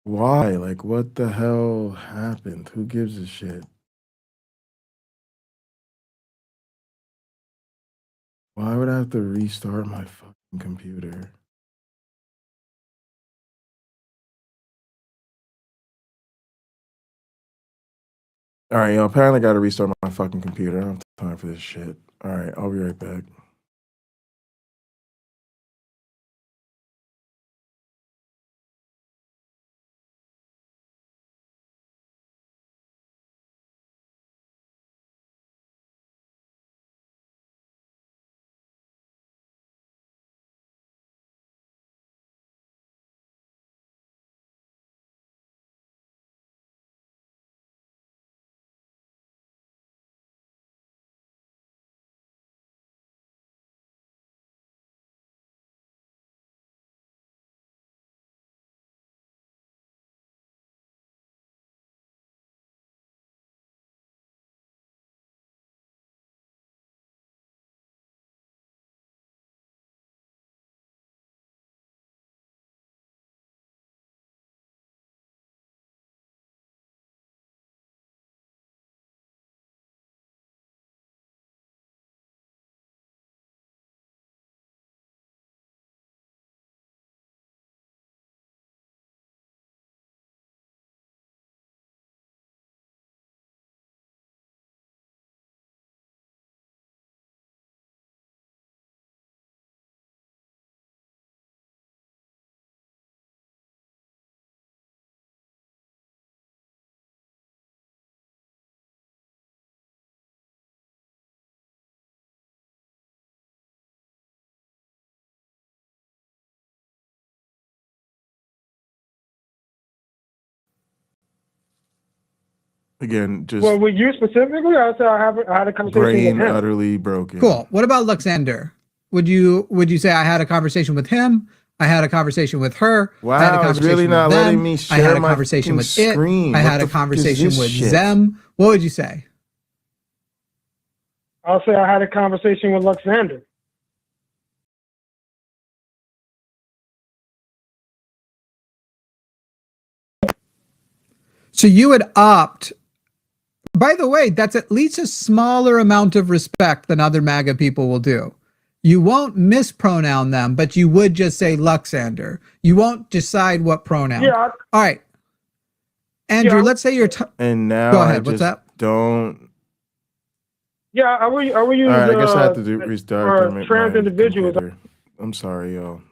Why? Like, what the hell happened? Who gives a shit? Why would I have to restart my fucking computer? All right, yo, apparently I gotta restart my fucking computer. I don't have time for this shit. All right, I'll be right back. Again, just Well, with you specifically, I said I had a conversation brain with him. utterly broken. Cool. What about Luxander? Would you say I had a conversation with him? I had a conversation with her. I had a Wow, it's conversation really with not them. letting me I had share a my conversation with fucking it. screen. I What had the a fuck is conversation this with shit? them. What would you say? I'll say I had a conversation with Luxander. So you would opt. By the way, that's at least a smaller amount of respect than other MAGA people will do. You won't mispronoun them, but you would just say Luxander. You won't decide what pronoun. Yeah. All right. Andrew, Yeah, let's say you're. And now Go ahead. I What's just that? don't. Yeah, I will use All right, I guess I have to for restart my trans individuals. computer. I'm sorry, yo.